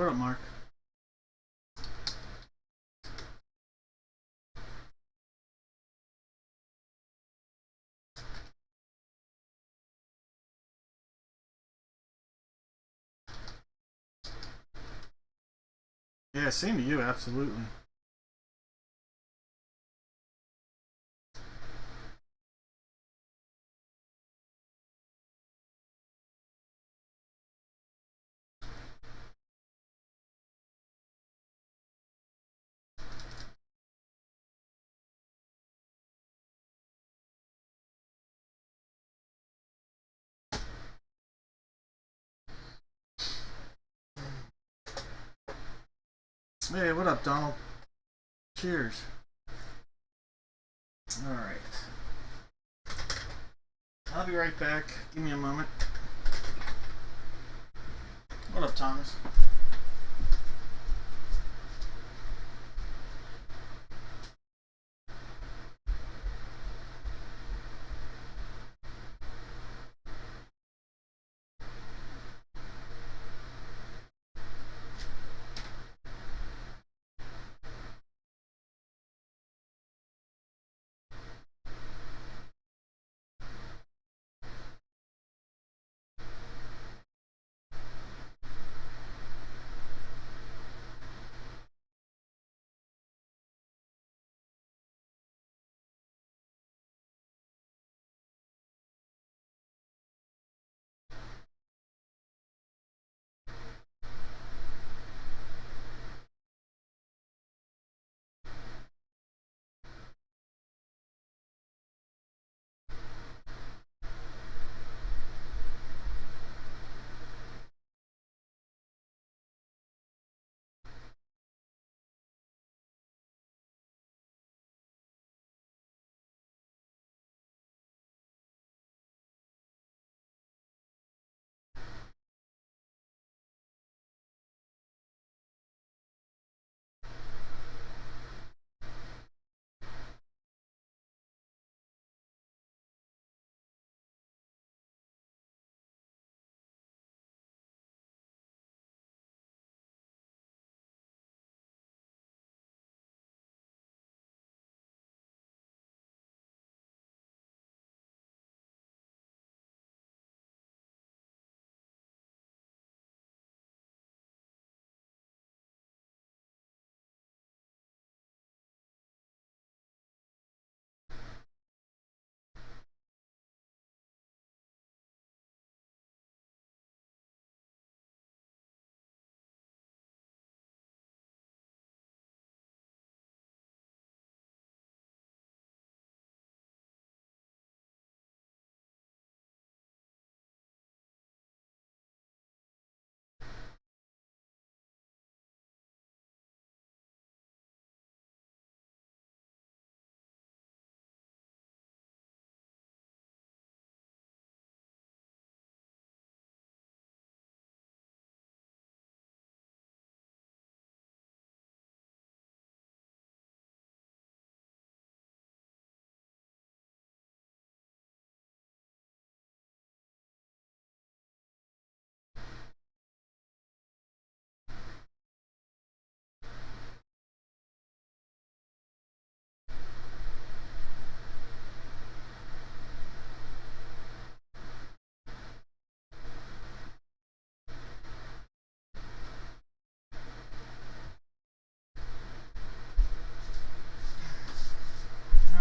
What up, Mark? Yeah, same to you, absolutely. Hey, what up, Donald? Cheers. Alright. I'll be right back. Give me a moment. What up, Thomas?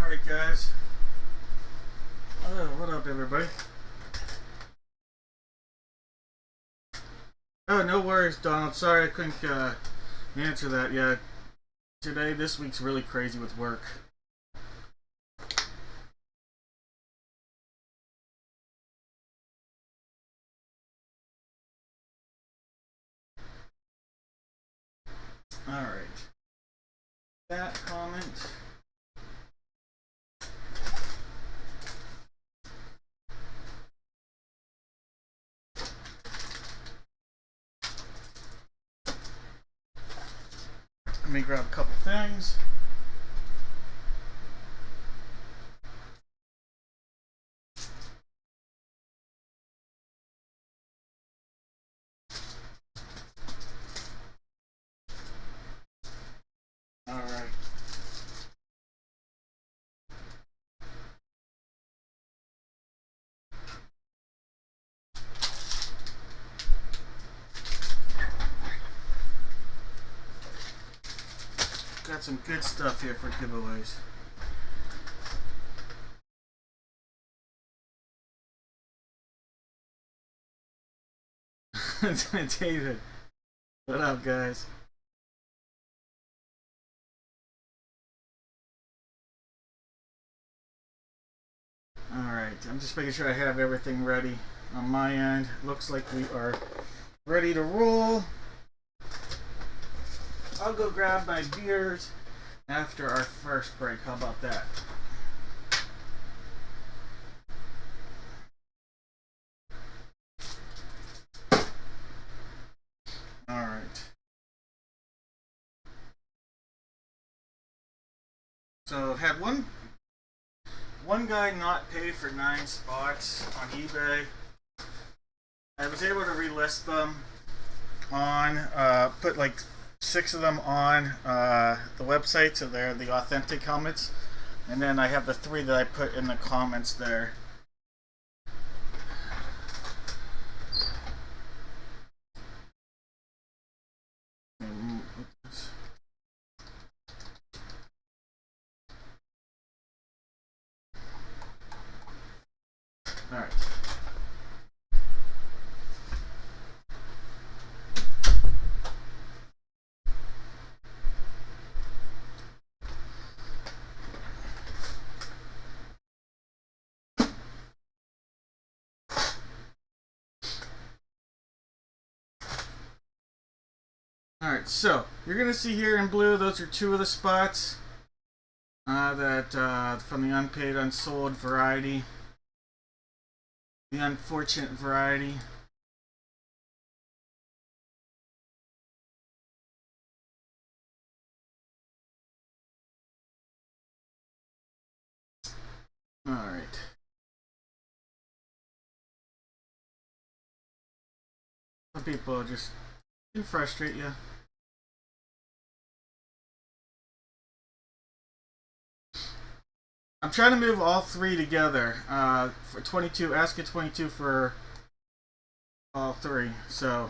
Alright, guys. What up, everybody? Oh, no worries, Donald. Sorry I couldn't answer that yet. This week's really crazy with work. Alright. That comment. Let me grab a couple things. got some good stuff here for giveaways. David, what up, guys? Alright, I'm just making sure I have everything ready on my end. Looks like we are ready to roll. I'll go grab my beers after our first break. How about that? Alright. So I've had one guy not pay for 9 spots on eBay. I was able to relist them on, put like 6 of them on the website, so they're the authentic helmets. And then I have the 3 that I put in the comments there. Alright. Alright, so you're going to see here in blue, those are 2 of the spots that from the unpaid, unsold variety. The unfortunate variety. Alright. Some people just can frustrate you. I'm trying to move all 3 together for 22. Ask a 22 for all 3. So,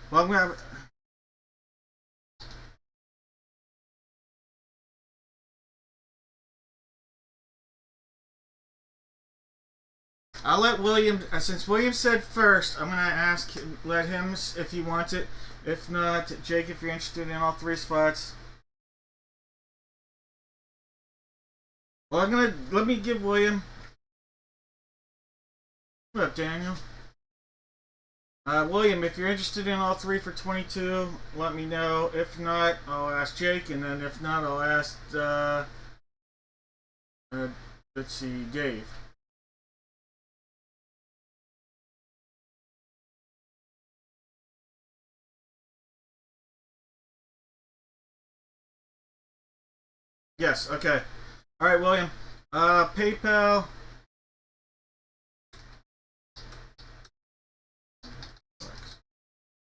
well, I'm gonna. I'll let William. Since William said first, I'm gonna ask him, let him if he wants it. If not, Jake, if you're interested in all 3 spots. Well, let me give William. What up, Daniel? William, if you're interested in all 3 for 22, let me know. If not, I'll ask Jake, and then if not, I'll ask, let's see, Dave. Yes, okay. Alright, William. PayPal.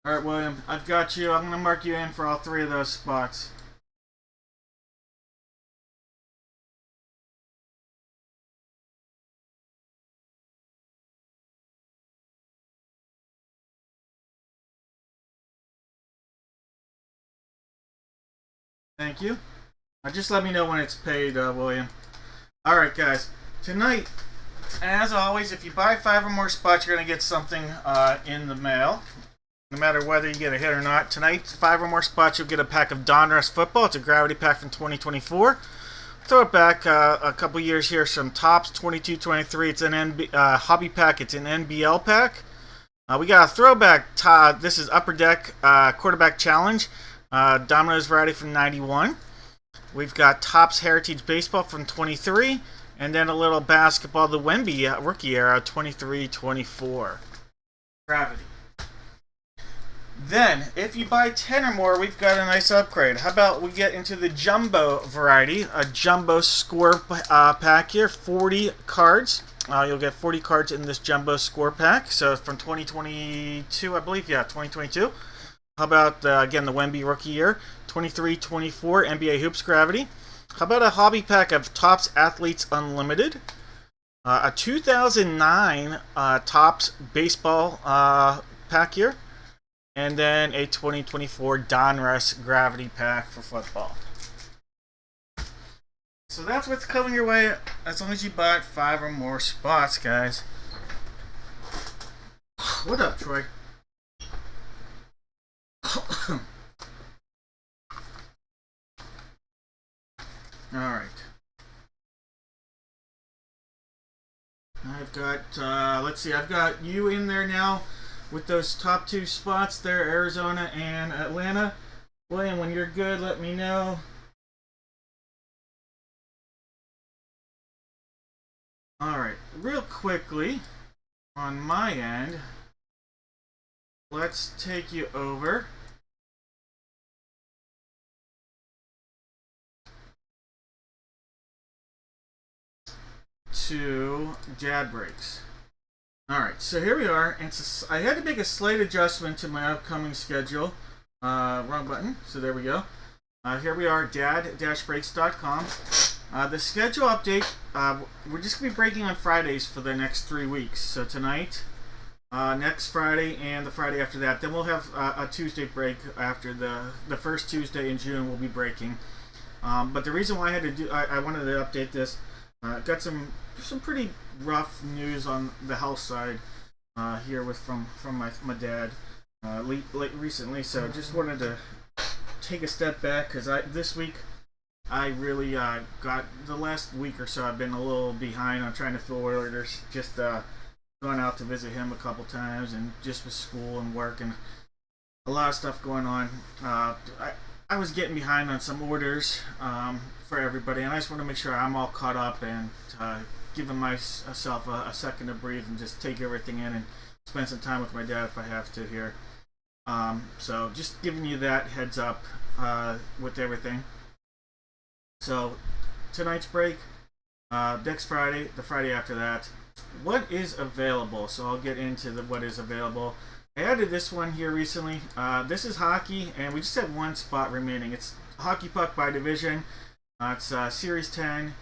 Alright, William. I've got you. I'm going to mark you in for all 3 of those spots. Thank you. Just let me know when it's paid, William. Alright, guys. Tonight, as always, if you buy 5 or more spots, you're going to get something in the mail. No matter whether you get a hit or not. Tonight, 5 or more spots, you'll get a pack of Donruss football. It's a Gravity pack from 2024. Throw it back a couple years here. Some Tops 22-23. It's an hobby pack. It's an NBL pack. We got a throwback. This is Upper Deck Quarterback Challenge. Domino's variety from 91. We've got Topps Heritage Baseball from 23, and then a little basketball, the Wemby rookie era, 23-24. Gravity. Then, if you buy 10 or more, we've got a nice upgrade. How about we get into the Jumbo variety, a Jumbo Score pack here, 40 cards. You'll get 40 cards in this Jumbo Score pack. So from 2022, I believe, yeah, 2022. How about, again, the Wemby rookie year, 23-24 NBA Hoops Gravity. How about a hobby pack of Topps Athletes Unlimited? A 2009 Topps Baseball pack here. and then a 2024 Donruss Gravity Pack for football. So that's what's coming your way as long as you bought 5 or more spots, guys. What up, Troy? Alright. I've got, let's see, I've got you in there now with those top 2 spots there, Arizona and Atlanta. William, when you're good, let me know. Alright, real quickly, on my end, let's take you over to Dad Breaks. Alright, so here we are, and I had to make a slight adjustment to my upcoming schedule. Wrong button, so there we go. Here we are, dad-breaks.com. The schedule update, we're just going to be breaking on Fridays for the next 3 weeks. So tonight, next Friday, and the Friday after that. Then we'll have a Tuesday break after the first Tuesday in June we'll be breaking. But the reason why I had to do, I wanted to update this, got some pretty rough news on the health side here from my dad recently. So just wanted to take a step back because this week I really got the last week or so I've been a little behind on trying to fill orders. Just gone out to visit him a couple times, and just with school and work and a lot of stuff going on. I was getting behind on some orders for everybody, and I just want to make sure I'm all caught up and giving myself a second to breathe and just take everything in and spend some time with my dad if I have to here. So just giving you that heads up with everything. So tonight's break, next Friday, the Friday after that, what is available? So I'll get into what is available. I added this one here recently. This is hockey, and we just have 1 spot remaining. It's Hockey Puck by division. It's Series 10.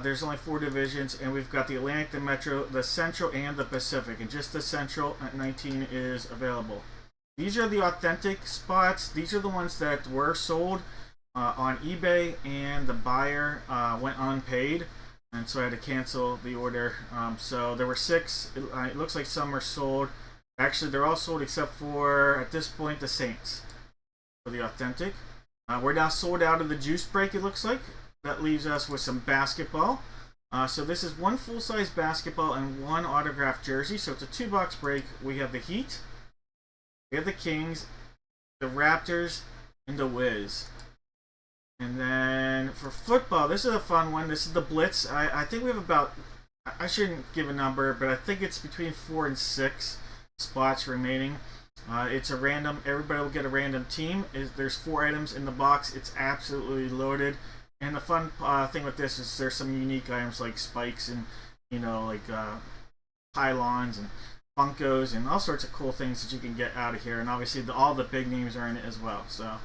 There's only 4 divisions, and we've got the Atlantic, the Metro, the Central, and the Pacific. And just the Central at 19 is available. These are the authentic spots. These are the ones that were sold on eBay, and the buyer went unpaid, and so I had to cancel the order. So there were 6. It looks like some are sold. Actually, they're all sold except for, at this point, the Saints for the authentic. We're now sold out of the juice break, it looks like. That leaves us with some basketball. So this is 1 full-size basketball and 1 autographed jersey. So it's a 2-box break. We have the Heat, we have the Kings, the Raptors, and the Wiz. And then for football, this is a fun one. This is the Blitz. I think we have about, I shouldn't give a number, but I think it's between 4 and 6 spots remaining. It's a random, everybody will get a random team. There's 4 items in the box. It's absolutely loaded. And the fun thing with this is there's some unique items like spikes and, like pylons and Funkos and all sorts of cool things that you can get out of here. And obviously all the big names are in it as well. So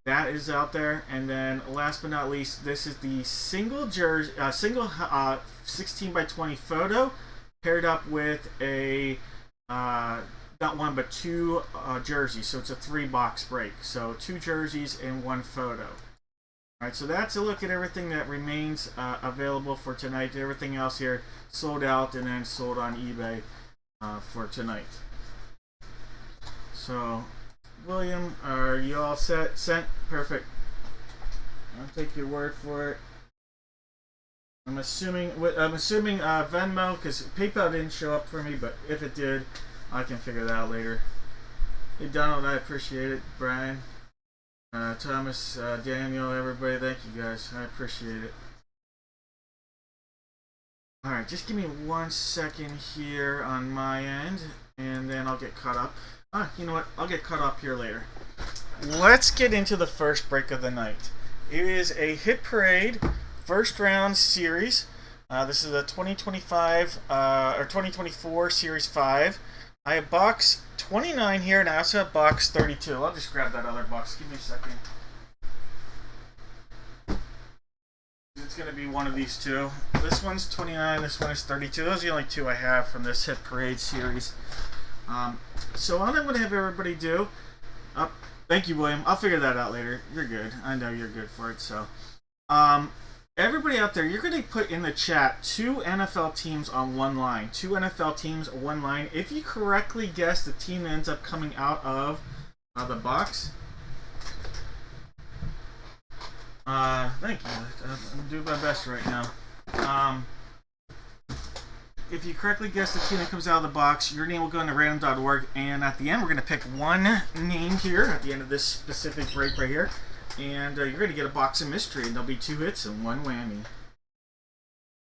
that is out there. And then last but not least, this is the single jersey, 16 by 20 photo paired up with a not 1 but 2 jerseys. So it's a 3-box break. So 2 jerseys and 1 photo. Alright, so that's a look at everything that remains available for tonight. Everything else here sold out and then sold on eBay for tonight. So, William, are you all set? Sent? Perfect. I'll take your word for it. I'm assuming Venmo, because PayPal didn't show up for me, but if it did, I can figure that out later. Hey Donald, I appreciate it. Brian, Thomas, Daniel, everybody, thank you guys. I appreciate it. Alright, just give me 1 second here on my end, and then I'll get caught up. You know what? I'll get caught up here later. Let's get into the first break of the night. It is a Hit Parade first round series. This is a 2025 or 2024 Series 5. I have box 29 here, and I also have box 32. I'll just grab that other box. Give me a second. It's going to be one of these two. This one's 29, this one is 32. Those are the only 2 I have from this Hit Parade series. So what I'm going to have everybody do, thank you, William. I'll figure that out later. You're good. I know you're good for it. So, everybody out there, you're going to put in the chat 2 NFL teams on one line. 2 NFL teams, one line. If you correctly guess the team that ends up coming out of the box, thank you. I'm doing my best right now. If you correctly guess the team that comes out of the box, your name will go into random.org, and at the end, we're going to pick one name here at the end of this specific break right here, and you're going to get a box of mystery, and there'll be 2 hits and 1 whammy.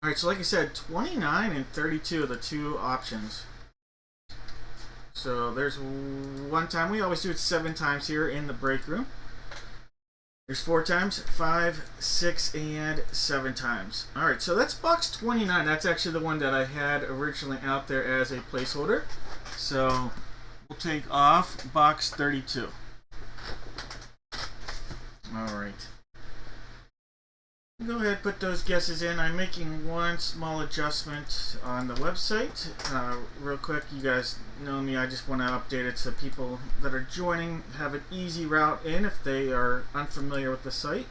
Alright, so like I said, 29 and 32 are the 2 options. So there's 1 time. We always do it 7 times here in the break room. There's 4 times, 5, 6, and 7 times. Alright, so that's box 29. That's actually the one that I had originally out there as a placeholder. So we'll take off box 32. Alright. Go ahead and put those guesses in. I'm making one small adjustment on the website. Real quick, you guys know me. I just want to update it so people that are joining have an easy route in if they are unfamiliar with the site.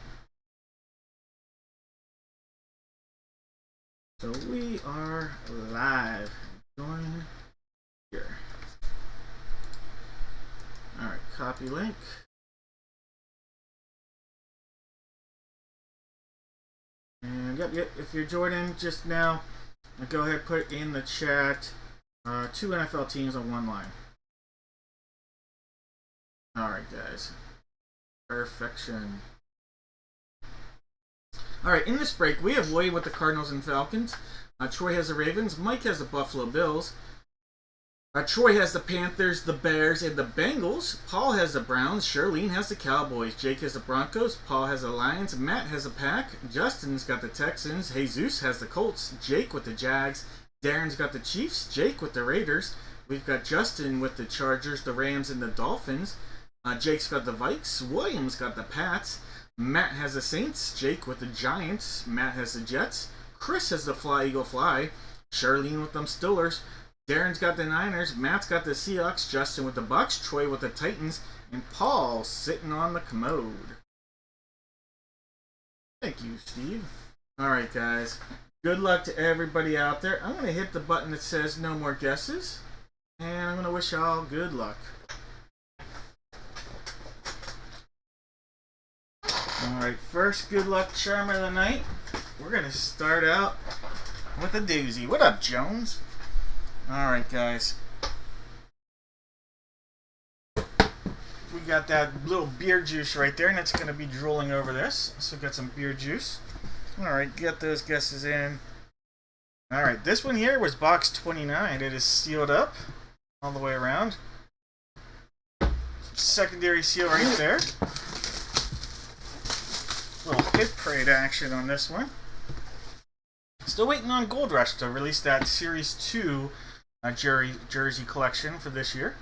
So we are live. Join here. Alright, copy link. And yep, if you're joining just now, go ahead and put in the chat 2 NFL teams on one line. Alright, guys. Perfection. Alright, in this break, we have William with the Cardinals and Falcons. Troy has the Ravens. Mike has the Buffalo Bills. Troy has the Panthers, the Bears, and the Bengals. Paul has the Browns. Charlene has the Cowboys. Jake has the Broncos. Paul has the Lions. Matt has the Pack. Justin's got the Texans. Jesus has the Colts. Jake with the Jags. Darren's got the Chiefs. Jake with the Raiders. We've got Justin with the Chargers, the Rams, and the Dolphins. Jake's got the Vikes. William's got the Pats. Matt has the Saints. Jake with the Giants. Matt has the Jets. Chris has the Fly Eagle Fly. Charlene with them Steelers. Darren's got the Niners, Matt's got the Seahawks, Justin with the Bucks, Troy with the Titans, and Paul sitting on the commode. Thank you, Steve. Alright, guys. Good luck to everybody out there. I'm going to hit the button that says no more guesses, and I'm going to wish y'all good luck. Alright, first good luck charm of the night. We're going to start out with a doozy. What up, Jones? Alright, guys. We got that little beer juice right there, and it's going to be drooling over this. So we got some beer juice. Alright, get those guesses in. Alright, this one here was box 29. It is sealed up all the way around. Secondary seal right there. Little hit parade action on this one. Still waiting on Gold Rush to release that Series 2 jersey collection for this year.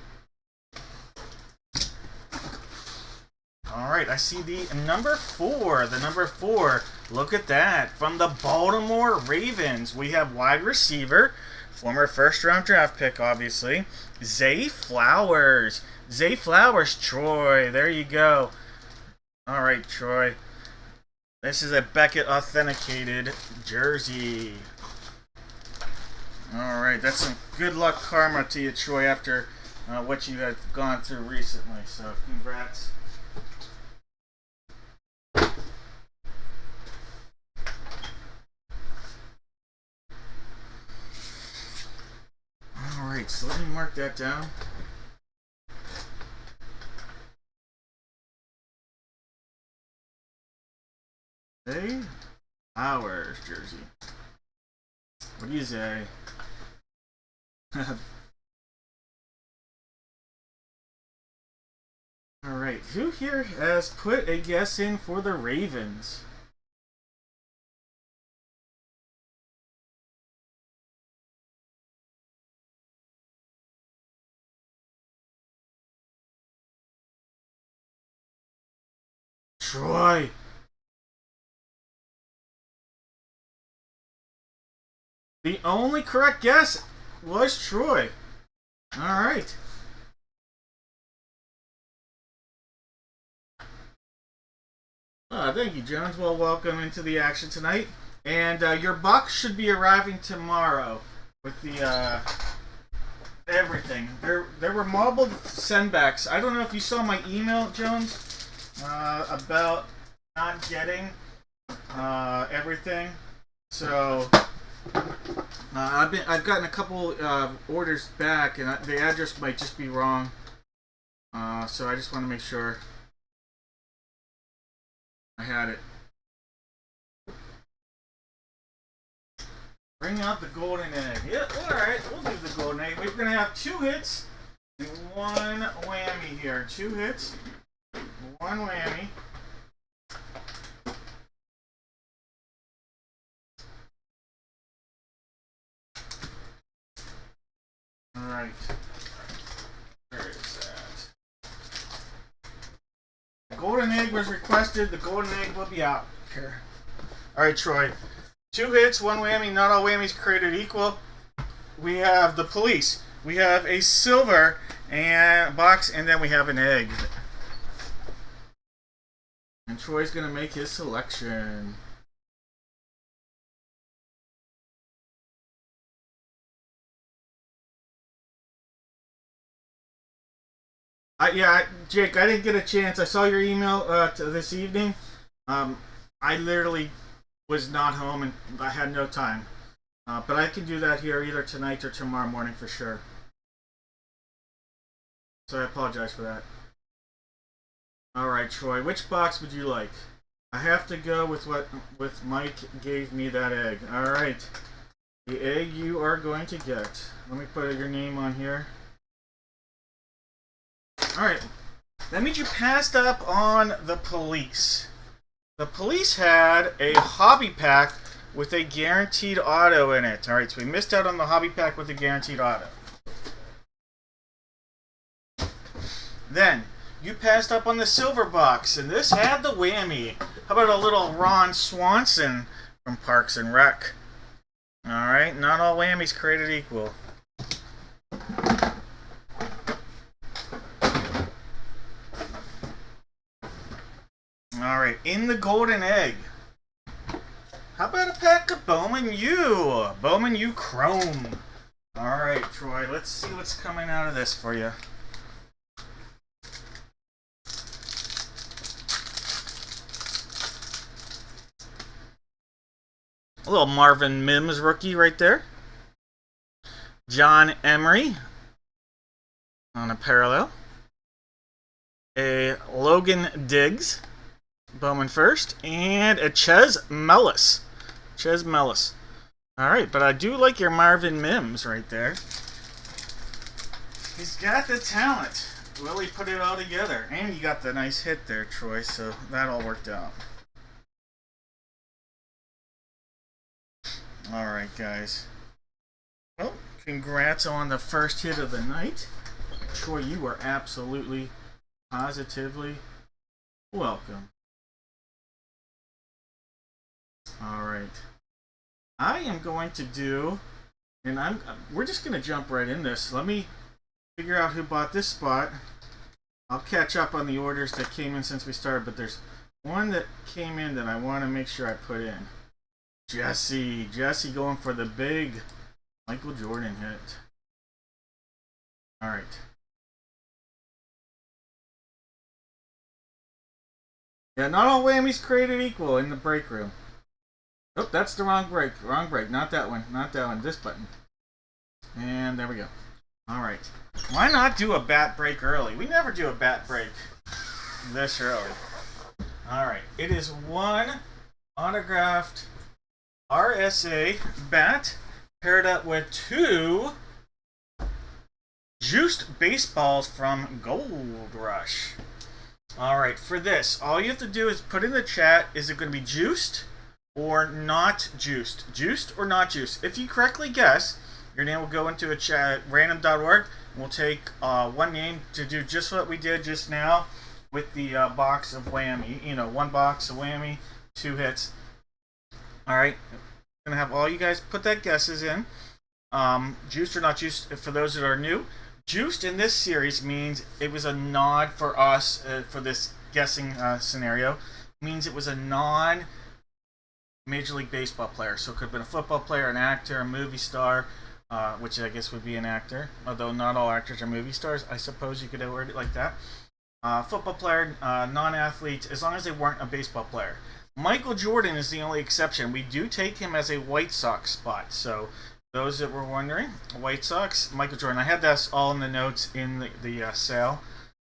Alright, I see the number 4. The number 4. Look at that. From the Baltimore Ravens, we have wide receiver, former first-round draft pick, obviously, Zay Flowers. Zay Flowers, Troy. There you go. Alright, Troy. This is a Beckett authenticated jersey. Alright, that's some good luck karma to you, Troy, after what you have gone through recently. So, congrats. Alright, so let me mark that down. Zay Flowers jersey. What do you say? Alright, who here has put a guess in for the Ravens? Troy! The only correct guess was Troy. All right. Thank you, Jones. Well, welcome into the action tonight. And your box should be arriving tomorrow with the everything. There were multiple sendbacks. I don't know if you saw my email, Jones, about not getting everything. So I've gotten a couple orders back, and the address might just be wrong. So I just want to make sure I had it. Bring out the golden egg. Yep, alright, we'll do the golden egg. We're going to have 2 hits and 1 whammy here. 2 hits, 1 whammy. Alright. Where is that? The golden egg was requested. The golden egg will be out here. Alright, Troy. 2 hits, 1 whammy. Not all whammies created equal. We have the police. We have a silver and box, and then we have an egg. And Troy's gonna make his selection. Jake, I didn't get a chance. I saw your email this evening. I literally was not home and I had no time. But I can do that here either tonight or tomorrow morning for sure. So I apologize for that. Alright, Troy, which box would you like? I have to go with what Mike gave me that egg. Alright. The egg you are going to get. Let me put your name on here. Alright. That means you passed up on the police. The police had a hobby pack with a guaranteed auto in it. Alright, so we missed out on the hobby pack with the guaranteed auto. Then, you passed up on the silver box, and this had the whammy. How about a little Ron Swanson from Parks and Rec? Alright, not all whammies created equal. Alright, in the golden egg. How about a pack of Bowman U? Bowman U Chrome. Alright, Troy, let's see what's coming out of this for you. A little Marvin Mims rookie right there. John Emery on a parallel. A Logan Diggs. Bowman first, and a Ches Mellis. Ches Mellis. Alright, but I do like your Marvin Mims right there. He's got the talent. Will he put it all together? And you got the nice hit there, Troy, so that all worked out. Alright, guys. Well, congrats on the first hit of the night. Troy, you were absolutely, positively welcome. Alright. I am going to do, and we're just going to jump right in this. Let me figure out who bought this spot. I'll catch up on the orders that came in since we started, but there's one that came in that I want to make sure I put in. Jesse going for the big Michael Jordan hit. Alright. Yeah, not all whammies created equal in the break room. Oh, that's the wrong break. Wrong break. Not that one. Not that one. This button. And there we go. Alright. Why not do a bat break early? We never do a bat break this early. Alright. It is 1 autographed RSA bat paired up with 2 juiced baseballs from Gold Rush. Alright, for this, all you have to do is put in the chat, is it going to be juiced or not juiced? Juiced or not juiced? If you correctly guess, your name will go into a chat at random.org, and we'll take one name to do just what we did just now with the box of whammy. You know, 1 box of whammy, 2 hits. Alright, I'm going to have all you guys put that guesses in. Juiced or not juiced, for those that are new. Juiced in this series means it was a nod for us for this guessing scenario. Means it was a non Major League Baseball player. So it could have been a football player, an actor, a movie star, which I guess would be an actor. Although not all actors are movie stars. I suppose you could have worded it like that. Football player, non-athlete, as long as they weren't a baseball player. Michael Jordan is the only exception. We do take him as a White Sox spot. So those that were wondering, White Sox, Michael Jordan. I had that all in the notes in the sale.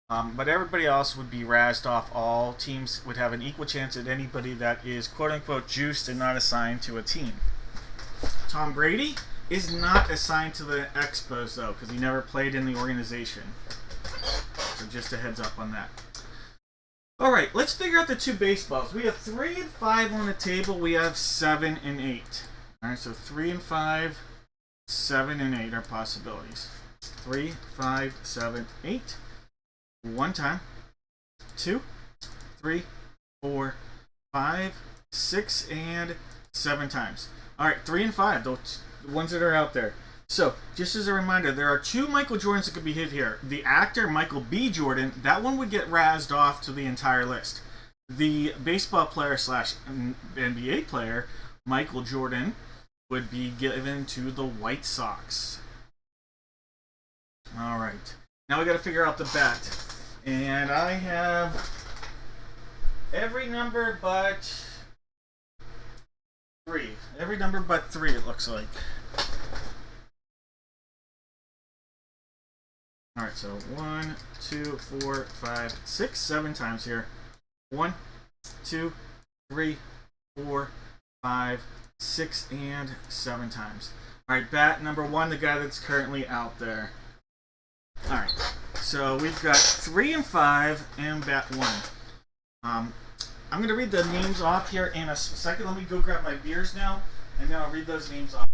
But everybody else would be razzed off. All teams would have an equal chance at anybody that is quote-unquote juiced and not assigned to a team. Tom Brady is not assigned to the Expos, though, because he never played in the organization. So just a heads up on that. Alright, let's figure out the two baseballs. We have 3 and 5 on the table. We have 7 and 8. Alright, so 3 and 5, 7 and 8 are possibilities. 3, 5, 7, 8. One time, 2, 3, 4, 5, 6, and 7 times. Alright, 3 and 5, the ones that are out there. So, just as a reminder, there are 2 Michael Jordans that could be hit here. The actor, Michael B. Jordan, that one would get razzed off to the entire list. The baseball player slash NBA player, Michael Jordan, would be given to the White Sox. Alright, now we got to figure out the bet. And I have every number but 3. Every number but 3, it looks like. Alright, so 1, 2, 4, 5, 6, 7 times here. 1, 2, 3, 4, 5, 6, and 7 times. Alright, bat number 1, the guy that's currently out there. Alright, so we've got 3 and 5 and bat 1. I'm going to read the names off here in a second. Let me go grab my beers now, and then I'll read those names off.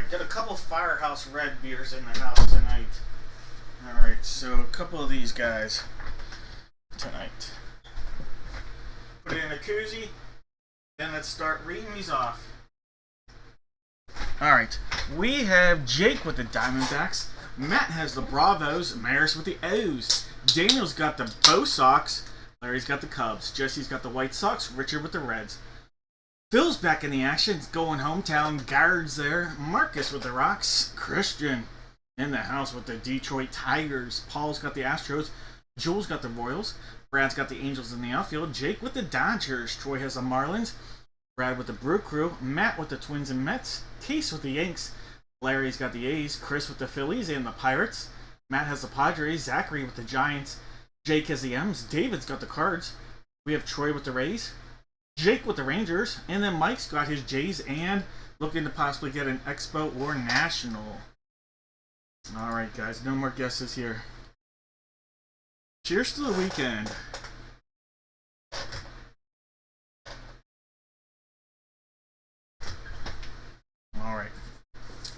Got a couple Firehouse Red beers in the house tonight. Alright, so a couple of these guys tonight. Put it in a koozie, then let's start reading these off. Alright, we have Jake with the Diamondbacks, Matt has the Bravos, Maris with the O's, Daniel's got the Bo Sox, Larry's got the Cubs, Jesse's got the White Sox, Richard with the Reds. Phil's back in the action, going hometown guards there. Marcus with the Rocks. Christian in the house with the Detroit Tigers. Paul's got the Astros. Joel's got the Royals. Brad's got the Angels in the outfield. Jake with the Dodgers. Troy has the Marlins. Brad with the Brew Crew. Matt with the Twins and Mets. Case with the Yanks. Larry's got the A's. Chris with the Phillies and the Pirates. Matt has the Padres. Zachary with the Giants. Jake has the M's. David's got the Cards. We have Troy with the Rays. Jake with the Rangers, and then Mike's got his Jays and looking to possibly get an Expo or National. Alright guys, no more guesses here. Cheers to the weekend. Alright.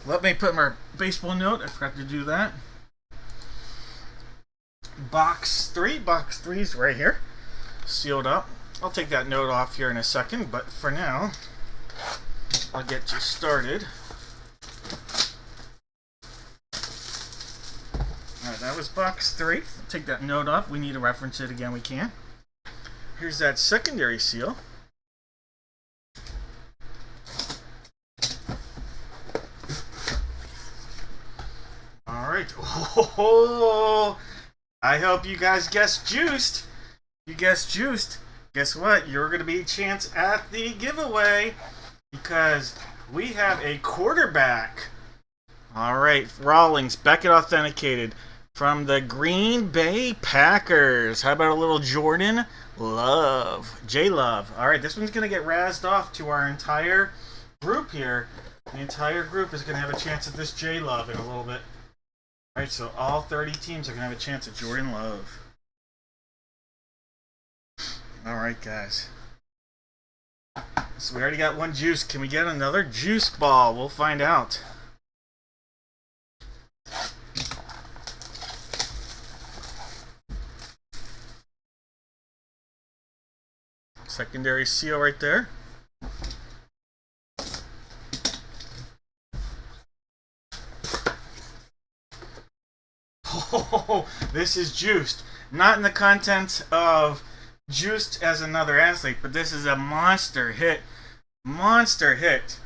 Let me put my baseball note. I forgot to do that. Box 3. Box 3's right here. Sealed up. I'll take that note off here in a second, but for now, I'll get you started. Alright, that was box 3. I'll take that note off. We need to reference it again, we can. Here's that secondary seal. Alright. Oh, I hope you guys guessed juiced. You guessed juiced. Guess what? You're going to be a chance at the giveaway because we have a quarterback. All right, Rawlings, Beckett authenticated from the Green Bay Packers. How about a little Jordan Love? J-Love. All right, this one's going to get razzed off to our entire group here. The entire group is going to have a chance at this J-Love in a little bit. All right, so all 30 teams are going to have a chance at Jordan Love. Alright guys, so we already got one juice. Can we get another juice ball? We'll find out. Secondary seal right there. Oh, this is juiced. Not in the content of juiced as another athlete, but this is a monster hit. Monster hit.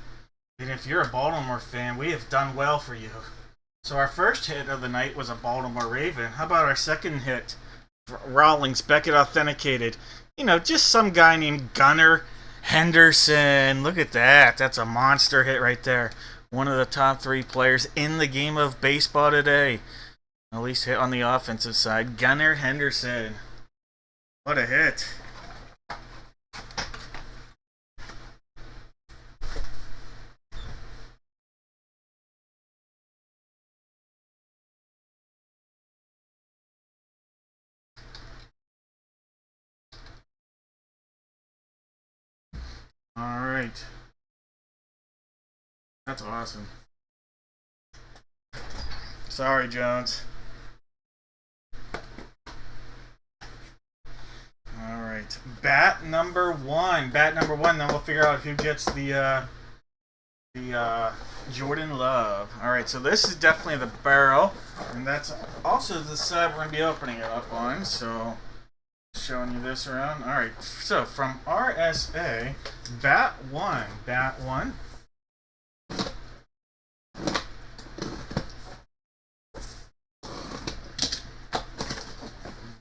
And if you're a Baltimore fan, we have done well for you. So our first hit of the night was a Baltimore Raven. How about our second hit? Rawlings, Beckett authenticated. You know, just some guy named Gunnar Henderson. Look at that. That's a monster hit right there. One of the top 3 players in the game of baseball today. At least hit on the offensive side. Gunnar Henderson. What a hit. Alright. That's awesome. Sorry, Jones. Alright. Bat number 1. Bat number 1. Then we'll figure out who gets the Jordan Love. Alright, so this is definitely the barrel. And that's also the side we're going to be opening it up on. So, showing you this around. Alright, so from RSA, Bat 1. Bat 1.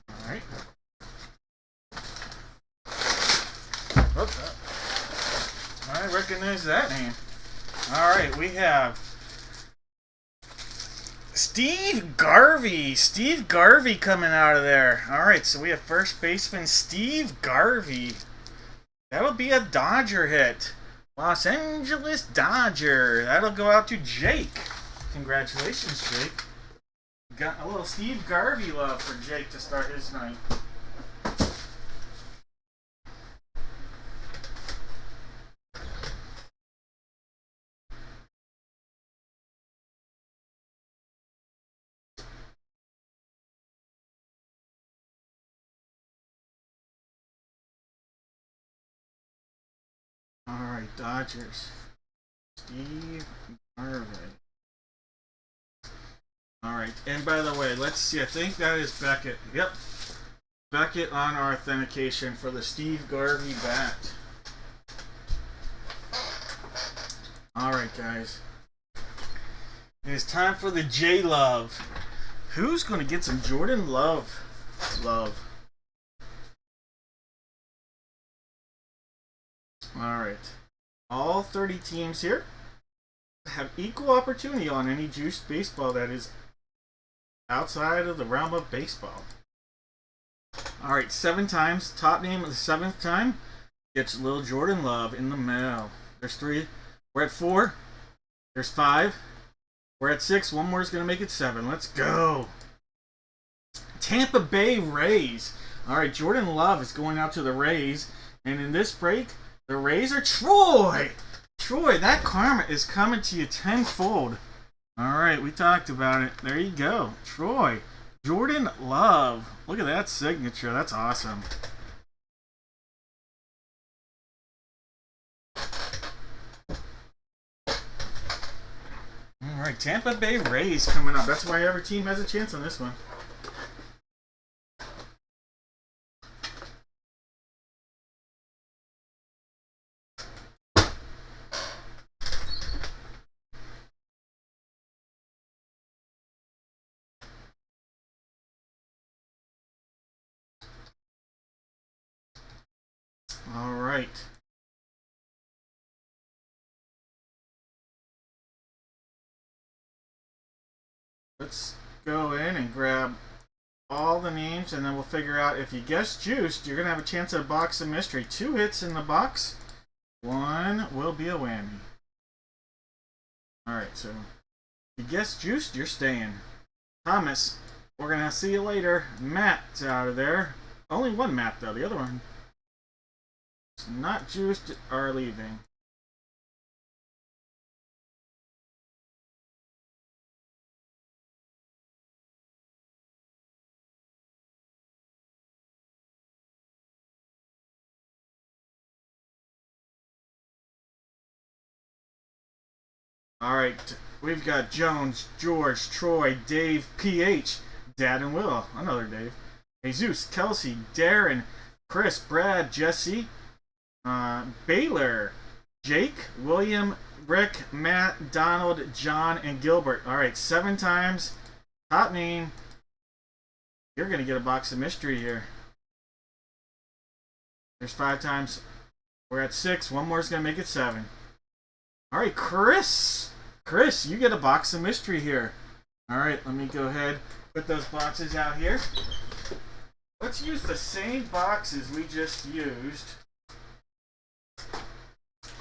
Alright. I recognize that name. Alright, we have Steve Garvey. Steve Garvey coming out of there. Alright, so we have first baseman Steve Garvey. That'll be a Dodger hit. Los Angeles Dodger. That'll go out to Jake. Congratulations, Jake. Got a little Steve Garvey love for Jake to start his night. Alright, Dodgers. Steve Garvey. Alright, and by the way, let's see, I think that is Beckett. Yep. Beckett on our authentication for the Steve Garvey bat. Alright, guys. It is time for the J-Love. Who's going to get some Jordan Love? Alright. All 30 teams here have equal opportunity on any juiced baseball that is outside of the realm of baseball. Alright, 7 times. Top name of the 7th time gets Lil Jordan Love in the mail. There's 3. We're at 4. There's 5. We're at 6. One more is going to make it 7. Let's go. Tampa Bay Rays. Alright, Jordan Love is going out to the Rays. And in this break, the Rays are Troy. Troy, that karma is coming to you tenfold. Alright, we talked about it. There you go. Troy. Jordan Love. Look at that signature. That's awesome. Alright, Tampa Bay Rays coming up. That's why every team has a chance on this one. All right. Let's go in and grab all the names, and then we'll figure out if you guess juiced, you're going to have a chance at a box of mystery. 2 hits in the box. 1 will be a whammy. All right, so if you guess juiced, you're staying. Thomas, we're going to see you later. Matt's out of there. Only 1 Matt, though. The other one not juiced are leaving. Alright, we've got Jones, George, Troy, Dave, PH, Dad and Will, another Dave, Jesus, Kelsey, Darren, Chris, Brad, Jesse, Baylor, Jake, William, Rick, Matt, Donald, John, and Gilbert. Alright, 7 times. Top name. You're going to get a box of mystery here. There's 5 times. We're at 6. One more is going to make it 7. Alright, Chris. Chris, you get a box of mystery here. Alright, let me go ahead, put those boxes out here. Let's use the same boxes we just used.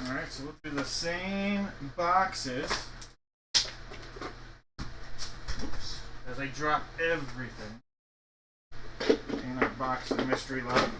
Alright, so we'll do the same boxes. Oops. As I drop everything in our box of mystery love.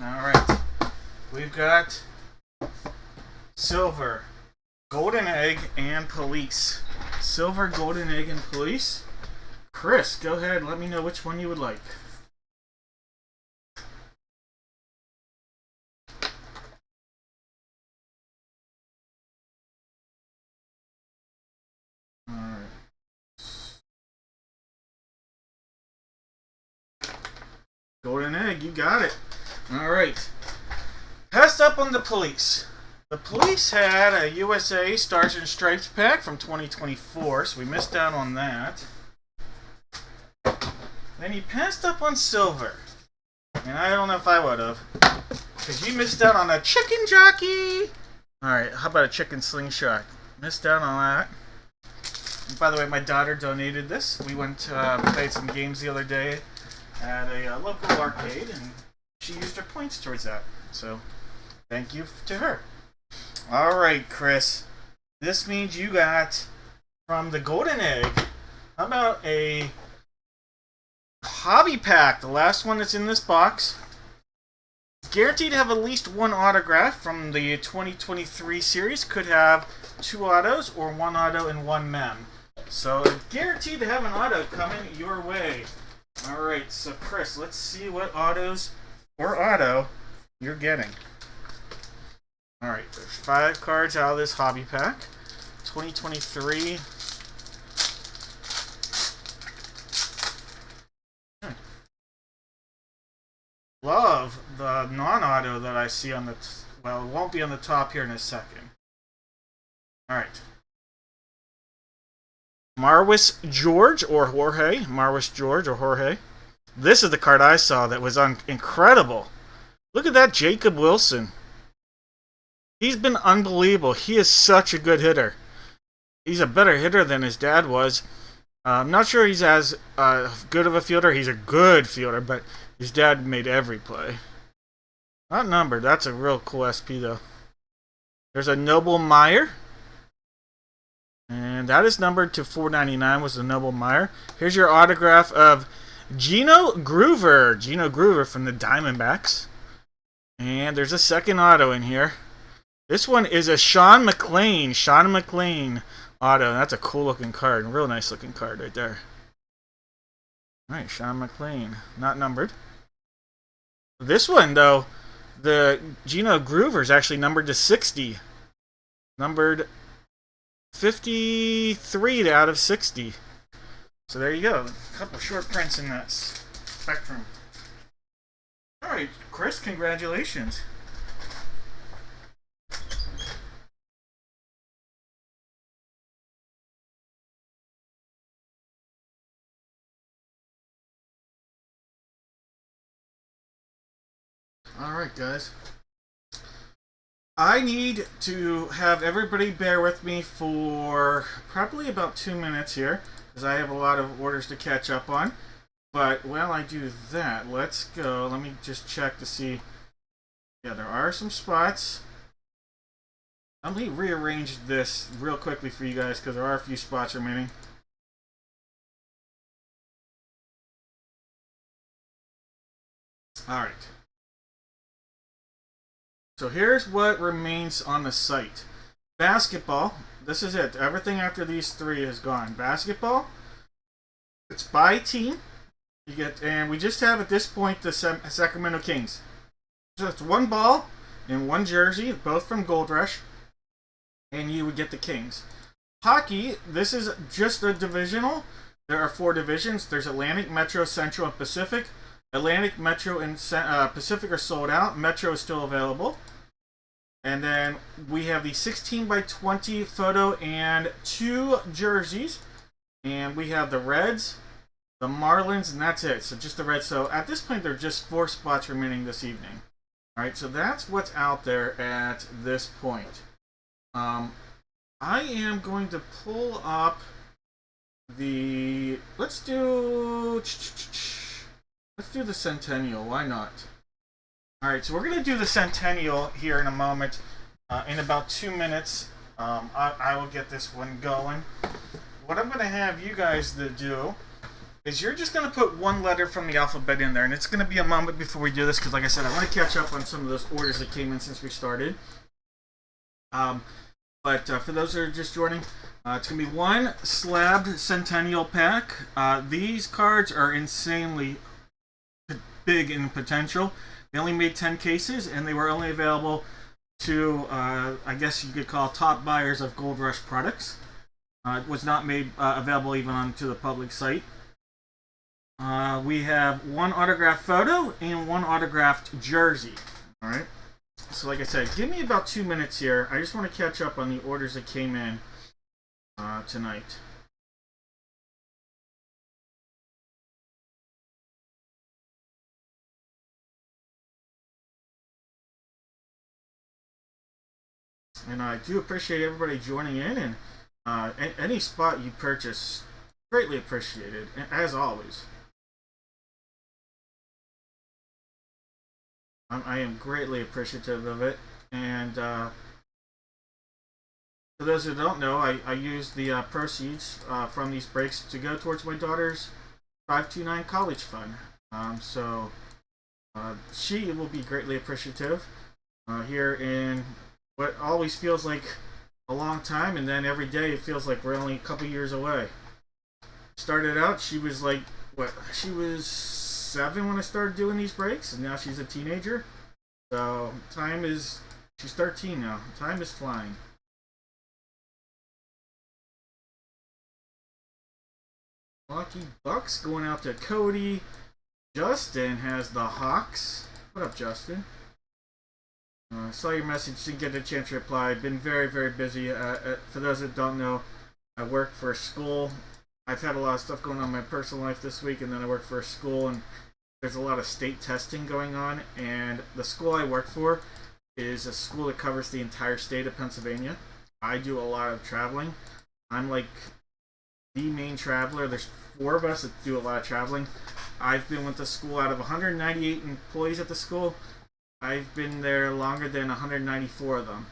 Alright, we've got Silver, Golden Egg, and Police. Silver, Golden Egg, and Police. Chris, go ahead, let me know which one you would like. Alright. Golden Egg, you got it. Alright. Passed up on the Police. The Police had a USA Stars and Stripes pack from 2024, so we missed out on that. Then he passed up on Silver. And I don't know if I would have. Because you missed out on a chicken jockey! Alright, how about a chicken slingshot? Missed out on that. And by the way, my daughter donated this. We went played some games the other day at a local arcade, and she used her points towards that. So, thank you to her. Alright, Chris. This means you got, from the Golden Egg, how about a hobby pack, the last one that's in this box. Guaranteed to have at least one autograph from the 2023 series. Could have 2 autos or 1 auto and 1 mem. So, guaranteed to have an auto coming your way. Alright, so Chris, let's see what autos or auto you're getting. Alright, there's 5 cards out of this hobby pack. 2023. Love the non-auto that I see on the... well, it won't be on the top here in a second. Alright. Marwis George or Jorge. Marwis George or Jorge. This is the card I saw that was incredible. Look at that Jacob Wilson. He's been unbelievable. He is such a good hitter. He's a better hitter than his dad was. I'm not sure he's as good of a fielder. He's a good fielder, but his dad made every play. Not numbered. That's a real cool SP, though. There's a Noble Meyer. And that is numbered to 499 was the Noble Meyer. Here's your autograph of Gino Groover. Gino Groover from the Diamondbacks. And there's a second auto in here. This one is a Sean McLean. Sean McLean auto. That's a cool looking card. Real nice looking card right there. Alright, Sean McLean. Not numbered. This one, though, the Gino Groover is actually numbered to 60. Numbered 53 out of 60. So there you go. A couple short prints in that spectrum. Alright, Chris, congratulations. Alright, guys. I need to have everybody bear with me for probably about 2 minutes here, because I have a lot of orders to catch up on. But while I do that, let's go. Let me just check to see. Yeah, there are some spots. Let me rearrange this real quickly for you guys because there are a few spots remaining. Alright. So here's what remains on the site. Basketball. This is it. Everything after these three is gone. Basketball. It's by team. You get, and we just have at this point the Sacramento Kings. So it's one ball and one jersey, both from Gold Rush, and you would get the Kings. Hockey. This is just a divisional. There are 4 divisions. There's Atlantic, Metro, Central, and Pacific. Atlantic, Metro, and Pacific are sold out. Metro is still available. And then we have the 16 by 20 photo and 2 jerseys. And we have the Reds, the Marlins, and that's it. So just the Reds. So at this point, there are just 4 spots remaining this evening. Alright, so that's what's out there at this point. I am going to pull up the... Let's do the Centennial. Why not? Alright, so we're going to do the Centennial here in a moment. In about 2 minutes, I will get this one going. What I'm going to have you guys to do is you're just going to put one letter from the alphabet in there. And it's going to be a moment before we do this because, like I said, I want to catch up on some of those orders that came in since we started. But for those that are just joining, it's going to be one slabbed Centennial pack. These cards are insanely big in potential. They only made 10 cases, and they were only available to, I guess you could call top buyers of Gold Rush products. It was not made available even onto the public site. We have one autographed photo and one autographed jersey. All right. So like I said, give me about 2 minutes here. I just want to catch up on the orders that came in tonight. And I do appreciate everybody joining in, and any spot you purchase, greatly appreciated, as always. I am greatly appreciative of it, and for those who don't know, I use the proceeds from these breaks to go towards my daughter's 529 college fund. So she will be greatly appreciative here in what always feels like a long time, and then every day it feels like we're only a couple years away. Started out, she was like, what? She was 7 when I started doing these breaks, and now she's a teenager. So time is, she's 13 now. Time is flying. Lucky Bucks going out to Cody. Justin has the Hawks. What up, Justin? Saw your message, didn't get a chance to reply. Been very, very busy. For those that don't know, I work for a school. I've had a lot of stuff going on in my personal life this week, and then I work for a school, and there's a lot of state testing going on. And the school I work for is a school that covers the entire state of Pennsylvania. I do a lot of traveling. I'm like the main traveler. There's 4 of us that do a lot of traveling. I've been with the school out of 198 employees at the school. I've been there longer than 194 of them.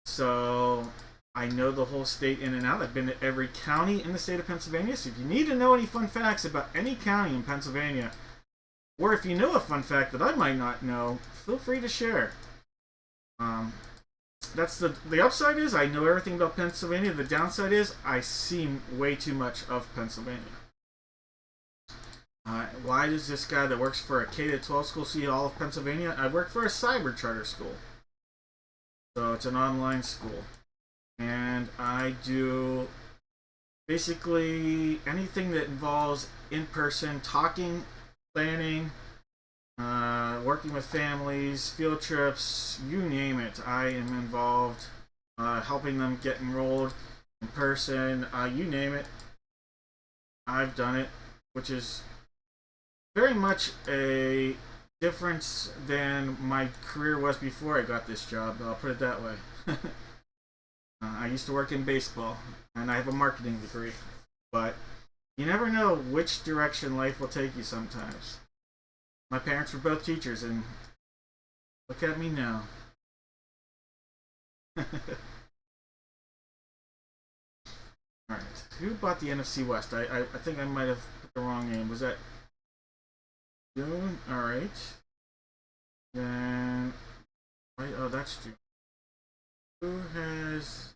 So I know the whole state in and out. I've been to every county in the state of Pennsylvania. So if you need to know any fun facts about any county in Pennsylvania, or if you know a fun fact that I might not know, feel free to share. That's the upside is I know everything about Pennsylvania. The downside is I see way too much of Pennsylvania. Why does this guy that works for a K-12 school see all of Pennsylvania? I work for a cyber charter school. So it's an online school. And I do basically anything that involves in-person talking, planning, working with families, field trips, you name it. I am involved, helping them get enrolled in person, you name it. I've done it, which is very much a difference than my career was before I got this job. I'll put it that way. I used to work in baseball, and I have a marketing degree. But you never know which direction life will take you sometimes. My parents were both teachers, and look at me now. Alright, who bought the NFC West? I think I might have put the wrong name. Was that June? Alright. Then, right, oh, that's June. Who has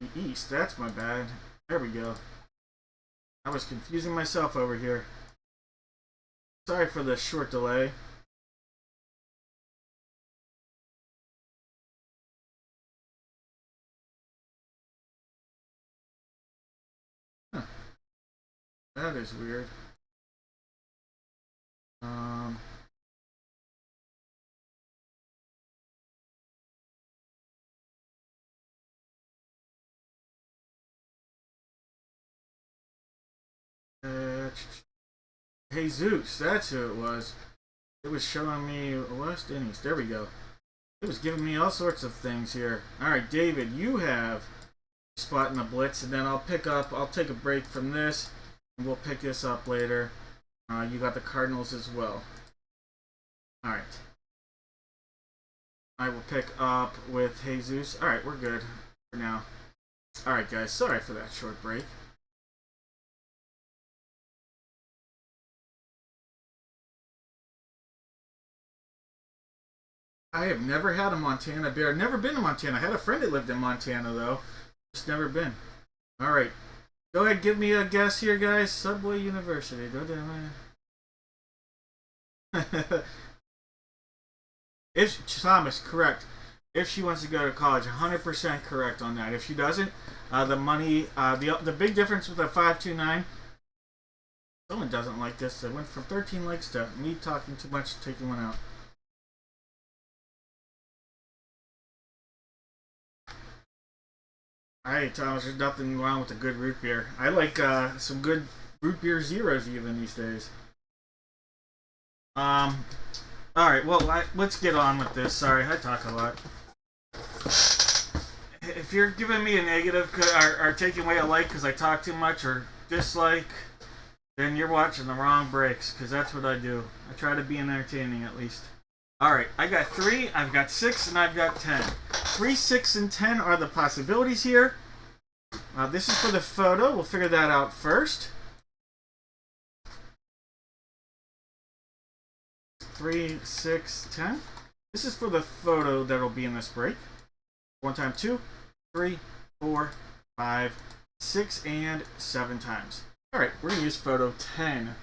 the East? That's my bad. There we go. I was confusing myself over here. Sorry for the short delay. Huh. That is weird. Jesus, that's who it was. It was showing me West and East. There we go. It was giving me all sorts of things here. Alright, David, you have spot in the blitz, and then I'll take a break from this, and we'll pick this up later. You got the Cardinals as well. Alright. I will pick up with Jesus. Alright, we're good for now. Alright, guys, sorry for that short break. I have never had a Montana bear. I've never been to Montana. I had a friend that lived in Montana, though. Just never been. Alright. Go ahead, give me a guess here, guys. Subway University. If Thomas, correct. If she wants to go to college, 100% correct on that. If she doesn't, the money, the big difference with the 529, someone doesn't like this. It went from 13 likes to me talking too much, taking one out. Hey Thomas, there's nothing wrong with a good root beer. I like some good root beer zeros even these days. Alright, well, let's get on with this. Sorry, I talk a lot. If you're giving me a negative or taking away a like because I talk too much or dislike, then you're watching the wrong breaks, because that's what I do. I try to be entertaining at least. Alright, I got 3, I've got 6, and I've got 10. 3, 6, and 10 are the possibilities here. This is for the photo. We'll figure that out first. 3, 6, 10. This is for the photo that'll be in this break. 1 time, 2, 3, 4, 5, 6, and 7 times. Alright, we're going to use photo 10.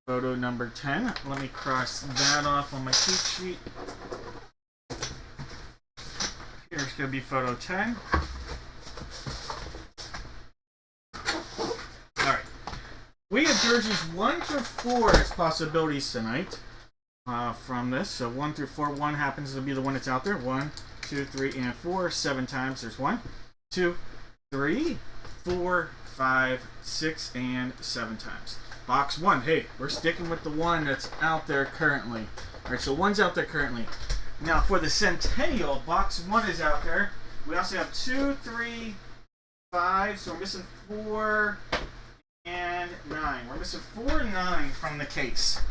Photo number 10. Let me cross that off on my cheat sheet. Here's going to be photo 10. Alright. We have jerseys 1 through 4 as possibilities tonight from this. So 1 through 4. 1 happens to be the one that's out there. 1, 2, 3, and 4. 7 times. There's 1, 2, 3, 4, 5, 6, and 7 times. Box 1. Hey, we're sticking with the one that's out there currently. Alright, so 1's out there currently. Now, for the Centennial, box 1 is out there. We also have 2, 3, 5, so we're missing 4 and 9. We're missing 4 and 9 from the case.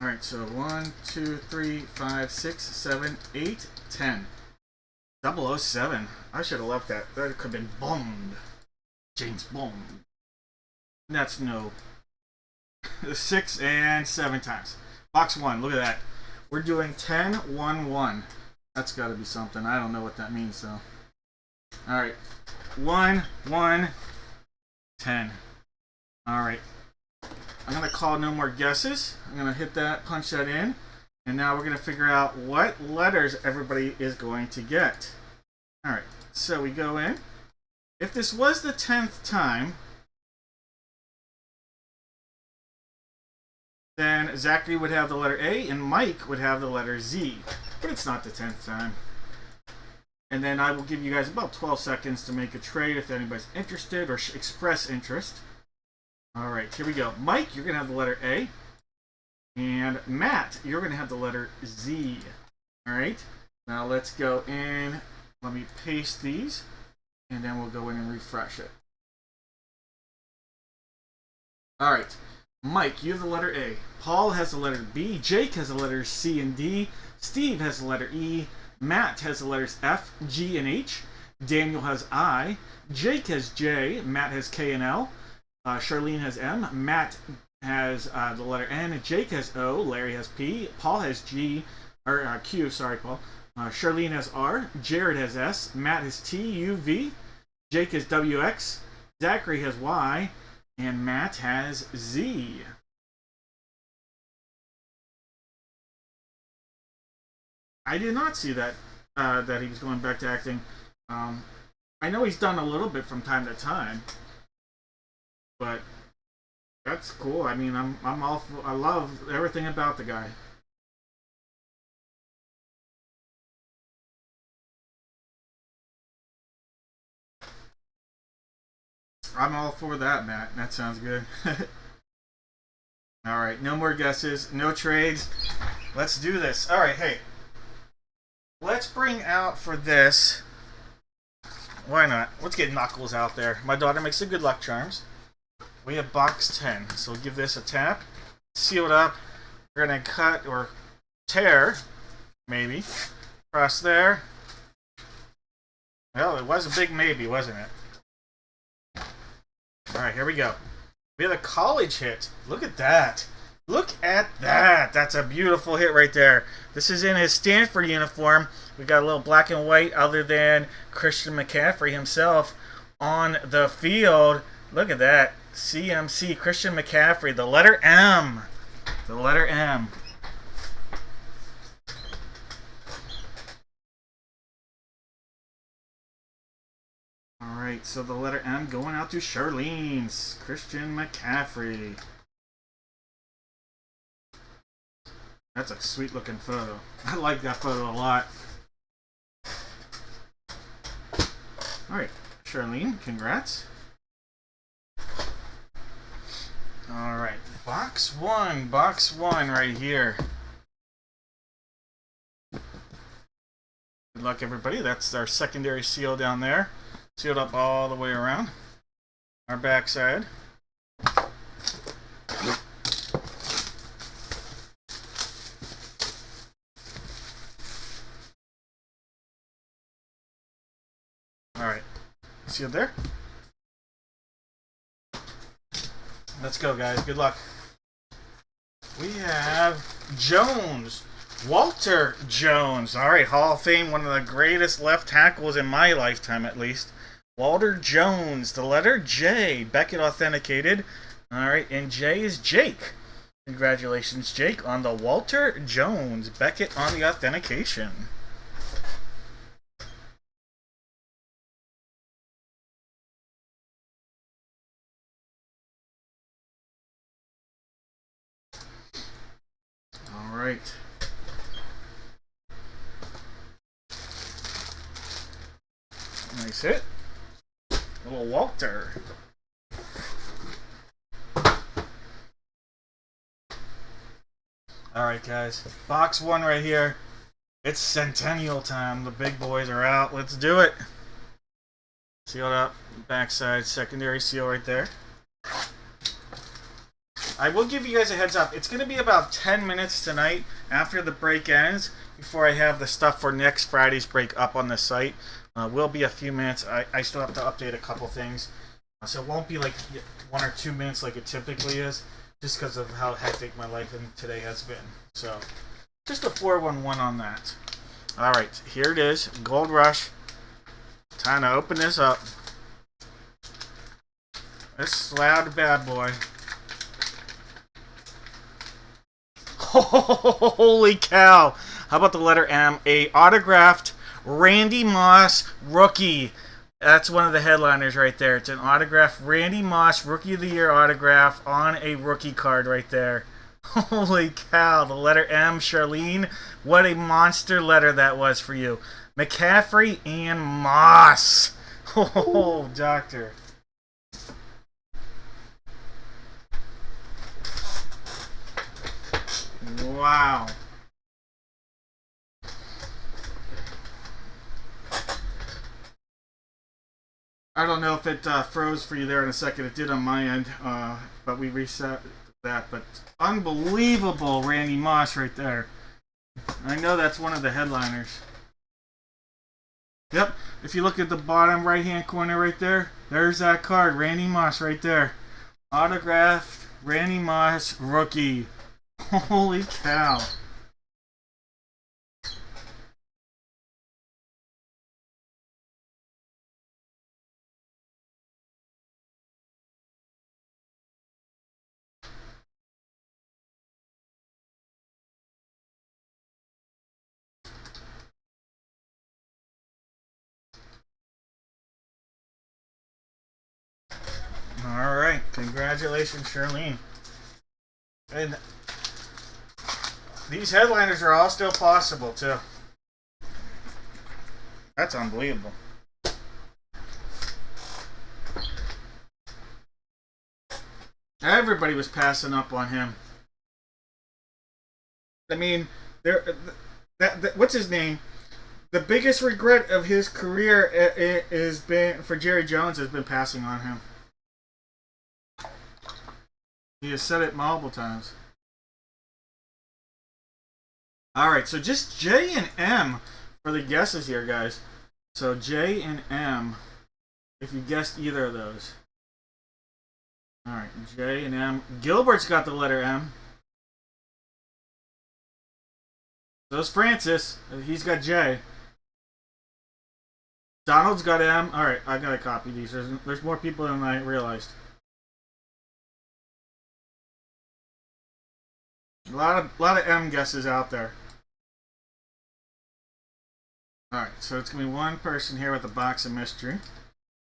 Alright, so 1, 2, 3, 5, 6, 7, 8, 10. 007. I should have left that. That could have been Bond. James Bond. That's no. 6 and 7 times. Box 1, look at that. We're doing 10, 1, 1. That's got to be something. I don't know what that means, though. Alright. 1, 1, 10. Alright. I'm going to call no more guesses. I'm going to hit that, punch that in. And now we're going to figure out what letters everybody is going to get. Alright. So we go in. If this was the 10th time, then Zachary would have the letter A and Mike would have the letter Z. But it's not the 10th time. And then I will give you guys about 12 seconds to make a trade if anybody's interested or express interest. Alright, here we go. Mike, you're going to have the letter A. And Matt, you're going to have the letter Z. Alright, now let's go in. Let me paste these. And then we'll go in and refresh it. Alright. Mike, you have the letter A. Paul has the letter B. Jake has the letters C and D. Steve has the letter E. Matt has the letters F, G, and H. Daniel has I. Jake has J. Matt has K and L. Charlene has M. Matt has the letter N. Jake has O. Larry has P. Paul has G. Or Q, sorry, Paul. Charlene has R. Jared has S. Matt has T, U, V. Jake has W, X. Zachary has Y. And Matt has Z. I did not see that that he was going back to acting. I know he's done a little bit from time to time, but that's cool. I mean, I love everything about the guy. I'm all for that, Matt. That sounds good. All right, no more guesses, no trades. Let's do this. All right, hey, let's bring out for this. Why not? Let's get Knuckles out there. My daughter makes the good luck charms. We have box 10, so we'll give this a tap. Seal it up. We're gonna cut or tear, maybe, across there. Well, it was a big maybe, wasn't it? All right, here we go. We have a college hit. Look at that. Look at that. That's a beautiful hit right there. This is in his Stanford uniform. We got a little black and white other than Christian McCaffrey himself on the field. Look at that. CMC, Christian McCaffrey, the letter M. The letter M. Alright, so the letter M going out to Charlene's Christian McCaffrey. That's a sweet looking photo. I like that photo a lot. Alright, Charlene, congrats. Alright, box one right here. Good luck, everybody. That's our secondary seal down there. Sealed up all the way around. Our backside. Alright, sealed there. Let's go, guys. Good luck. We have Jones. Walter Jones. Alright, Hall of Fame, one of the greatest left tackles in my lifetime, at least. Walter Jones. The letter J. Beckett authenticated. Alright, and J is Jake. Congratulations, Jake, on the Walter Jones. Beckett on the authentication. Alright. Nice hit. Little Walter. Alright, guys. Box one right here. It's Centennial time. The big boys are out. Let's do it. Sealed up. Backside secondary seal right there. I will give you guys a heads up. It's going to be about 10 minutes tonight after the break ends before I have the stuff for next Friday's break up on the site. Will be a few minutes. I still have to update a couple things. So it won't be like 1 or 2 minutes like it typically is, just because of how hectic my life today has been. So just a 411 on that. Alright, here it is. Gold Rush. Time to open this up. This loud bad boy. Holy cow! How about the letter M? A autographed Randy Moss rookie. That's one of the headliners right there. It's an autographed Randy Moss Rookie of the Year autograph on a rookie card right there. Holy cow! The letter M, Charlene. What a monster letter that was for you. McCaffrey and Moss. Oh, doctor. Wow. I don't know if it froze for you there in a second. It did on my end, but we reset that, but unbelievable Randy Moss right there. I know that's one of the headliners. Yep, if you look at the bottom right hand corner right there, there's that card, Randy Moss right there. Autographed Randy Moss rookie. Holy cow. All right, congratulations, Charlene. And these headliners are all still possible, too. That's unbelievable. Everybody was passing up on him. I mean, what's his name? The biggest regret of his career is been for Jerry Jones has been passing on him. He has said it multiple times. Alright, so just J and M for the guesses here, guys. So J and M, if you guessed either of those. Alright, J and M. Gilbert's got the letter M. So's Francis. He's got J. Donald's got M. Alright, I gotta copy these. There's more people than I realized. A lot of M guesses out there. Alright, so it's going to be one person here with a box of mystery.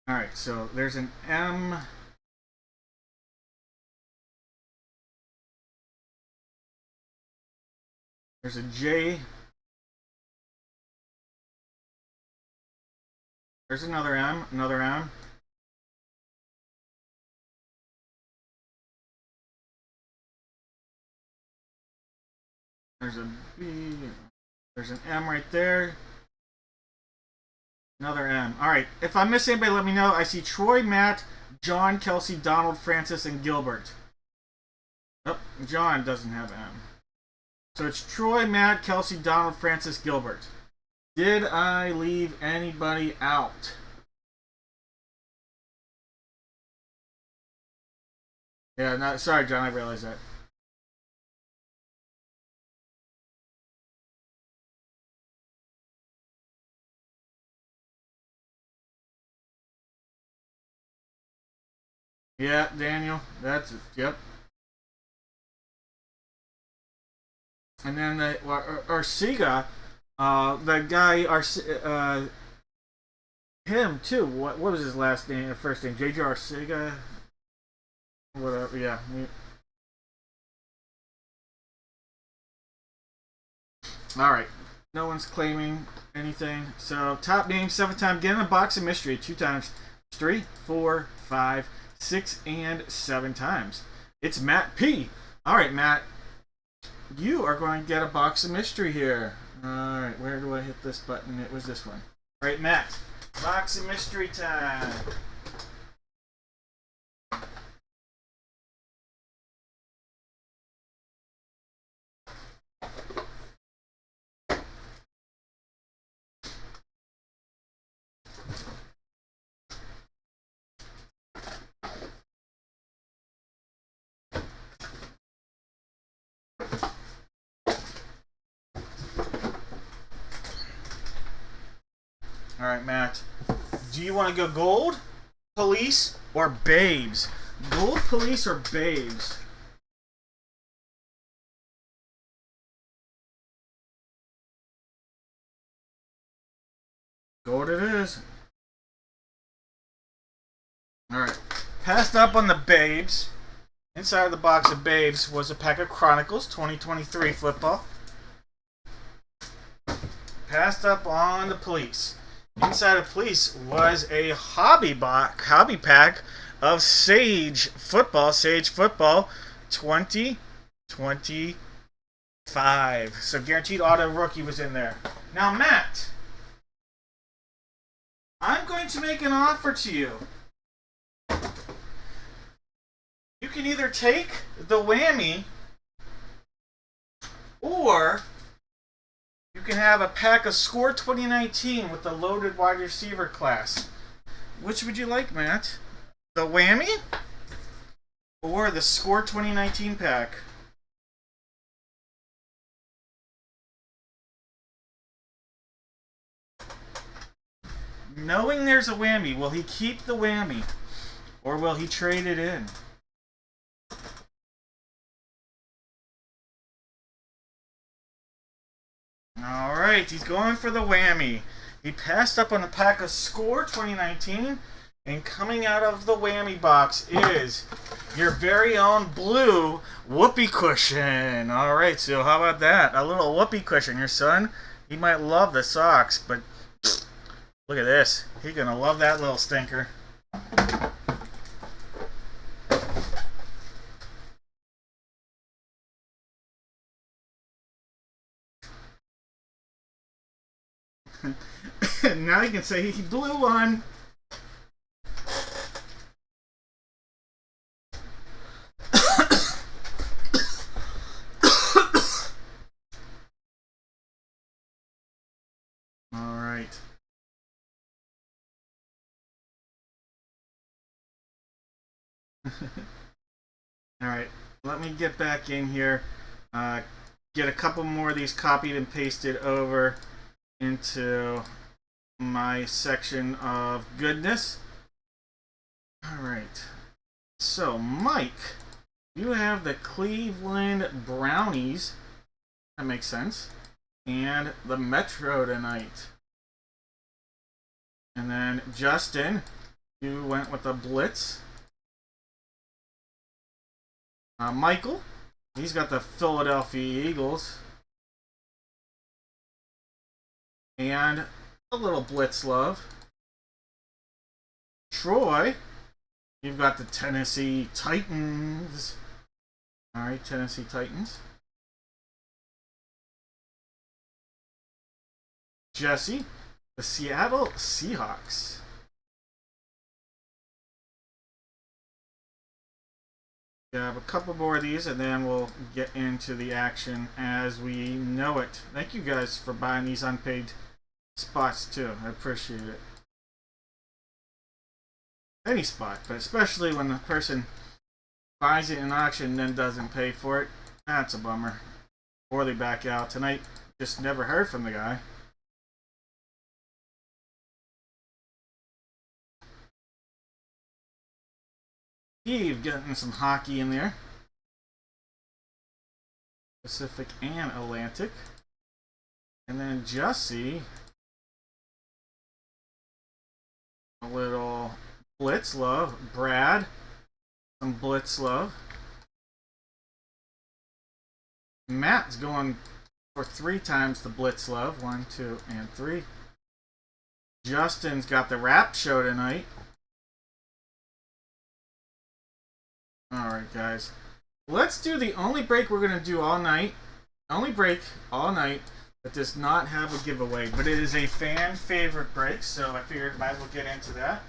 Alright, so there's an M. There's a J. There's another M, another M. There's a B. There's an M right there. Another M. Alright, if I miss anybody, let me know. I see Troy, Matt, John, Kelsey, Donald, Francis, and Gilbert. Oh, John doesn't have M. So it's Troy, Matt, Kelsey, Donald, Francis, Gilbert. Did I leave anybody out? Yeah, no, sorry, John, I realized that. Yeah, Daniel, that's it. Yep. And then Arcega, the guy, him too. What was his last name? First name? JJ Arcega. Whatever. Yeah. All right. No one's claiming anything. So top name 7 times. Get in a box of mystery 2 times. 3, 4, 5, 6, and 7 times. It's Matt P. All right, Matt. You are going to get a box of mystery here. Alright, where do I hit this button? It was this one. Alright, Matt. Box of mystery time. Alright, Matt. Do you want to go gold, police, or babes? Gold, police, or babes? Gold it is. Alright. Passed up on the babes. Inside of the box of babes was a pack of Chronicles 2023 football. Passed up on the police. Inside of police was a hobby pack of Sage Football 2025. So guaranteed auto rookie was in there. Now, Matt, I'm going to make an offer to you. You you can either take the whammy, or you can have a pack of Score 2019 with the loaded wide receiver class. Which would you like, Matt? The whammy or the Score 2019 pack? Knowing there's a whammy, will he keep the whammy or will he trade it in? Alright, he's going for the whammy. He passed up on a pack of Score 2019, and coming out of the whammy box is your very own blue whoopee cushion. Alright, so how about that? A little whoopee cushion. Your son, he might love the socks, but look at this. He's going to love that little stinker. Now you can say he blew one. All right. All right. Let me get back in here. Get a couple more of these copied and pasted over into my section of goodness. Alright, so Mike, you have the Cleveland Brownies, that makes sense, and the Metro tonight. And then Justin, you went with the Blitz. Michael, he's got the Philadelphia Eagles. And a little Blitz love. Troy, you've got the Tennessee Titans. Alright, Tennessee Titans. Jesse, the Seattle Seahawks. We have a couple more of these and then we'll get into the action as we know it. Thank you guys for buying these unpaid spots too. I appreciate it. Any spot, but especially when the person buys it in auction and then doesn't pay for it. That's a bummer. Or they back out. Tonight, just never heard from the guy. Steve getting some hockey in there. Pacific and Atlantic. And then Jesse, a little Blitz love. Brad, some Blitz love. Matt's going for 3 times the Blitz love. 1, 2, and 3. Justin's got the rap show tonight. Alright, guys. Let's do the only break we're going to do all night. Only break all night that does not have a giveaway, but it is a fan favorite break, so I figured might as well get into that.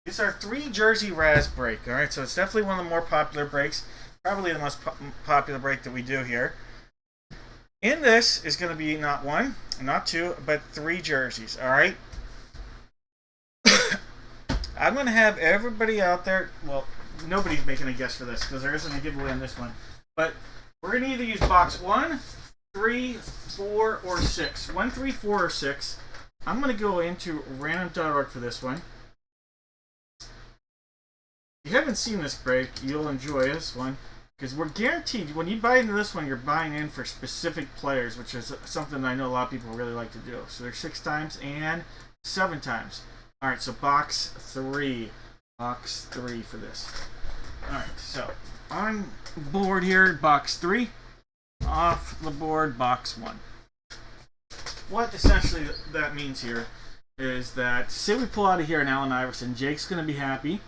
It's our 3 jersey Raz break, alright? So it's definitely one of the more popular breaks. Probably the most popular break that we do here. In this is going to be not 1, not 2, but 3 jerseys, alright? I'm going to have everybody out there, well, nobody's making a guess for this because there isn't a giveaway on this one. But we're going to either use box 1, 3, 4, or 6. 1, 3, 4, or 6. I'm going to go into random.org for this one. If you haven't seen this break, you'll enjoy this one. Because we're guaranteed, when you buy into this one, you're buying in for specific players, which is something I know a lot of people really like to do. So there's 6 times and 7 times. Alright, so box 3. Box 3 for this. Alright, so on board here, box 3. Off the board, box 1. What essentially that means here is that, say we pull out of here an Allen Iverson, Jake's going to be happy.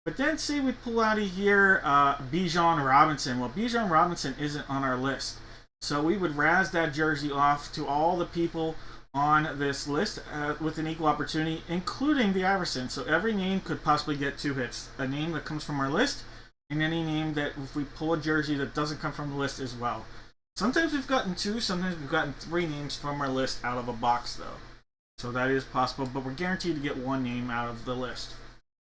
But then say we pull out of here Bijan Robinson. Well, Bijan Robinson isn't on our list. So we would razz that jersey off to all the people on this list with an equal opportunity, including the Iverson. So every name could possibly get 2 hits. A name that comes from our list and any name that if we pull a jersey that doesn't come from the list as well. Sometimes we've gotten 2, sometimes we've gotten 3 names from our list out of a box though. So that is possible, but we're guaranteed to get 1 name out of the list.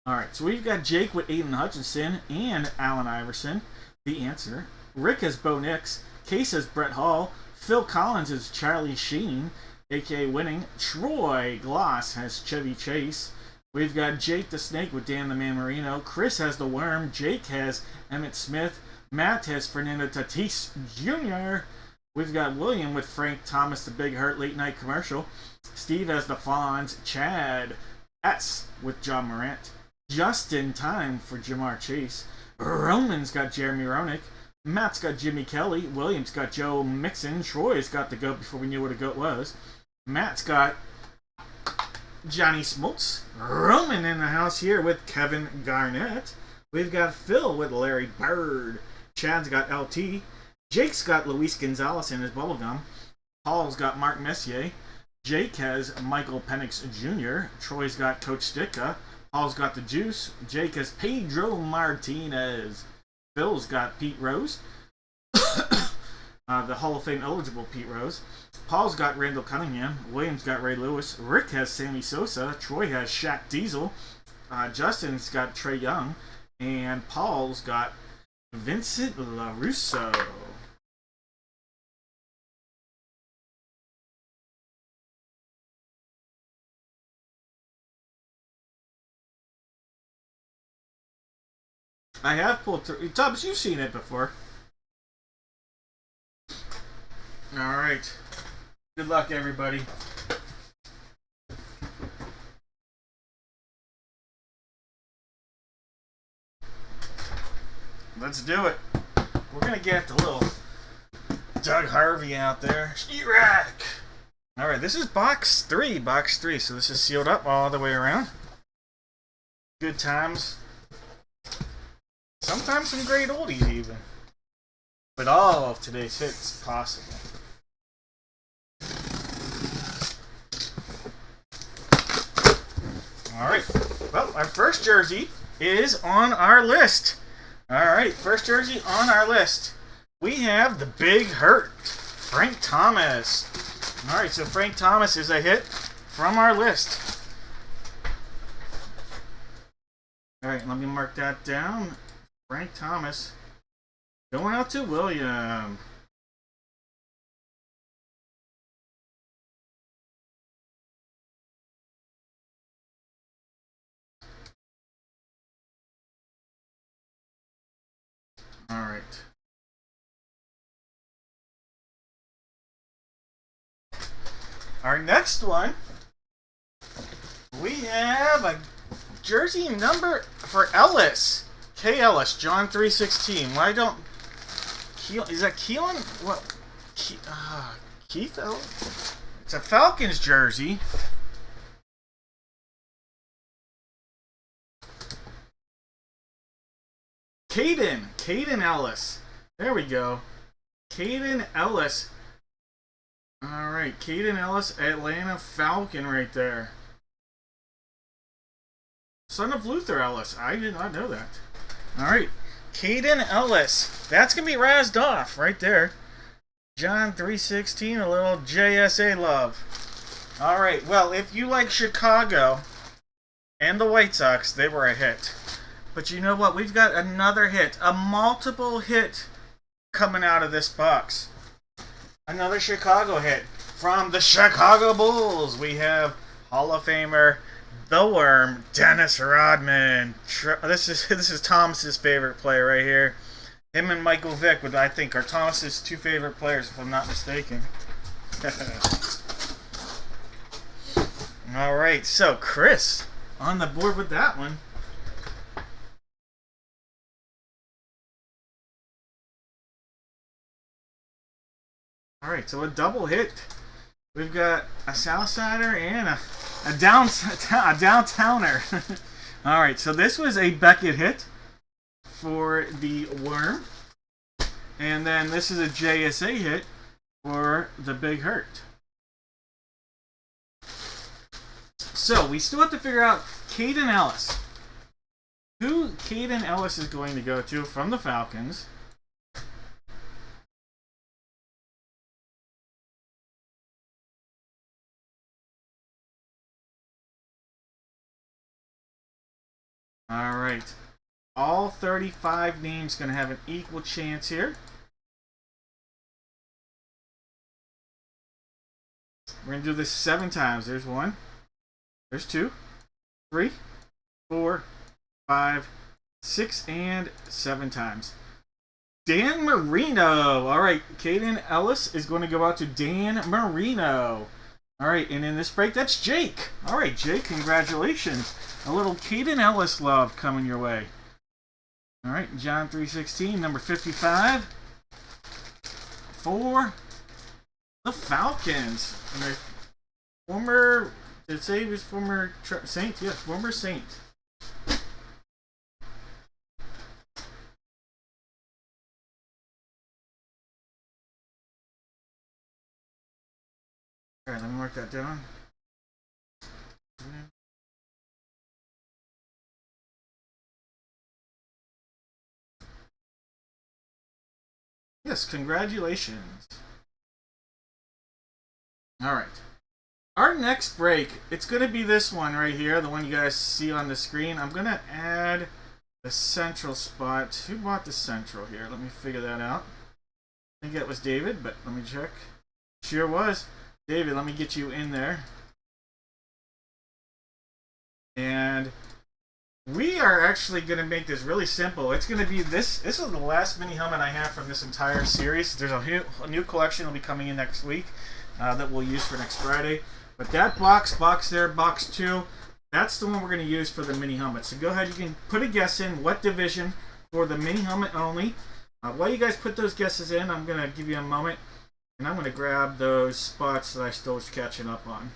Alright, so we've got Jake with Aiden Hutchinson and Allen Iverson. The answer. Rick has Bo Nix. Case has Brett Hall. Phil Collins has Charlie Sheen, aka Winning. Troy Gloss has Chevy Chase. We've got Jake the Snake with Dan the Man Marino. Chris has the Worm. Jake has Emmett Smith. Matt has Fernando Tatis Jr. We've got William with Frank Thomas, the Big Hurt Late Night Commercial. Steve has the Fonz. Chad S with John Morant. Just in time for Jamar Chase. Roman's got Jeremy Roenick. Matt's got Jimmy Kelly. William's got Joe Mixon. Troy's got the GOAT before we knew what a GOAT was. Matt's got Johnny Smoltz. Roman in the house here with Kevin Garnett. We've got Phil with Larry Bird. Chad's got LT. Jake's got Luis Gonzalez in his bubblegum. Paul's got Mark Messier. Jake has Michael Penix Jr. Troy's got Coach Sticka. Paul's got the Juice. Jake has Pedro Martinez. Phil's got Pete Rose. The Hall of Fame eligible Pete Rose. Paul's got Randall Cunningham. William's got Ray Lewis. Rick has Sammy Sosa. Troy has Shaq Diesel. Justin's got Trey Young. And Paul's got Vincent LaRusso. I have pulled through. Tubbs, you've seen it before. Alright. Good luck, everybody. Let's do it. We're going to get the little Doug Harvey out there. Iraq! Alright, this is box 3. Box 3. So this is sealed up all the way around. Good times. Sometimes some great oldies even. But all of today's hits possible. Alright. Well, our first jersey is on our list. Alright, first jersey on our list. We have the Big Hurt. Frank Thomas. Alright, so Frank Thomas is a hit from our list. Alright, let me mark that down. Frank Thomas. Going out to William. Alright. Our next one, we have a jersey number for Ellis. K. Ellis, John 3:16. Why don't... Is that Keelan? What? Keith Ellis? It's a Falcons jersey. Caden Ellis. There we go. Caden Ellis. Alright, Caden Ellis, Atlanta Falcon right there. Son of Luther Ellis. I did not know that. Alright, Caden Ellis. That's going to be razzed off right there. John 3:16, a little JSA love. Alright, well, if you like Chicago and the White Sox, they were a hit. But you know what? We've got another hit. A multiple hit coming out of this box. Another Chicago hit. From the Chicago Bulls, we have Hall of Famer, the Worm, Dennis Rodman. This is Thomas's favorite player right here. Him and Michael Vick, would I think are Thomas's 2 favorite players, if I'm not mistaken. All right, so Chris on the board with that one. All right, so a double hit. We've got a Southsider and a downtowner. All right, so this was a Beckett hit for the Worm. And then this is a JSA hit for the Big Hurt. So we still have to figure out Caden Ellis. who Caden Ellis is going to go to from the Falcons. All right. All 35 names going to have an equal chance here. We're going to do this 7 times. There's 1. There's 2. 3. 4. 5. 6. And 7 times. Dan Marino. All right. Caden Ellis is going to go out to Dan Marino. All right. And in this break, that's Jake. All right, Jake. Congratulations. A little Caden Ellis love coming your way. All right. John 3:16, number 55. For the Falcons. And the former, did it say he was former Saint? Yes, former Saint. All right, let me mark that down. Yes, congratulations. All right. Our next break, it's going to be this one right here, the one you guys see on the screen. I'm going to add the central spot. Who bought the central here? Let me figure that out. I think that was David, but let me check. Sure was. David, let me get you in there. And we are actually going to make this really simple. It's going to be this. This is the last mini helmet I have from this entire series. There's a new collection that will be coming in next week that we'll use for next Friday. But that box there, box 2, that's the one we're going to use for the mini helmet. So go ahead, you can put a guess in what division for the mini helmet only. While you guys put those guesses in, I'm going to give you a moment, and I'm going to grab those spots that I still was catching up on.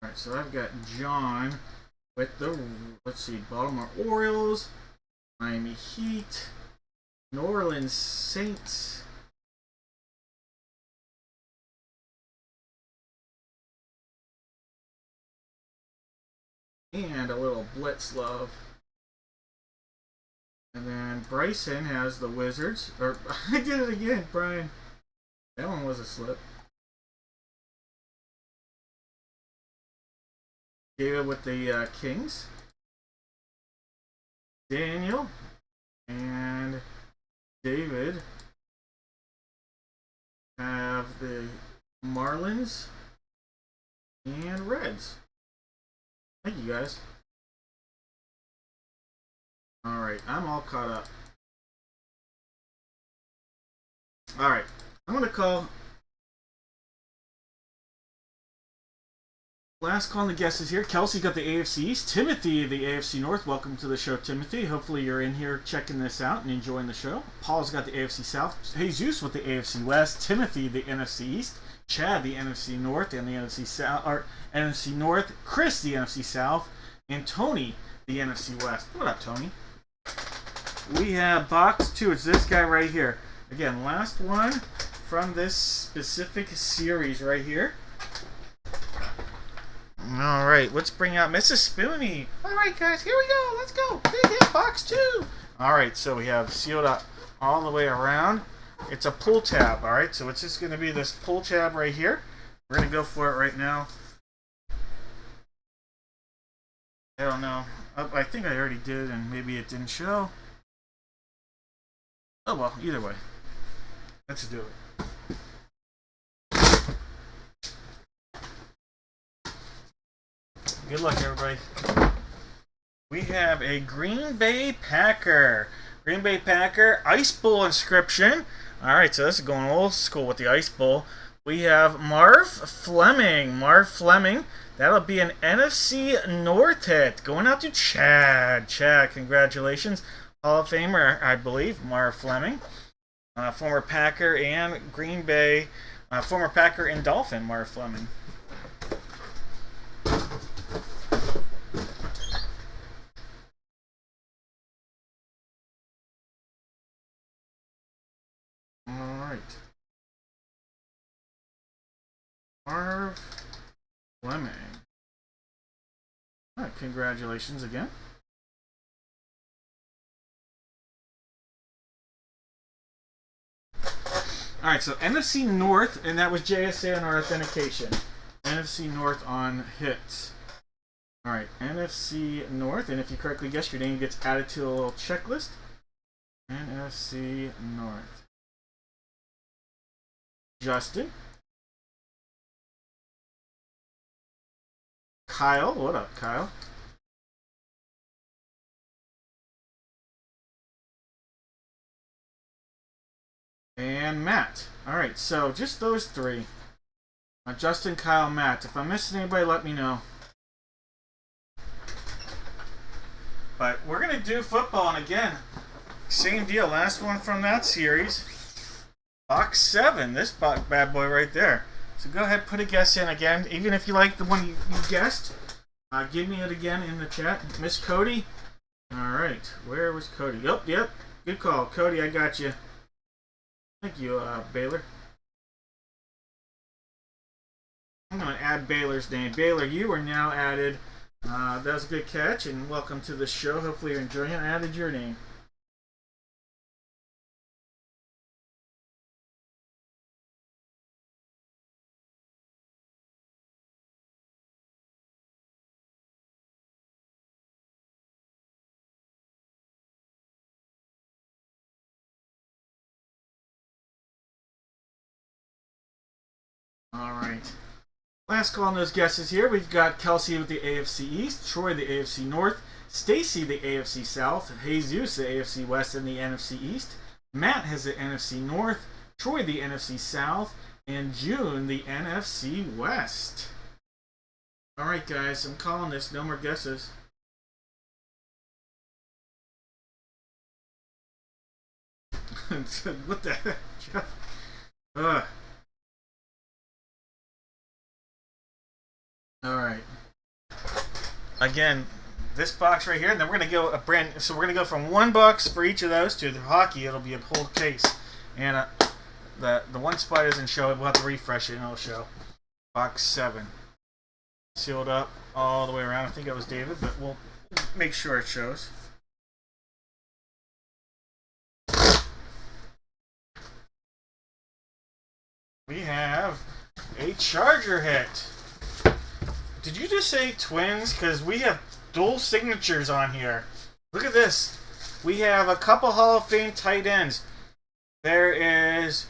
Alright, so I've got John with the, let's see, Baltimore Orioles, Miami Heat, New Orleans Saints, and a little Blitz love. And then Bryson has the Wizards. Or, I did it again, Brian. That one was a slip. David with the Kings. Daniel and David have the Marlins and Reds. Thank you, guys. Alright, I'm all caught up. Alright, I'm going to call last call on the guesses here. Kelsey got the AFC East. Timothy, the AFC North. Welcome to the show, Timothy. Hopefully you're in here checking this out and enjoying the show. Paul's got the AFC South. Jesus with the AFC West. Timothy, the NFC East. Chad, the NFC North and the NFC South, or NFC North. Chris, the NFC South. And Tony, the NFC West. What up, Tony? We have box 2. It's this guy right here. Again, last one from this specific series right here. Alright, let's bring out Mrs. Spoonie. Alright, guys, here we go. Let's go. Big hit, box 2. Alright, so we have sealed up all the way around. It's a pull tab, alright? So it's just going to be this pull tab right here. We're going to go for it right now. I don't know. I think I already did, and maybe it didn't show. Oh well, either way. Let's do it. Good luck, everybody. We have a Green Bay Packer. Green Bay Packer Ice Bowl inscription. Alright, so this is going old school with the Ice Bowl. We have Marv Fleming. Marv Fleming. That'll be an NFC North hit. Going out to Chad. Chad, congratulations. Hall of Famer, I believe, Marv Fleming. Former Packer and Green Bay. Former Packer and Dolphin, Marv Fleming. Marv Fleming. All right, congratulations again. All right, so NFC North, and that was JSA on our authentication. NFC North on hits. All right, NFC North, and if you correctly guess, your name gets added to a little checklist. NFC North. Justin. Kyle, what up, Kyle? And Matt. Alright, so just those three. Justin, Kyle, Matt. If I'm missing anybody, let me know. But we're going to do football, and again, same deal. Last one from that series. Box 7. This bad boy right there. So go ahead, put a guess in again. Even if you like the one you guessed, give me it again in the chat. Miss Cody. Alright, where was Cody? Yep. Good call. Cody, I got you. Thank you, Baylor. I'm going to add Baylor's name. Baylor, you are now added. That was a good catch, and welcome to the show. Hopefully you're enjoying it. I added your name. Alright. Last call on those guesses here. We've got Kelsey with the AFC East, Troy the AFC North, Stacy the AFC South, Jesus the AFC West and the NFC East, Matt has the NFC North, Troy the NFC South, and June the NFC West. Alright guys, I'm calling this. No more guesses. What the heck, Jeff? Alright. Again, this box right here, and then we're gonna go so we're gonna go from one box for each of those to the hockey. It'll be a whole case. And the one spot doesn't show it, we'll have to refresh it and it'll show. Box 7. Sealed up all the way around. I think that was David, but we'll make sure it shows. We have a Charger hit. Did you just say twins? Because we have dual signatures on here. Look at this. We have a couple Hall of Fame tight ends. There is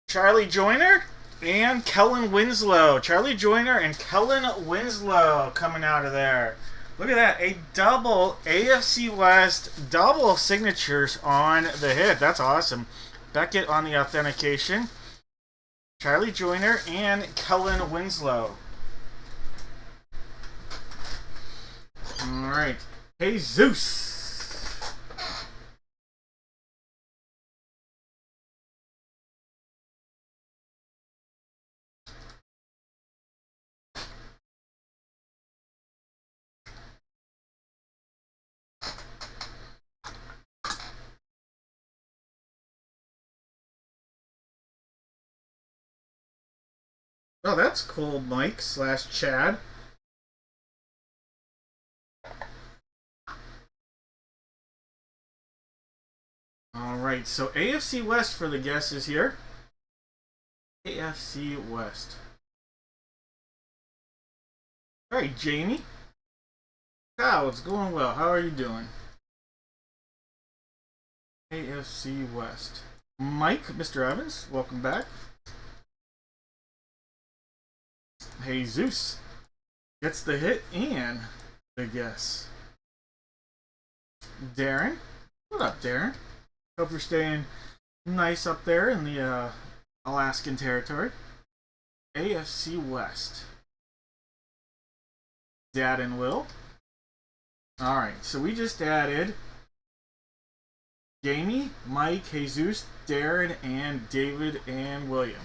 Charlie Joyner and Kellen Winslow. Charlie Joyner and Kellen Winslow coming out of there. Look at that. A double AFC West, double signatures on the hit. That's awesome. Beckett on the authentication. Charlie Joyner and Kellen Winslow. Alright. Jesus. Oh, that's cool, Mike / Chad. Alright, so AFC West for the guesses here. AFC West. Alright, Jamie. Kyle, it's going well. How are you doing? AFC West. Mike, Mr. Evans, welcome back. Jesus gets the hit and the guess. Darren. What up, Darren? Hope you're staying nice up there in the Alaskan territory. AFC West. Dad and Will. Alright, so we just added Jamie, Mike, Jesus, Darren, and David and William.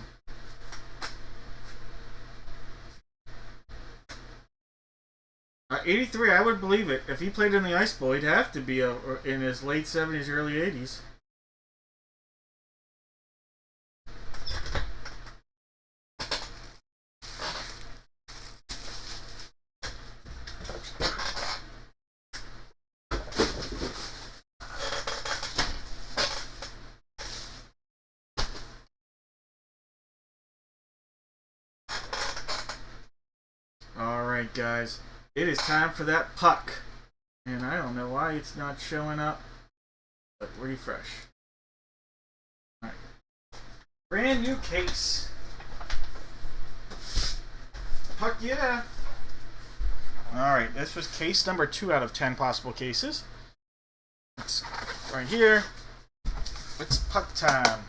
'83, I would believe it. If he played in the Ice Bowl, he'd have to be in his late 70s, early 80s. Alright, guys. It is time for that puck. And I don't know why it's not showing up. But refresh. Alright. Brand new case. Puck, yeah. Alright, this was case number 2 out of 10 possible cases. It's right here. It's puck time.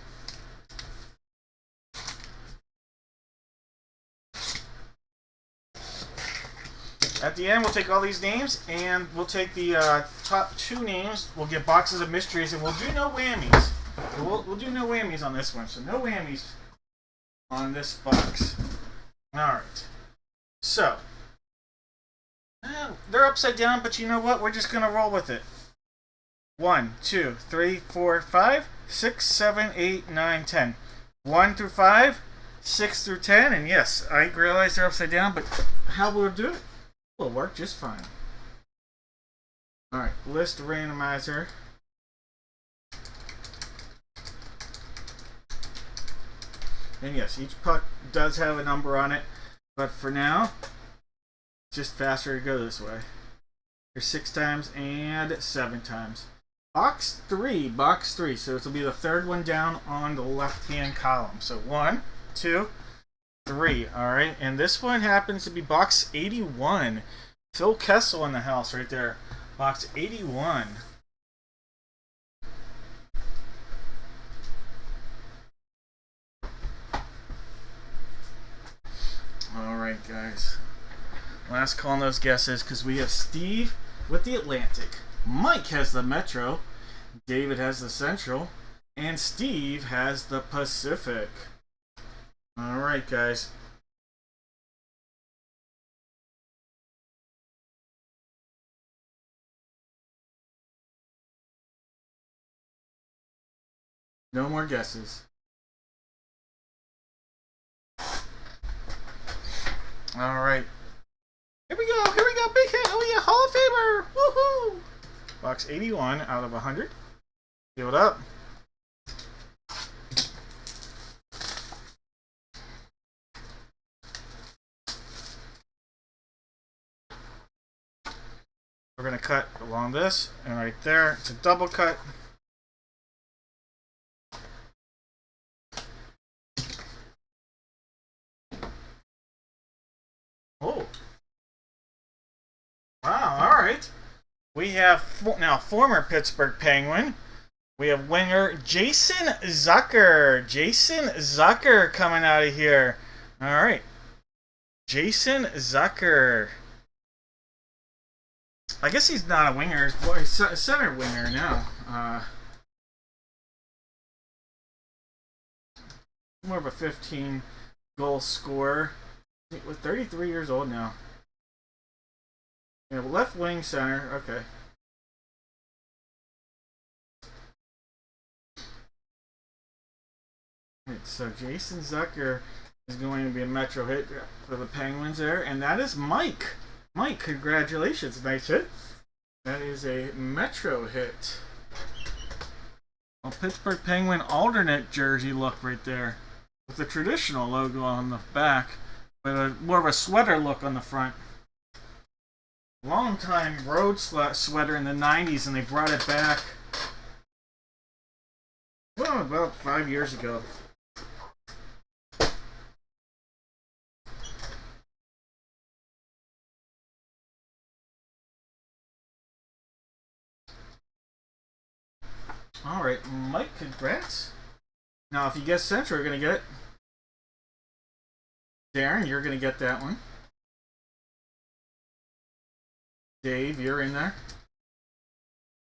At the end, we'll take all these names, and we'll take the top 2 names. We'll get boxes of mysteries, and we'll do no whammies. We'll do no whammies on this one, so no whammies on this box. Alright. So, they're upside down, but you know what? We're just going to roll with it. 1, 2, 3, 4, 5, 6, 7, 8, 9, 10. 1 through 5, 6 through 10, and yes, I realize they're upside down, but how will it do it? Will work just fine. Alright, list randomizer. And yes, each puck does have a number on it, but for now, it's just faster to go this way. Here's 6 times and 7 times. Box 3, so this will be the 3rd one down on the left-hand column. So 1, 2, 3. Alright, and this one happens to be box 81. Phil Kessel in the house right there. Box 81. Alright, guys. Last call on those guesses, because we have Steve with the Atlantic. Mike has the Metro. David has the Central. And Steve has the Pacific. Alright, guys. No more guesses. Alright. Here we go, big hit. Oh yeah, Hall of Famer. Woohoo! Box 81 out of 100. Give it up. We're going to cut along this, and right there, it's a double cut. Oh. Wow, alright. We have now former Pittsburgh Penguin. We have winger Jason Zucker. Jason Zucker coming out of here. Alright. Jason Zucker. I guess he's not a winger. He's a center winger now. More of a 15-goal scorer. With 33 years old now. Yeah, left wing center. Okay. Right, so Jason Zucker is going to be a Metro hit for the Penguins there, and that is Mike. Mike, congratulations, nice hit. That is a Metro hit. A Pittsburgh Penguin alternate jersey look right there, with the traditional logo on the back, but more of a sweater look on the front. Long time road sweater in the 90s, and they brought it back, well, about 5 years ago. Alright, Mike, congrats. Now, if you guess Central, you're going to get it. Darren, you're going to get that one. Dave, you're in there.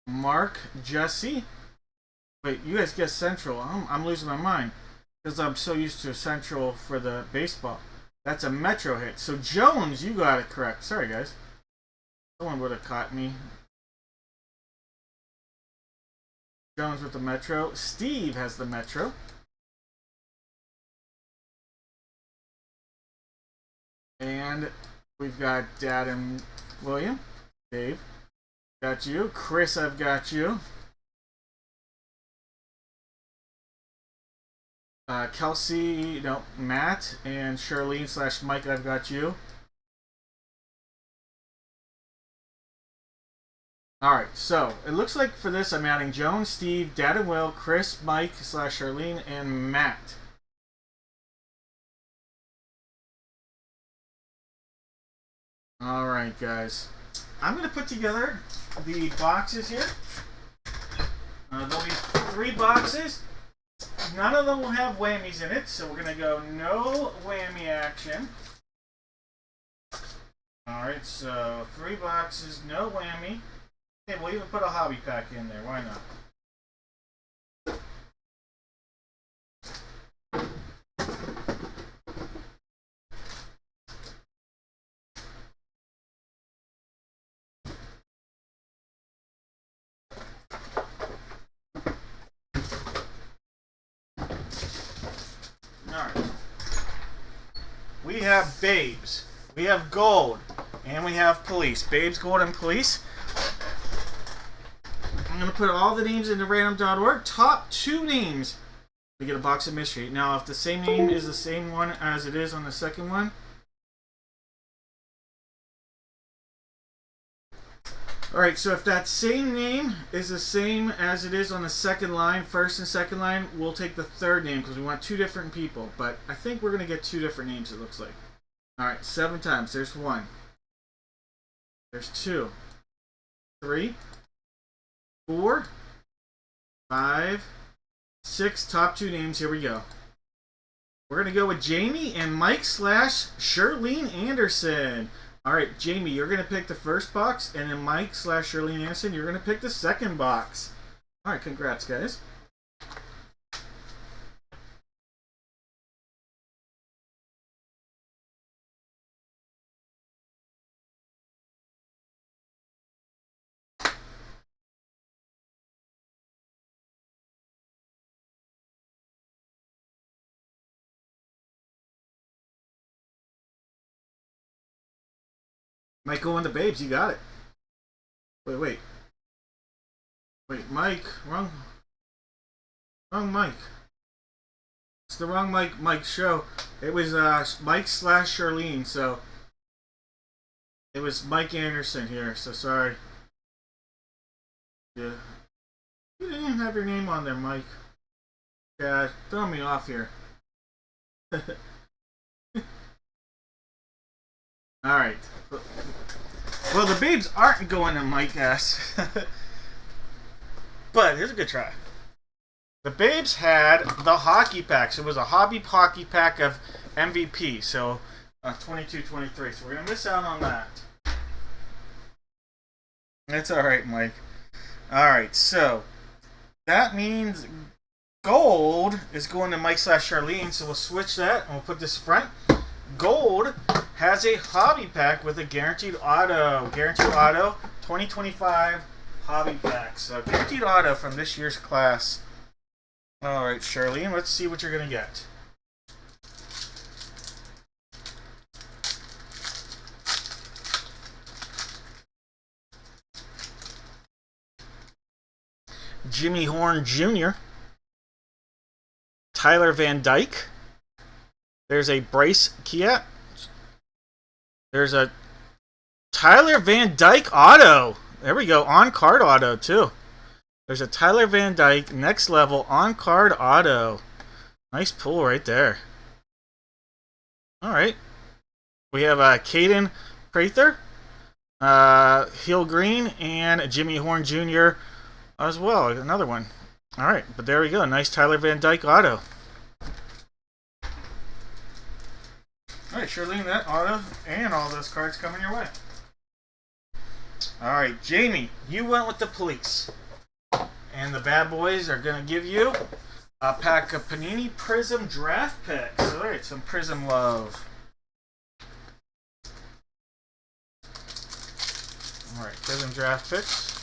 Mark, Jesse. Wait, you guys guessed Central. I'm losing my mind, because I'm so used to Central for the baseball. That's a Metro hit. So, Jones, you got it correct. Sorry, guys. Someone would have caught me. Jones with the Metro. Steve has the Metro. And we've got Dad and William. Dave, got you. Chris, I've got you. Kelsey, no, Matt and Charlene / Mike, I've got you. Alright, so it looks like for this I'm adding Joan, Steve, Dad and Will, Chris, Mike / Charlene, and Matt. Alright, guys. I'm going to put together the boxes here. There'll be 3 boxes. None of them will have whammies in it, so we're going to go no whammy action. Alright, so 3 boxes, no whammy. Okay, we'll even put a hobby pack in there. Why not? Alright. We have Babes. We have Gold. And we have Police. Babes, Gold, and Police. I'm going to put all the names into random.org. Top 2 names to get a box of mystery. Now, if the same name is the same one as it is on the second one. Alright, so if that same name is the same as it is on the second line, first and second line, we'll take the third name because we want 2 different people. But I think we're going to get 2 different names, it looks like. Alright, 7 times. There's 1. There's 2. 3. 4. 5. 6. Top 2 names. Here we go. We're going to go with Jamie and Mike / Charlene Anderson. Alright, Jamie, you're going to pick the first box, and then Mike / Charlene Anderson, you're going to pick the second box. Alright, congrats, guys. Might go on the Babes, you got it. Wait. Wait, Mike, wrong Mike. It's the wrong Mike show. It was Mike / Charlene, so it was Mike Anderson here, so sorry. Yeah. You didn't even have your name on there, Mike. Yeah, throw me off here. Alright. Well, the Babes aren't going to Mike S. But here's a good try. The Babes had the hockey packs. It was a hobby hockey pack of MVP. So 22-23. So we're going to miss out on that. That's alright, Mike. Alright, so that means Gold is going to Mike / Charlene. So we'll switch that and we'll put this front. Gold has a hobby pack with a guaranteed auto. Guaranteed auto 2025 hobby pack. So guaranteed auto from this year's class. Alright, Charlene, let's see what you're going to get. Jimmy Horn Jr. Tyler Van Dyke. There's a Bryce Kiat. There's a Tyler Van Dyke auto. There we go. On-card auto, too. There's a Tyler Van Dyke next level on-card auto. Nice pull right there. Alright. We have Caden Prather, Hill Green, and Jimmy Horn Jr. as well. Another one. Alright, but there we go. Nice Tyler Van Dyke auto. Alright, Charlene, that auto and all those cards coming your way. Alright, Jamie, you went with the Police. And the bad boys are going to give you a pack of Panini Prism draft picks. Alright, some Prism love. Alright, Prism draft picks.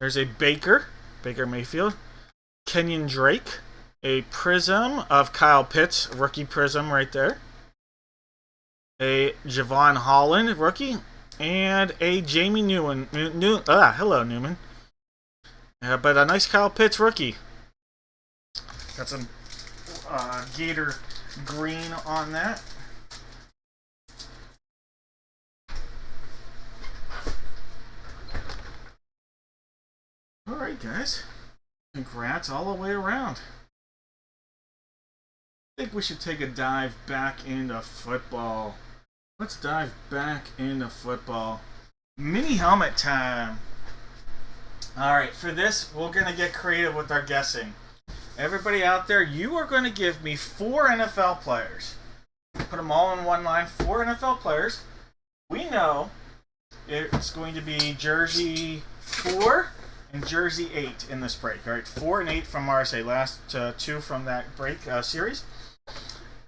There's a Baker Mayfield. Kenyon Drake. A Prism of Kyle Pitts, rookie Prism right there. A Javon Holland, rookie. And a Jamie Newman. Hello, Newman. But a nice Kyle Pitts rookie. Got some Gator green on that. right, guys. Congrats all the way around. I think we should take a dive back into football. Let's dive back into football. Mini helmet time. Alright, for this, we're going to get creative with our guessing. Everybody out there, you are going to give me 4 NFL players. Put them all in one line. 4 NFL players. We know it's going to be jersey 4 and jersey 8 in this break. Alright, 4 and 8 from RSA. Last 2 from that break series.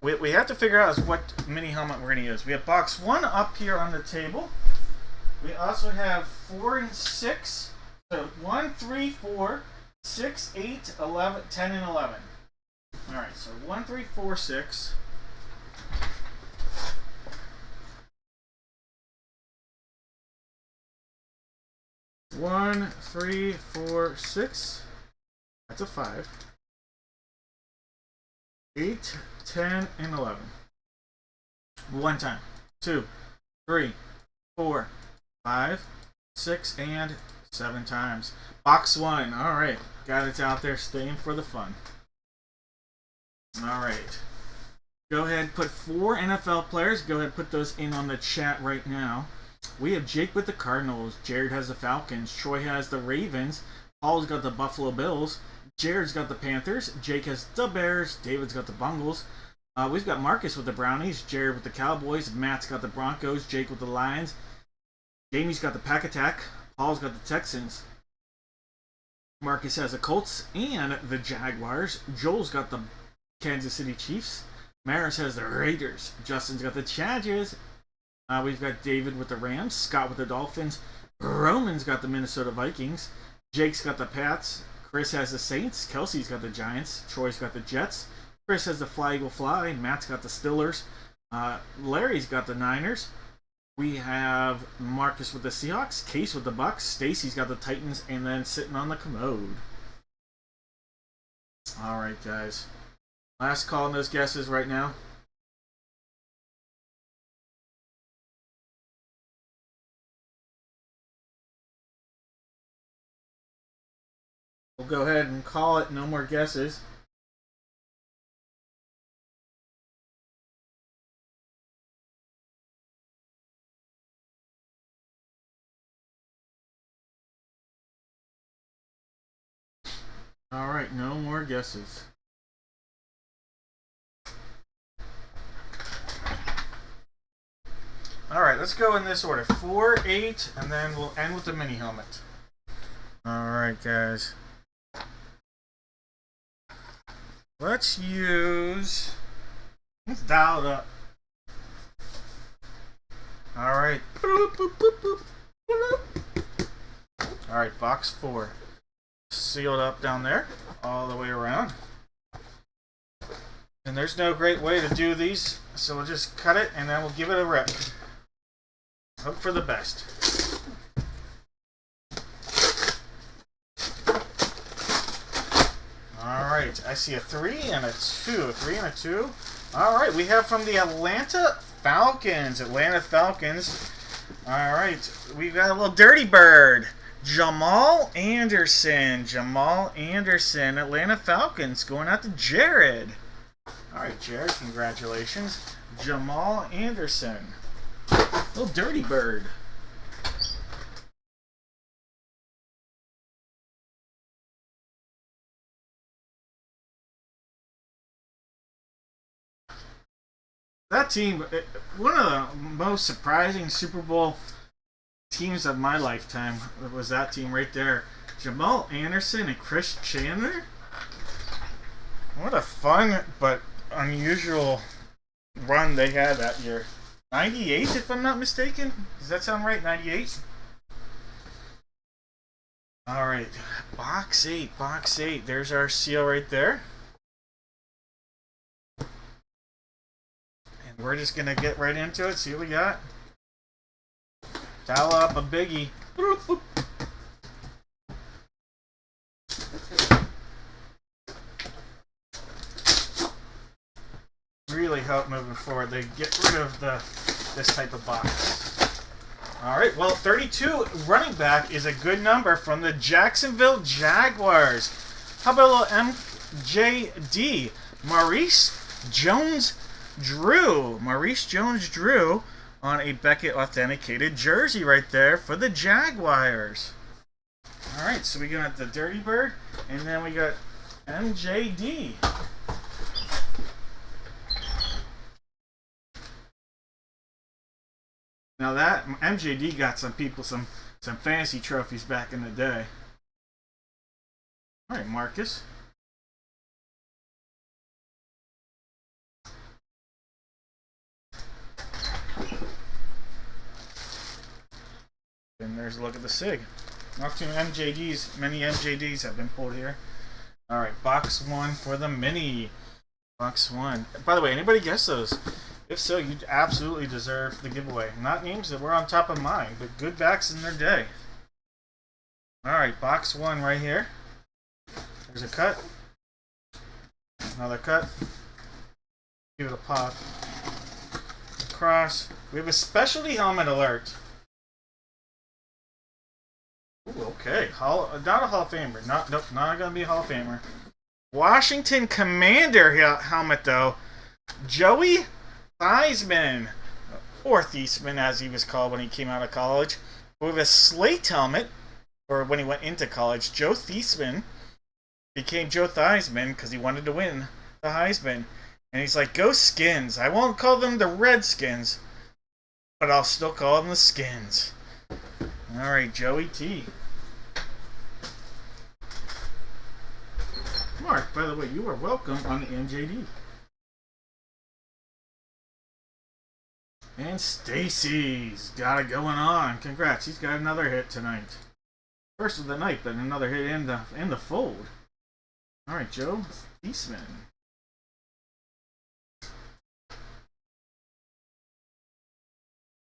We have to figure out what mini helmet we're going to use. We have box 1 up here on the table. We also have 4 and 6. So 1, 3, 4, 6, 8, 11, 10, and 11. Alright, so 1, 3, 4, 6. One, 3, 4, 6. That's a 5. 8, 10, and 11. One time. 2, 3, 4, 5, 6, and 7 times. Box 1. Alright. Got it out there staying for the fun. Alright. Go ahead, put 4 NFL players. Go ahead, put those in on the chat right now. We have Jake with the Cardinals. Jared has the Falcons. Troy has the Ravens. Paul's got the Buffalo Bills. Jared's got the Panthers. Jake has the Bears. David's got the Bungles. We've got Marcus with the Brownies. Jared with the Cowboys. Matt's got the Broncos. Jake with the Lions. Jamie's got the Pack Attack. Paul's got the Texans. Marcus has the Colts and the Jaguars. Joel's got the Kansas City Chiefs. Maris has the Raiders. Justin's got the Chargers. We've got David with the Rams. Scott with the Dolphins. Roman's got the Minnesota Vikings. Jake's got the Pats. Chris has the Saints. Kelsey's got the Giants. Troy's got the Jets. Chris has the Fly Eagle Fly. Matt's got the Steelers. Larry's got the Niners. We have Marcus with the Seahawks. Case with the Bucks. Stacy's got the Titans. And then sitting on the commode. Alright, guys. Last call on those guesses right now. We'll go ahead and call it. No more guesses. Alright, no more guesses. Alright, let's go in this order. 4, 8, and then we'll end with the mini helmet. Alright, guys. Let's dial it up. Alright. Alright, box 4. Sealed up down there, all the way around. And there's no great way to do these, so we'll just cut it and then we'll give it a rip. Hope for the best. Alright, I see a 3 and a 2. A 3 and a 2. Alright, we have from the Atlanta Falcons. Alright, we got a little dirty bird. Jamal Anderson, Atlanta Falcons, going out to Jared. Alright, Jared, congratulations. Jamal Anderson. Little dirty bird. That team, one of the most surprising Super Bowl teams of my lifetime was that team right there. Jamal Anderson and Chris Chandler. What a fun but unusual run they had that year. 98, if I'm not mistaken. Does that sound right? 98? Alright, box 8. There's our seal right there. And we're just going to get right into it, see what we got. Dial up a biggie. Boop, boop. Really help moving forward. They get rid of this type of box. All right, well, 32 running back is a good number from the Jacksonville Jaguars. How about a little MJD? Maurice Jones-Drew. Maurice Jones-Drew on a Beckett authenticated jersey right there for the Jaguars. All right, so we got the Dirty Bird, and then we got MJD. Now that MJD got some people some fantasy trophies back in the day. All right, Marcus. And there's a look at the SIG. Not too many MJDs have been pulled here. All right, box 1 for the mini. Box 1. By the way, anybody guess those? If so, you absolutely deserve the giveaway. Not names that were on top of mind, but good backs in their day. All right, box 1 right here. There's a cut. Another cut. Give it a pop. Across. We have a specialty helmet alert. Ooh, okay. Not a Hall of Famer. Nope, not going to be a Hall of Famer. Washington Commander helmet, though. Joey Theismann, or Theismann as he was called when he came out of college, with a slate helmet, or when he went into college. Joe Theismann became Joe Theismann because he wanted to win the Heisman. And he's like, go Skins. I won't call them the Redskins, but I'll still call them the Skins. All right, Joey T. Mark, by the way, you are welcome on the MJD. And Stacy's got it going on. Congrats, he's got another hit tonight. First of the night, but another hit in the fold. All right, Joe Eastman.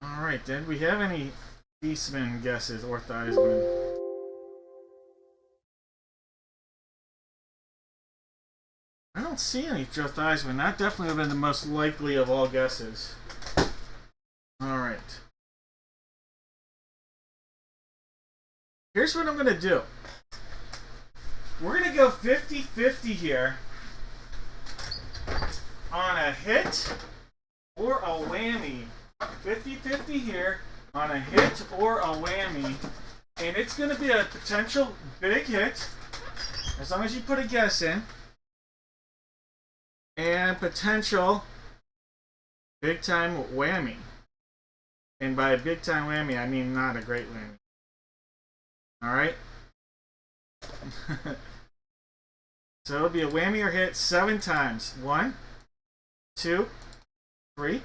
All right, did we have any Eastman guesses or Theismann? I don't see any Joe Theismann. That definitely would have been the most likely of all guesses. All right. Here's what I'm going to do. We're going to go 50-50 here on a hit or a whammy. 50-50 here on a hit or a whammy. And it's going to be a potential big hit, as long as you put a guess in. And potential big time whammy. And by big time whammy, I mean not a great whammy. Alright? So it'll be a whammy or hit 7 times. 1, 2, 3,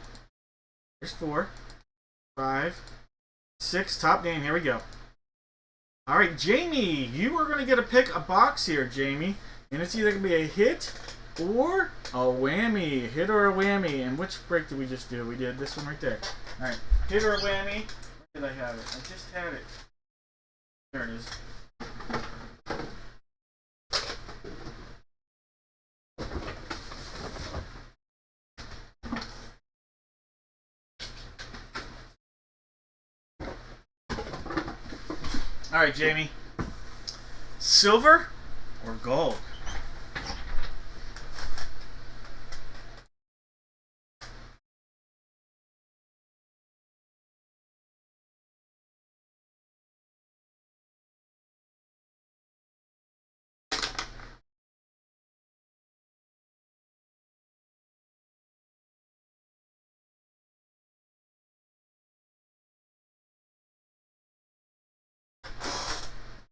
there's 4, 5, 6. Top name, here we go. Alright, Jamie, you are going to get to pick a box here, Jamie. And it's either going to be a hit or a whammy. Hit or a whammy. And which break did we just do? We did this one right there. Alright, hit or a whammy. Where did I have it? I just had it. There it is. Alright, Jamie. Silver or gold?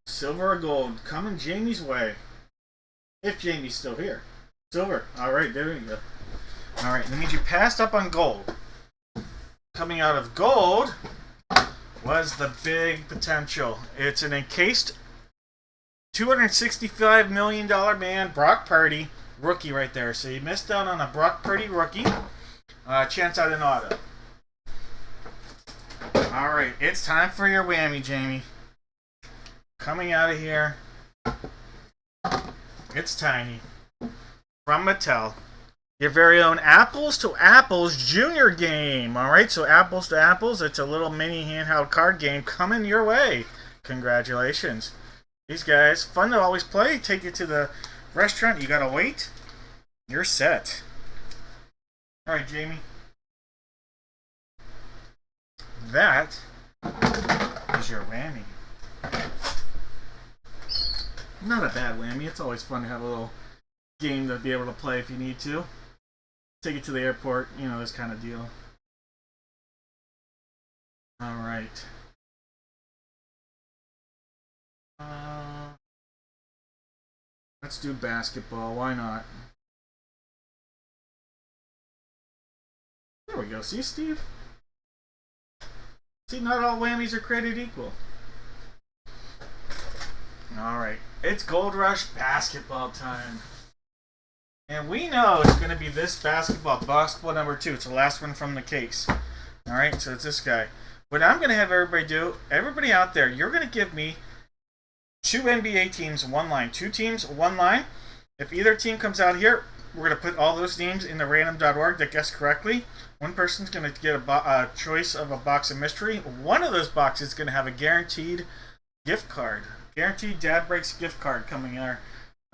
Silver or gold? Coming Jamie's way. If Jamie's still here. Silver. Alright, there we go. Alright, that means you passed up on gold. Coming out of gold was the big potential. It's an encased $265 million man, Brock Purdy, rookie right there. So you missed out on a Brock Purdy rookie. Chance out an auto. Alright, it's time for your whammy, Jamie. Coming out of here, it's tiny. From Mattel, Your very own Apples to Apples Junior game. All right, so Apples to Apples, it's a little mini handheld card game coming your way. Congratulations. These guys, fun to always play. Take you to the restaurant. You gotta wait. You're set. All right, Jamie. That is your whammy. Not a bad whammy. It's always fun to have a little game to be able to play if you need to. Take it to the airport, you know, this kind of deal. All right. Let's do basketball. Why not? There we go. See, Steve? See, not all whammies are created equal. All right. It's Gold Rush basketball time. And we know it's going to be this basketball number 2. It's the last one from the case. All right, so it's this guy. What I'm going to have everybody do, everybody out there, you're going to give me 2 NBA teams, 1 line. 2 teams, 1 line. If either team comes out here, we're going to put all those names in the random.org that guess correctly. One person's going to get a choice of a box of mystery. One of those boxes is going to have a guaranteed gift card. Guaranteed Dad Breaks gift card coming there.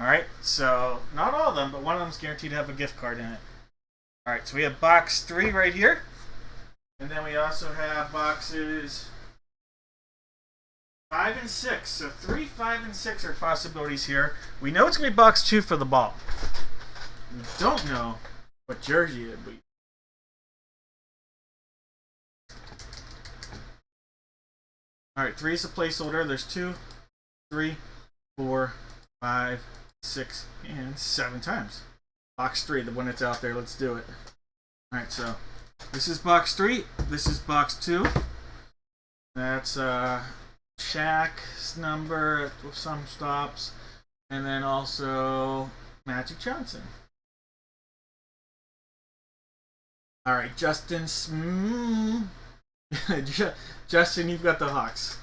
Alright, so not all of them, but one of them is guaranteed to have a gift card in it. Alright, so we have box 3 right here. And then we also have boxes 5 and 6. So 3, 5, and 6 are possibilities here. We know it's going to be box 2 for the ball. We don't know what jersey it'll be. Alright, 3 is a placeholder. There's 2, 3, 4, 5, 6, and 7 times. Box 3, the one that's out there. Let's do it. Alright, so this is box 3. This is box 2. That's Shaq's number with some stops. And then also Magic Johnson. Alright, Justin, you've got the Hawks.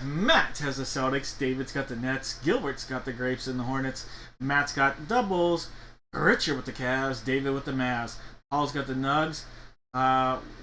Matt has the Celtics. David's got the Nets. Gilbert's got the Grapes and the Hornets. Matt's got doubles. Richard with the Cavs. David with the Mavs. Paul's got the Nugs.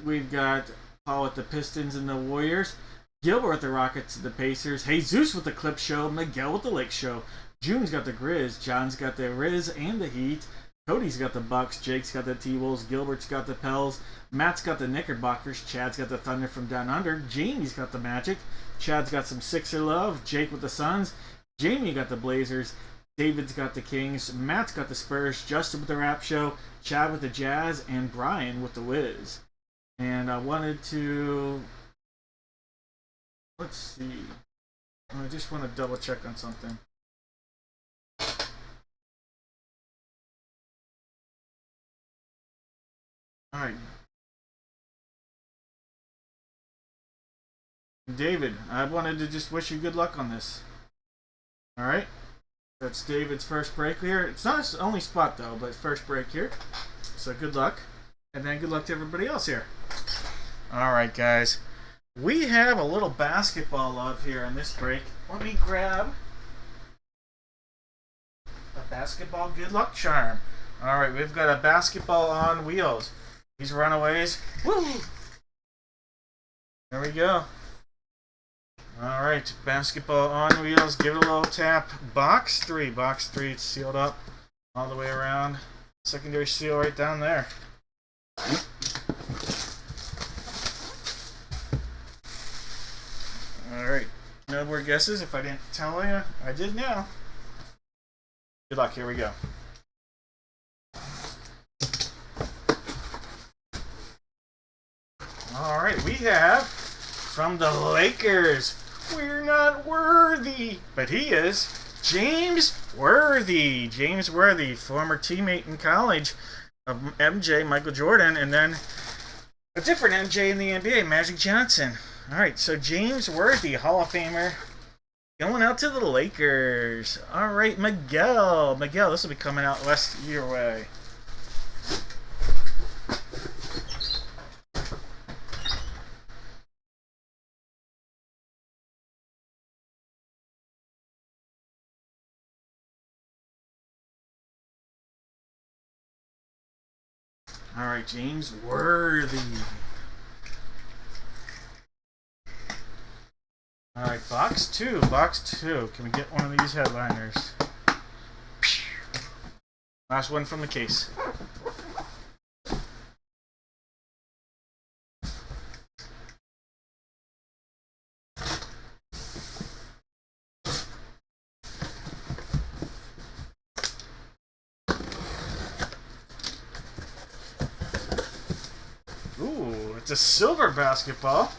We've got Paul with the Pistons and the Warriors. Gilbert with the Rockets and the Pacers. Jesus with the Clip Show. Miguel with the Lake Show. June's got the Grizz. John's got the Riz and the Heat. Cody's got the Bucks. Jake's got the T-Wolves. Gilbert's got the Pels. Matt's got the Knickerbockers. Chad's got the Thunder from Down Under. Jamie's got the Magic. Chad's got some Sixer love. Jake with the Suns. Jamie got the Blazers. David's got the Kings. Matt's got the Spurs. Justin with the Rap Show. Chad with the Jazz. And Brian with the Wiz. And I wanted to... Let's see. I just want to double check on something. Alright. David, I wanted to just wish you good luck on this. Alright? That's David's first break here. It's not his only spot though, but first break here. So good luck. And then good luck to everybody else here. Alright guys. We have a little basketball love here on this break. Let me grab a basketball good luck charm. Alright, we've got a basketball on wheels. These runaways. Woo! There we go. Alright, basketball on wheels. Give it a little tap. Box 3. Box 3. It's sealed up all the way around. Secondary seal right down there. Alright. No more guesses. If I didn't tell you, I did now. Good luck. Here we go. Alright, we have from the Lakers, we're not worthy, but he is, James Worthy. James Worthy, former teammate in college of MJ, Michael Jordan, and then a different MJ in the NBA, Magic Johnson. Alright, so James Worthy, Hall of Famer, going out to the Lakers. Alright, Miguel. Miguel, this will be coming out west your way. All right, James Worthy. All right, box two. Box two. Can we get one of these headliners? Last one from the case. Ooh, it's a silver basketball.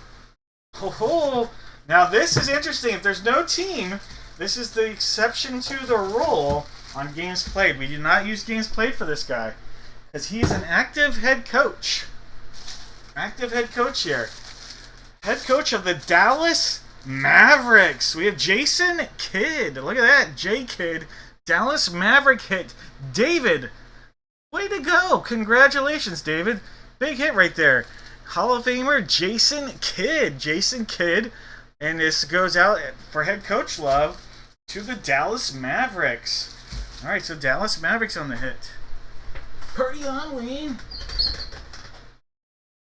Ho ho! Now this is interesting. If there's no team, this is the exception to the rule on games played. We do not use games played for this guy because he's an active head coach. Active head coach here. Head coach of the Dallas Mavericks. We have Jason Kidd. Look at that, J Kidd. Dallas Maverick hit. David, way to go! Congratulations, David. Big hit right there. Hall of Famer Jason Kidd. Jason Kidd. And this goes out for head coach love to the Dallas Mavericks. All right, so Dallas Mavericks on the hit. Party on, Wayne.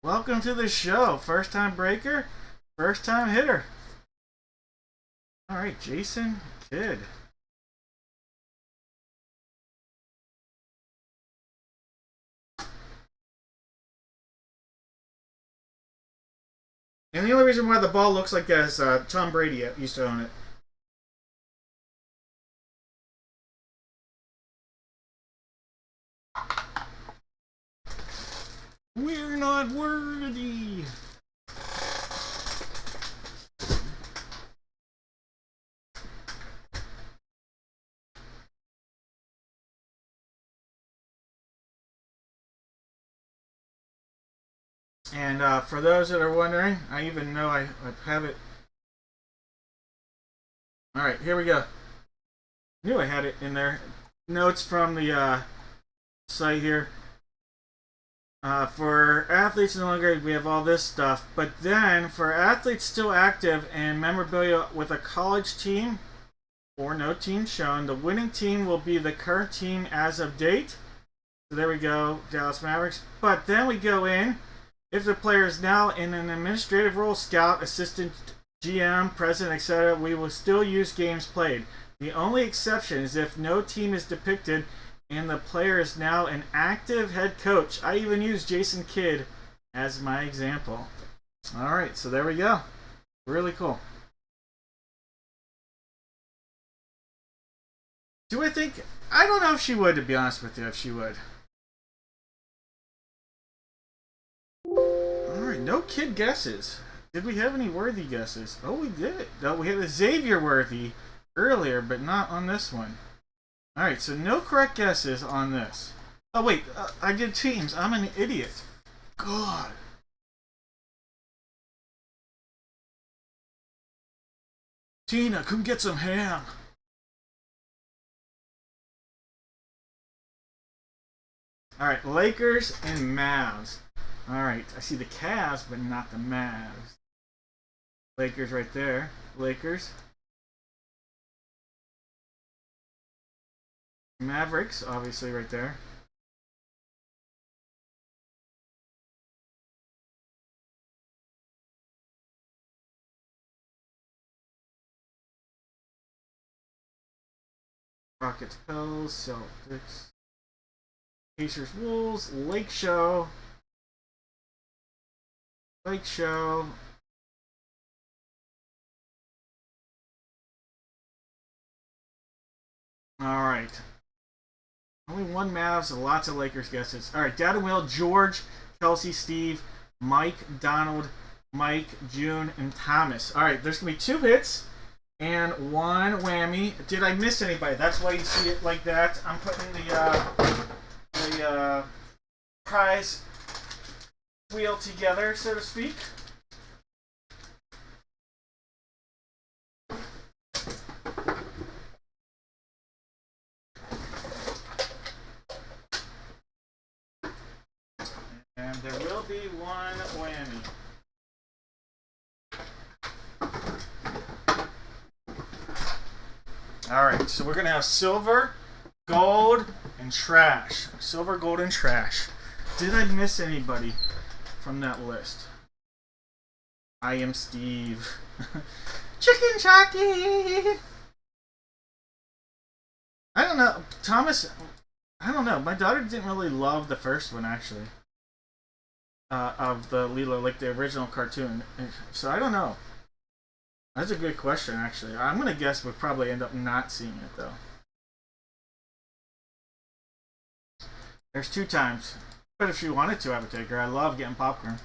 Welcome to the show. First time breaker, first time hitter. All right, Jason Kidd. And the only reason why the ball looks like that is Tom Brady used to own it. We're not worthy. And for those that are wondering, I even know I have it. All right, here we go. Knew I had it in there. Notes from the site here. For athletes no longer, we have all this stuff. But then, for athletes still active and memorabilia with a college team or no team shown, the winning team will be the current team as of date. So there we go, Dallas Mavericks. But then we go in. If the player is now in an administrative role, scout, assistant, GM, president, etc., we will still use games played. The only exception is if no team is depicted and the player is now an active head coach. I even use Jason Kidd as my example. All right, so there we go. Really cool. Do I think... I don't know if she would, to be honest with you, if she would. Alright, no Kidd guesses. Did we have any worthy guesses? Oh, we did. No, we had a Xavier worthy earlier, but not on this one. Alright, so no correct guesses on this. Oh, wait. I did teams. I'm an idiot. God. Tina, come get some ham. Alright, Lakers and Mavs. Alright, I see the Cavs, but not the Mavs. Lakers right there. Lakers. Mavericks, obviously, right there. Rockets, Pels, Celtics. Pacers, Wolves, Lake Show. Lake Show. Alright. Only one Mavs, lots of Lakers guesses. Alright, Dad and Will, George, Kelsey, Steve, Mike, Donald, Mike, June, and Thomas. Alright, there's going to be 2 hits and 1 whammy. Did I miss anybody? That's why you see it like that. I'm putting the prize wheel together, so to speak. And there will be 1 whammy. Alright, so we're going to have silver, gold, and trash. Silver, gold, and trash. Did I miss anybody from that list? I am Steve. Chicken Jockey! I don't know. Thomas, I don't know. My daughter didn't really love the first one, actually. Of the Lilo, like the original cartoon. So I don't know. That's a good question, actually. I'm going to guess we'll probably end up not seeing it, though. There's 2 times. But if she wanted to, I would take her. I love getting popcorn.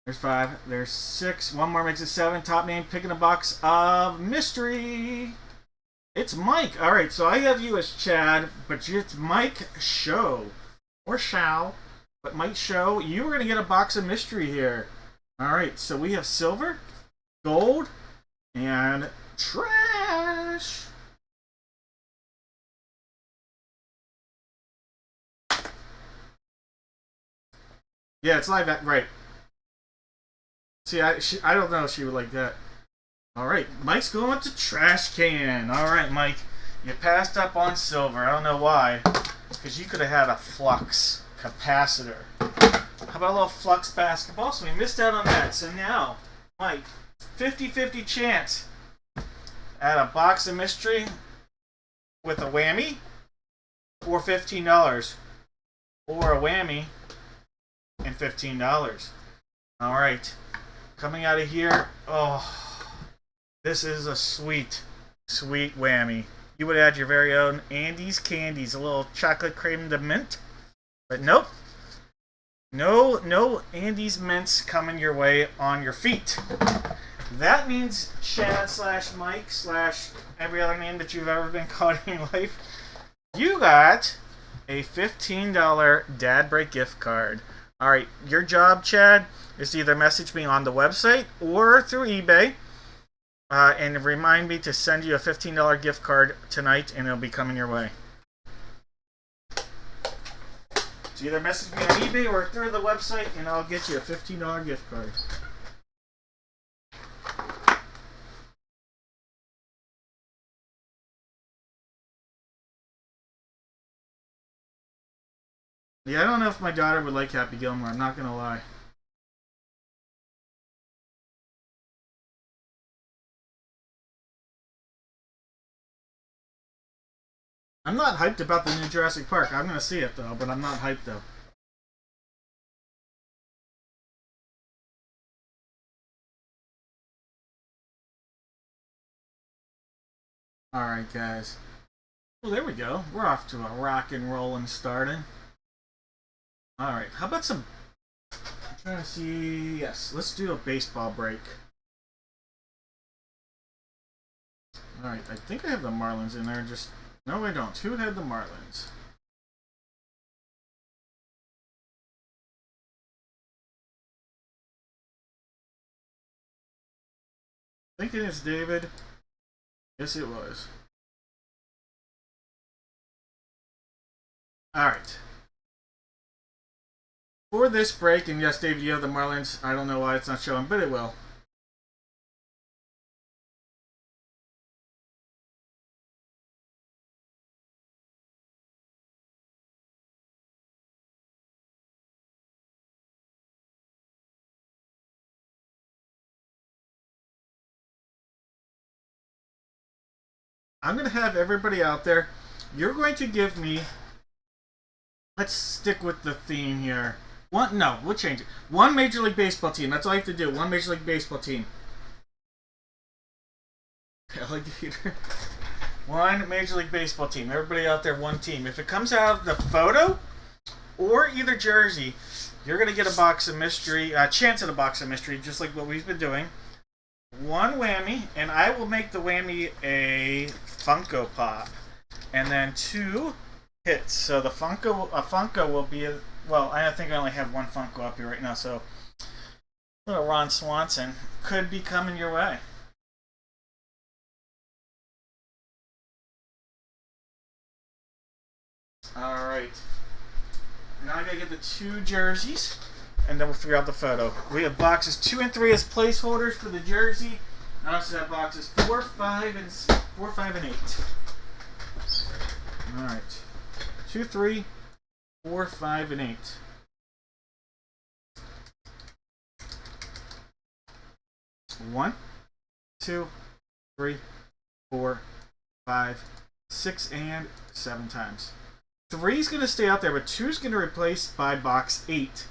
There's 5. There's 6. One more makes it 7. Top name, picking a box of mystery. It's Mike. Alright, so I have you as Chad, but it's Mike Show. Or Shao. But Mike Show, you were going to get a box of mystery here. Alright, so we have silver, gold, and trash. Yeah, it's live at right. See, I don't know if she would like that. Alright, Mike's going with the trash can. Alright, Mike. You passed up on silver. I don't know why. It's because you could have had a flux capacitor. How about a little flux basketball? So we missed out on that. So now, Mike, 50-50 chance at a box of mystery with a whammy or $15. Or a whammy and $15. Alright. Coming out of here. Oh, this is a sweet, sweet whammy. You would add your very own Andes Candies, a little chocolate creme de mint. But nope. No Andes mints coming your way on your feet. That means Chad / Mike / every other name that you've ever been called in your life. You got a $15 Dad Break gift card. Alright, your job, Chad, is to either message me on the website or through eBay. And remind me to send you a $15 gift card tonight, and it'll be coming your way. So either message me on eBay or through the website, and I'll get you a $15 gift card. Yeah, I don't know if my daughter would like Happy Gilmore, I'm not going to lie. I'm not hyped about the new Jurassic Park. I'm going to see it, though, but I'm not hyped, though. Alright, guys. Well, there we go. We're off to a rock and roll and starting. Alright, how about some... I'm trying to see... Yes, let's do a baseball break. Alright, I think I have the Marlins in there. Just... No, I don't. Who had the Marlins? Thinking it's David. Yes, it was. Alright. For this break, and yes, David, you have the Marlins. I don't know why it's not showing, but it will. I'm going to have everybody out there. You're going to give me... Let's stick with the theme here. No, we'll change it. One Major League Baseball team. That's all you have to do. One Major League Baseball team. Alligator. One Major League Baseball team. Everybody out there, one team. If it comes out of the photo or either jersey, you're going to get a box of mystery, chance at a box of mystery, just like what we've been doing. One whammy, and I will make the whammy a Funko Pop. And then 2 hits. So the Funko will be... Well, I think I only have one Funko up here right now, so little Ron Swanson could be coming your way. Alright. Now I gotta get the 2 jerseys, and then we'll figure out the photo. We have boxes 2 and 3 as placeholders for the jersey. I also have boxes 4, 5, and 8. Alright. 2, 3, 4, 5, and 8. 1, 2, 3, 4, 5, 6, and 7 times. 3 is going to stay out there, but 2 is going to replace by box 8.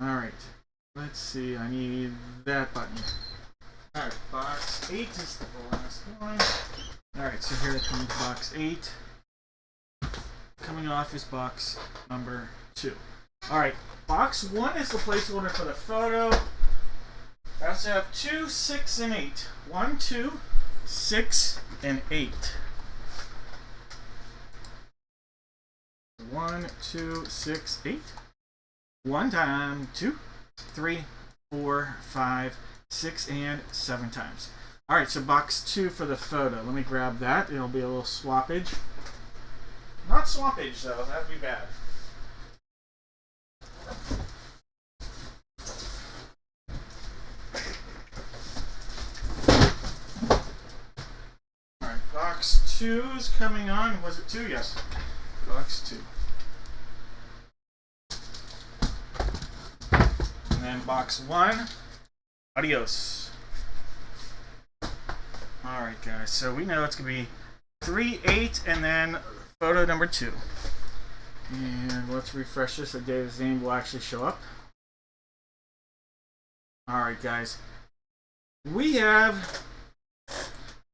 Alright, let's see, I need that button. Alright, box 8 is the last one. Alright, so here comes box 8. Coming off is box number 2. Alright, box 1 is the placeholder for the photo. I also have 2, 6, and 8. 1, 2, 6, and 8. 1, 2, 6, 8. 1 time, 2, 3, 4, 5, 6, and 7 times. Alright, so box 2 for the photo. Let me grab that. It'll be a little swappage. Not swappage, though. That'd be bad. Alright, box 2 is coming on. Was it 2? Yes. Box 2. And then box 1. Adios. Alright, guys. So we know it's going to be 3, 8, and then photo number 2. And let's refresh this so David's name will actually show up. Alright, guys. We have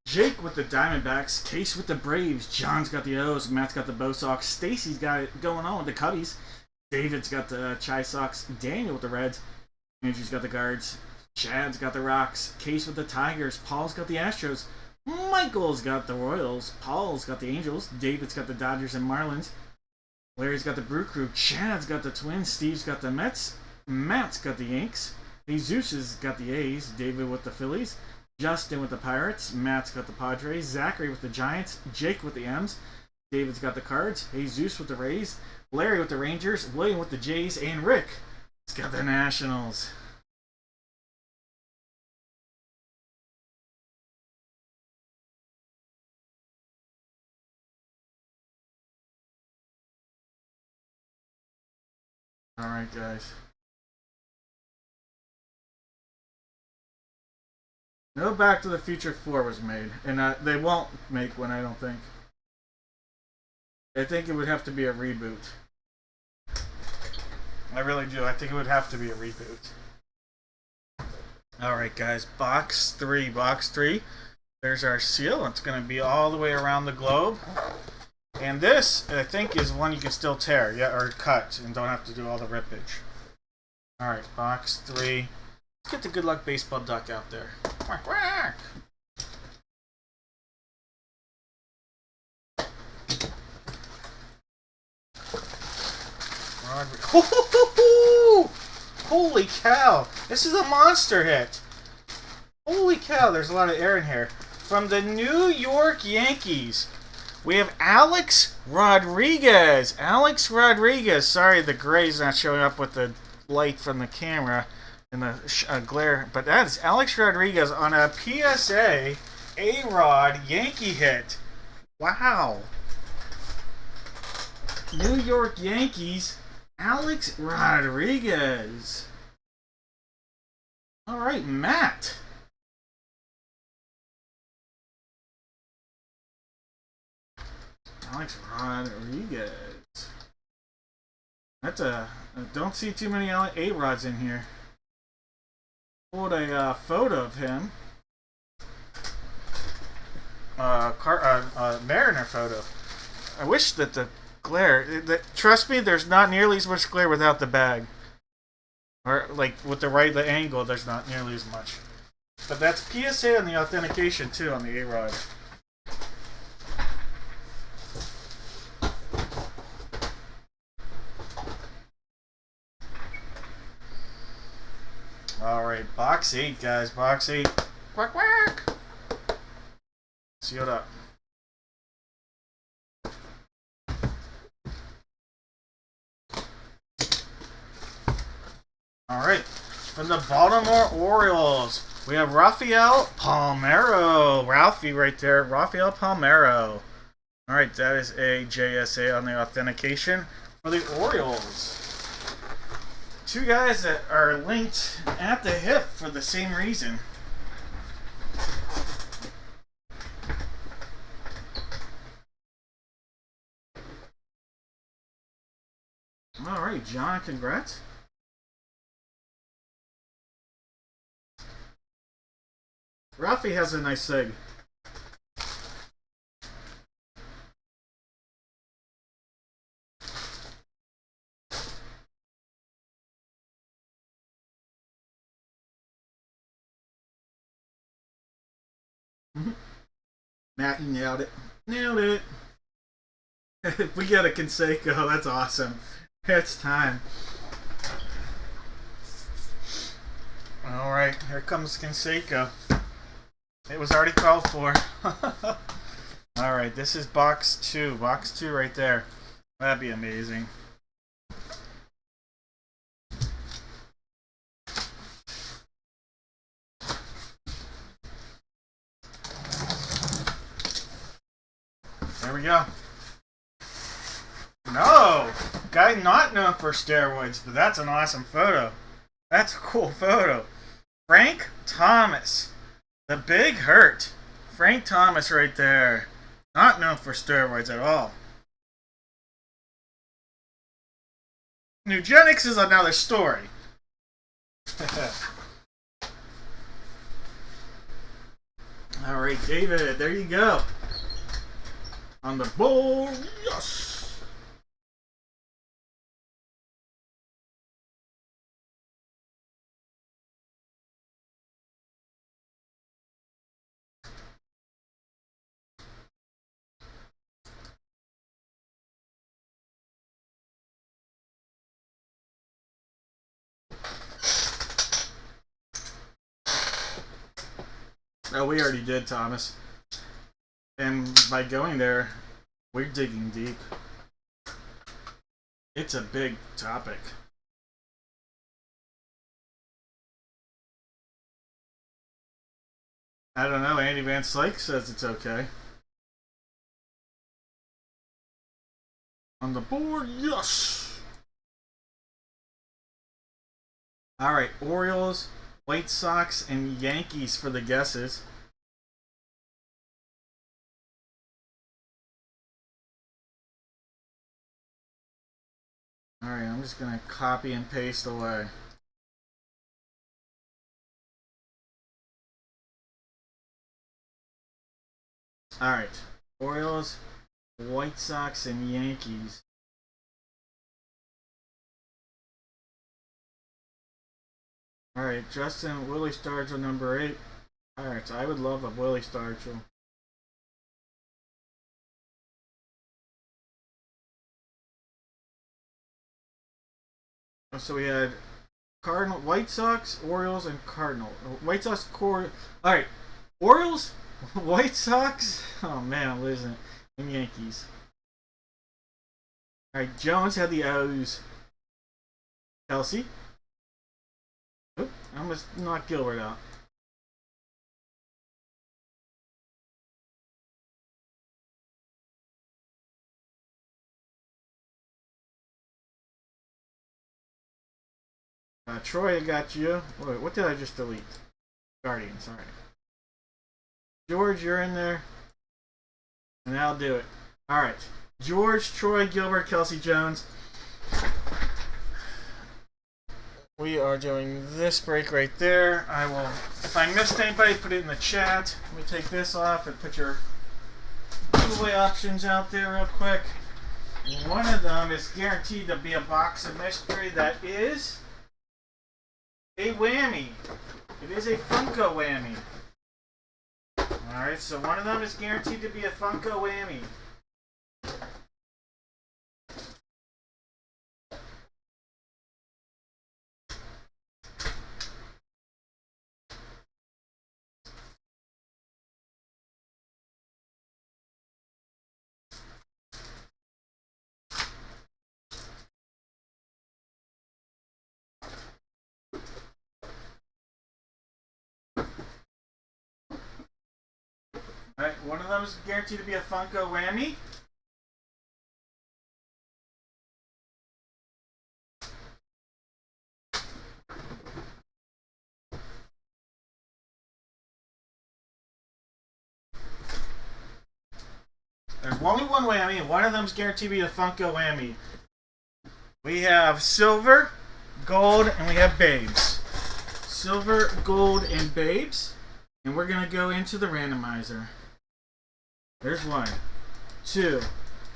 Jake with the Diamondbacks, Case with the Braves, John's got the O's, Matt's got the Bo Sox, Stacy's got it going on with the Cubbies, David's got the Chi Sox, Daniel with the Reds, Andrew's got the Guards, Chad's got the Rocks, Case with the Tigers, Paul's got the Astros, Michael's got the Royals, Paul's got the Angels, David's got the Dodgers and Marlins, Larry's got the Brew Crew, Chad's got the Twins, Steve's got the Mets, Matt's got the Yanks, Jesus has got the A's, David with the Phillies, Justin with the Pirates, Matt's got the Padres, Zachary with the Giants, Jake with the M's, David's got the Cards, Jesus with the Rays, Larry with the Rangers, William with the Jays, and Rick has got the Nationals. Alright, guys. No Back to the Future 4 was made, and they won't make one, I don't think. I think it would have to be a reboot. I really do. I think it would have to be a reboot. Alright, guys. Box 3. Box 3. There's our seal. It's going to be all the way around the globe. And this, I think, is one you can still tear, yeah, or cut, and don't have to do all the rippage. Alright, box 3. Let's get the Good Luck Baseball duck out there. Quack, quack! Holy cow! This is a monster hit! Holy cow, there's a lot of air in here. From the New York Yankees, we have Alex Rodriguez. Alex Rodriguez. Sorry, the gray's not showing up with the light from the camera and the glare. But that is Alex Rodriguez on a PSA A-Rod Yankee hit. Wow. New York Yankees, Alex Rodriguez. All right, Matt. Alex Rodriguez. That's I don't see too many A-Rods in here. Pulled a photo of him. Mariner photo. I wish that the glare. Trust me, there's not nearly as much glare without the bag. Or like with the right angle, there's not nearly as much. But that's PSA on the authentication too on the A-Rod. Alright, box 8, guys. Box 8. Quack, quack! Sealed up. Alright, from the Baltimore Orioles, we have Rafael Palmeiro. Ralphie right there. Rafael Palmeiro. Alright, that is a JSA on the authentication for the Orioles. Two guys that are linked at the hip for the same reason. right, John, congrats. Rafi has a nice seg. Matt, you nailed it. Nailed it. We got a Conseco. That's awesome. It's time. Alright, here comes Conseco. It was already called for. Alright, this is box 2. Box 2 right there. That'd be amazing. There we go. No! Guy not known for steroids, but that's an awesome photo. That's a cool photo. Frank Thomas. The Big Hurt. Frank Thomas right there. Not known for steroids at all. Nugenics is another story. Alright, David, there you go. On the board, yes! Oh, we already did, Thomas. And by going there, we're digging deep. It's a big topic. I don't know, Andy Van Slyke says it's okay. On the board, yes! Alright, Orioles, White Sox, and Yankees for the guesses. Alright, I'm just going to copy and paste away. Alright, Orioles, White Sox, and Yankees. Alright, Justin, Willie Stargell, number 8. Alright, so I would love a Willie Stargell. So we had Cardinal, White Sox, Orioles, and Cardinal. White Sox, Alright, Orioles, White Sox. Oh man, I'm losing it. And Yankees. Alright, Jones had the O's. Kelsey. Oop, I almost knocked Gilbert out. Troy, I got you. Wait, what did I just delete? Guardians, alright. George, you're in there. And I'll do it. Alright. George, Troy, Gilbert, Kelsey, Jones. We are doing this break right there. I will, if I missed anybody, put it in the chat. Let me take this off and put your giveaway options out there real quick. One of them is guaranteed to be a box of mystery that is a whammy. It is a Funko whammy. Alright, so one of them is guaranteed to be a Funko whammy. Alright, one of them is guaranteed to be a Funko whammy. There's only one whammy, and one of them is guaranteed to be a Funko whammy. We have silver, gold, and we have babes. Silver, gold, and babes. And we're going to go into the randomizer. There's 1, 2,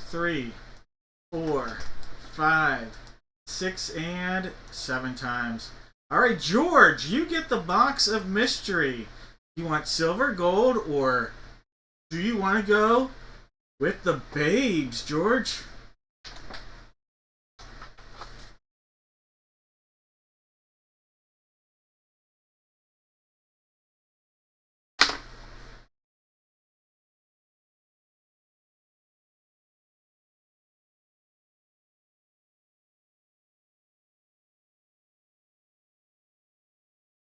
3, 4, 5, 6, and 7 times. Alright, George, you get the box of mystery. You want silver, gold, or do you want to go with the babes, George?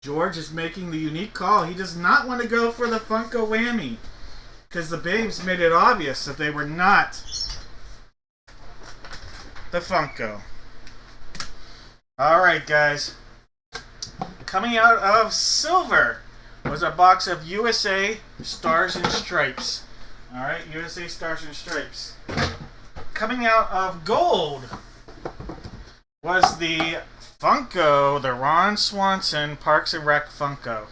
George is making the unique call. He does not want to go for the Funko Whammy because the babes made it obvious that they were not the Funko. Alright, guys. Coming out of silver was a box of USA Stars and Stripes. Alright, USA Stars and Stripes. Coming out of gold was the Funko, the Ron Swanson Parks and Rec Funko.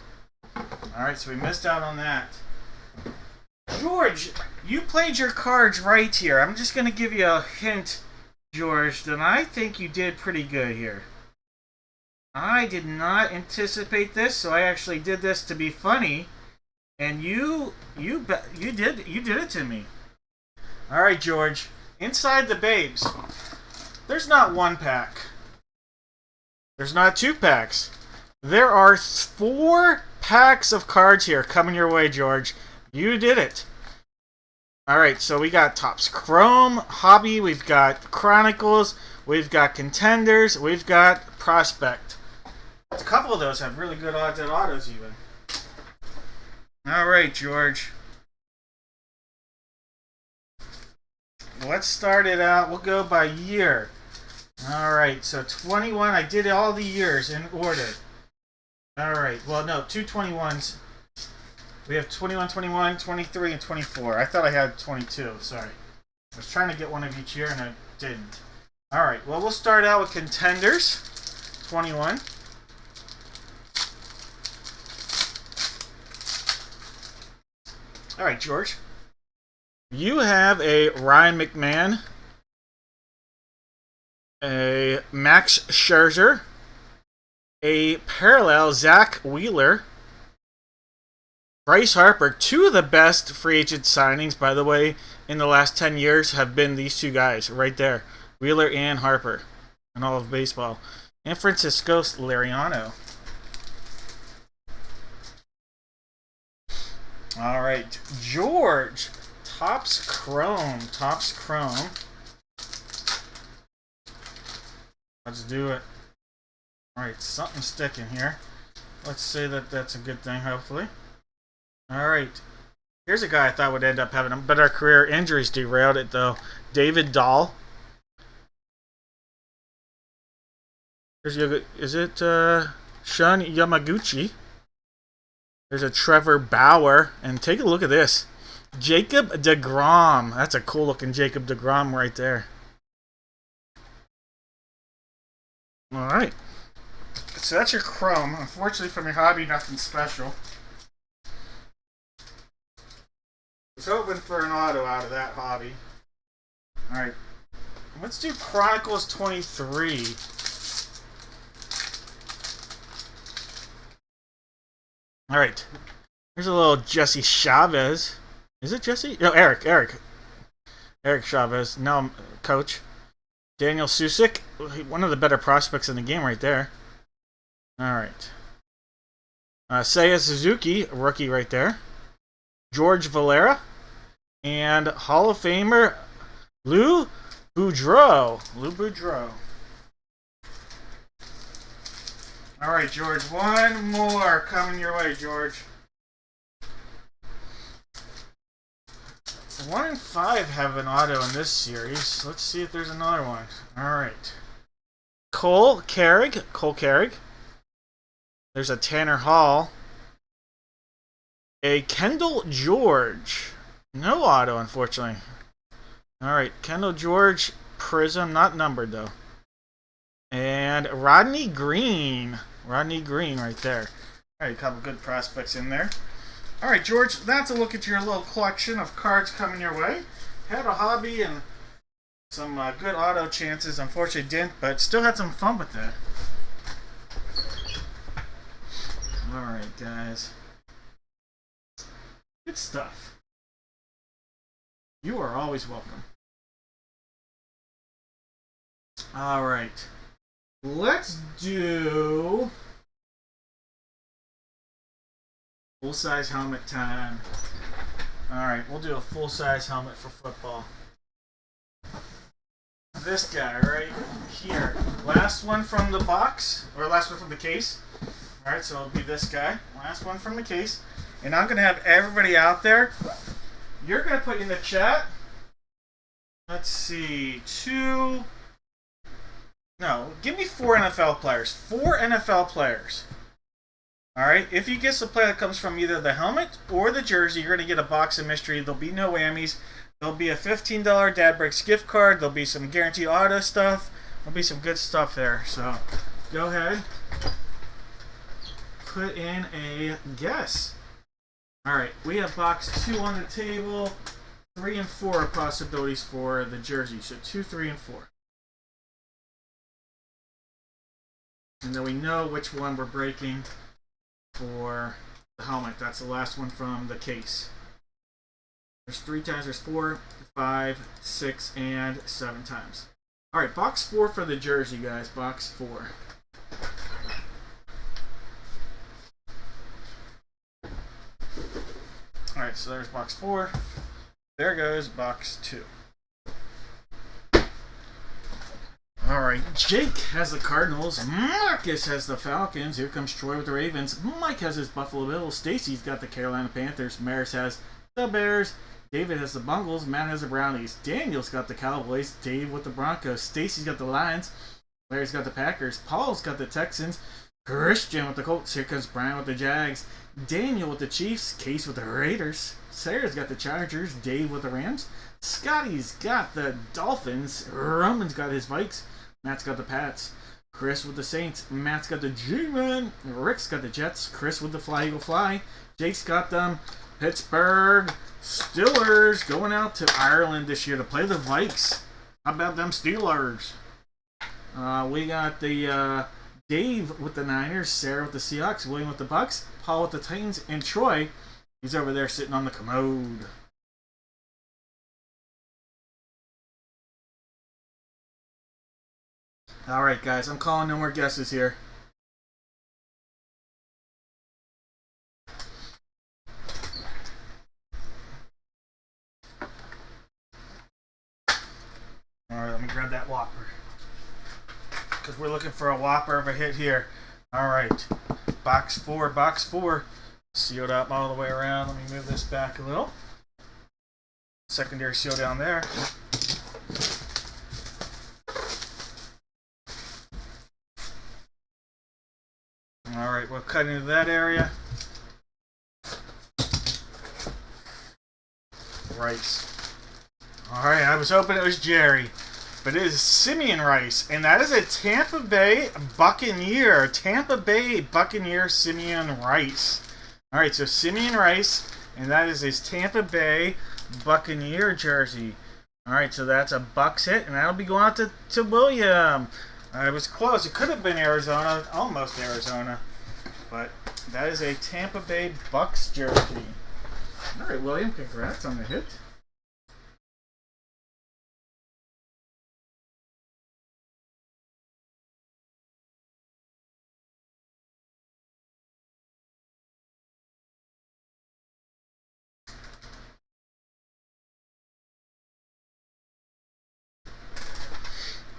Alright, so we missed out on that. George, you played your cards right here. I'm just going to give you a hint, George, that I think you did pretty good here. I did not anticipate this, so I actually did this to be funny, and you did it to me. Alright, George, inside the babes, there's not 1 pack. There's not 2 packs. There are 4 packs of cards here coming your way, George. You did it. Alright, so we got Topps Chrome, Hobby, we've got Chronicles, we've got Contenders, we've got Prospect. A couple of those have really good odds at autos even. Alright, George. Let's start it out. We'll go by year. Alright, so 21, I did all the years in order. Alright, well, no, 2 21s. We have 21, 21, 23, and 24. I thought I had 22, sorry. I was trying to get one of each year and I didn't. Alright, well, we'll start out with Contenders, 21. Alright, George. You have a Ryan McMahon, a Max Scherzer, a parallel Zach Wheeler, Bryce Harper. 2 of the best free agent signings, by the way, in the last 10 years have been these 2 guys right there, Wheeler and Harper, in all of baseball. And Francisco Liriano. All right, George, Topps Chrome, Topps Chrome. Let's do it. Alright, something's sticking here. Let's say that that's a good thing, hopefully. Alright. Here's a guy I thought would end up having a better career. Injuries derailed it, though. David Dahl. Is it Shun Yamaguchi? There's a Trevor Bauer. And take a look at this. Jacob deGrom. That's a cool looking Jacob deGrom right there. Alright. So that's your Chrome. Unfortunately, from your Hobby, nothing special. I was hoping for an auto out of that Hobby. Alright. Let's do Chronicles 23. Alright. Here's a little Jesse Chavez. Is it Jesse? No, Eric. Eric Chavez. Now coach. Daniel Susick. One of the better prospects in the game right there. Alright. Seiya Suzuki. Rookie right there. George Valera. And Hall of Famer Lou Boudreau. Alright, George. One more coming your way, George. 1 and 5 have an auto in this series. Let's see if there's another one. Alright. Cole Carrig. There's a Tanner Hall. A Kendall George. No auto, unfortunately. Alright, Kendall George Prism. Not numbered, though. And Rodney Green. Rodney Green right there. All right, a couple good prospects in there. All right, George, that's a look at your little collection of cards coming your way. Had a hobby and some good auto chances. Unfortunately didn't, but still had some fun with that. All right, guys. Good stuff. You are always welcome. All right. Let's do full-size helmet time. All right, we'll do a full-size helmet for football. This guy right here. Last one from the box, or last one from the case. All right, so it'll be this guy. Last one from the case. And I'm going to have everybody out there. You're going to put in the chat. Let's see. No, give me 4 NFL players. 4 NFL players. All right, if you guess the player that comes from either the helmet or the jersey, you're going to get a box of mystery. There'll be no whammies. There'll be a $15 Dad Breaks gift card. There'll be some guaranteed auto stuff. There'll be some good stuff there. So go ahead. Put in a guess. All right, we have box 2 on the table. 3 and 4 are possibilities for the jersey. So 2, 3, and 4. And then we know which one we're breaking for the helmet. That's the last one from the case. There's 3 times. There's 4, 5, 6, and 7 times. All right, box 4 for the jersey, guys. Box 4. All right, so there's box 4. There goes box 2. All right, Jake has the Cardinals. Marcus has the Falcons. Here comes Troy with the Ravens. Mike has his Buffalo Bills. Stacy's got the Carolina Panthers. Maris has the Bears. David has the Bungles. Matt has the Brownies. Daniel's got the Cowboys. Dave with the Broncos. Stacy's got the Lions. Larry's got the Packers. Paul's got the Texans. Christian with the Colts. Here comes Brian with the Jags. Daniel with the Chiefs. Case with the Raiders. Sarah's got the Chargers. Dave with the Rams. Scotty's got the Dolphins. Roman's got his Vikes. Matt's got the Pats. Chris with the Saints. Matt's got the G-Men. Rick's got the Jets. Chris with the Fly Eagle Fly. Jake's got them Pittsburgh Steelers going out to Ireland this year to play the Vikes. How about them Steelers? We got the Dave with the Niners. Sarah with the Seahawks. William with the Bucks. Paul with the Titans. And Troy, he's over there sitting on the commode. All right, guys, I'm calling no more guesses here. All right, let me grab that Whopper. Because we're looking for a Whopper of a hit here. All right, box 4, box 4. Sealed up all the way around. Let me move this back a little. Secondary seal down there. All right, we'll cut into that area. Rice. All right, I was hoping it was Jerry, but it is Simeon Rice, and that is a Tampa Bay Buccaneer. Tampa Bay Buccaneer Simeon Rice. All right, so Simeon Rice, and that is his Tampa Bay Buccaneer jersey. All right, so that's a Bucks hit, and that'll be going out to William. It was close. It could have been Arizona, almost Arizona, but that is a Tampa Bay Bucks jersey. All right, William, congrats on the hit.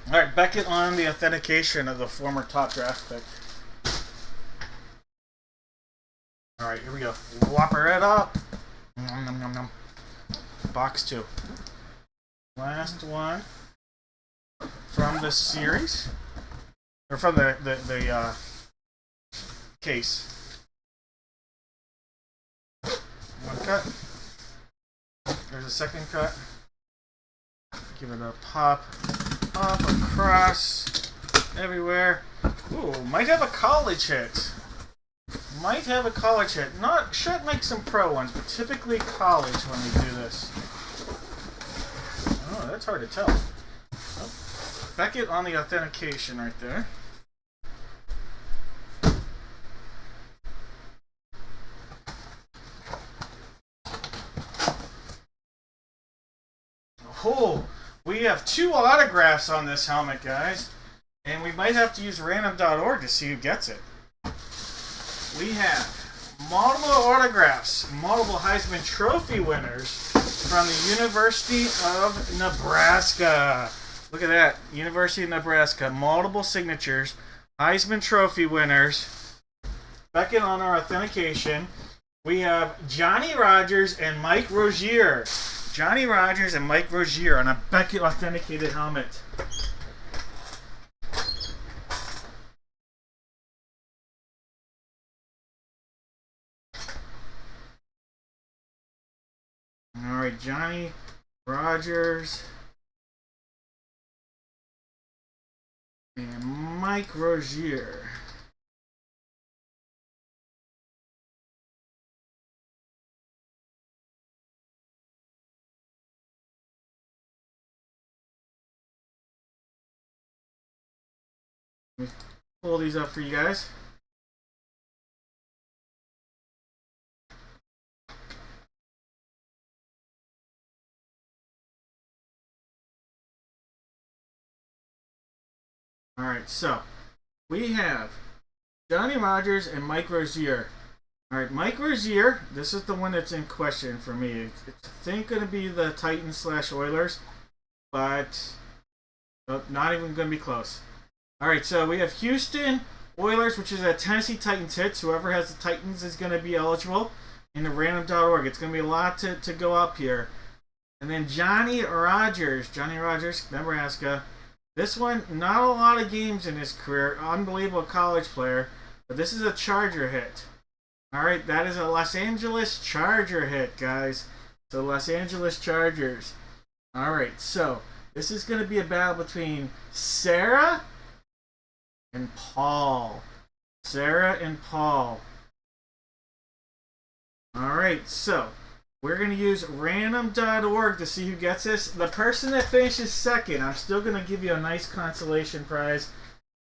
All right, Beckett on the authentication of the former top draft pick. All right, here we go. Whopper it up. Nom, nom, nom, nom. Box 2. Last one from the series, or from the case. One cut. There's a second cut. Give it a pop. Up across. everywhere. Ooh, might have a college hit. Might have a college hit. Not should make some pro ones, but typically college when we do this. Oh, that's hard to tell. Oh, Beckett on the authentication right there. Oh, we have 2 autographs on this helmet, guys. And we might have to use random.org to see who gets it. We have multiple autographs, multiple Heisman Trophy winners from the University of Nebraska. Look at that. University of Nebraska. Multiple signatures. Heisman Trophy winners. Beckett on our authentication. We have Johnny Rodgers and Mike Rozier. Johnny Rodgers and Mike Rozier on a Beckett authenticated helmet. Alright, Johnny Rodgers and Mike Rozier. Let me pull these up for you guys. Alright, so we have Johnny Rodgers and Mike Rozier. Alright, Mike Rozier, this is the one that's in question for me. It's I think going to be the Titans/Oilers, but not even going to be close. Alright, so we have Houston Oilers, which is a Tennessee Titans hit. So whoever has the Titans is going to be eligible in the random.org. It's going to be a lot to go up here. And then Johnny Rodgers, Nebraska. This one, not a lot of games in his career. Unbelievable college player. But this is a Charger hit. Alright, that is a Los Angeles Charger hit, guys. So Los Angeles Chargers. Alright, so this is going to be a battle between Sarah and Paul. Sarah and Paul. Alright, so we're going to use random.org to see who gets this. The person that finishes second, I'm still going to give you a nice consolation prize.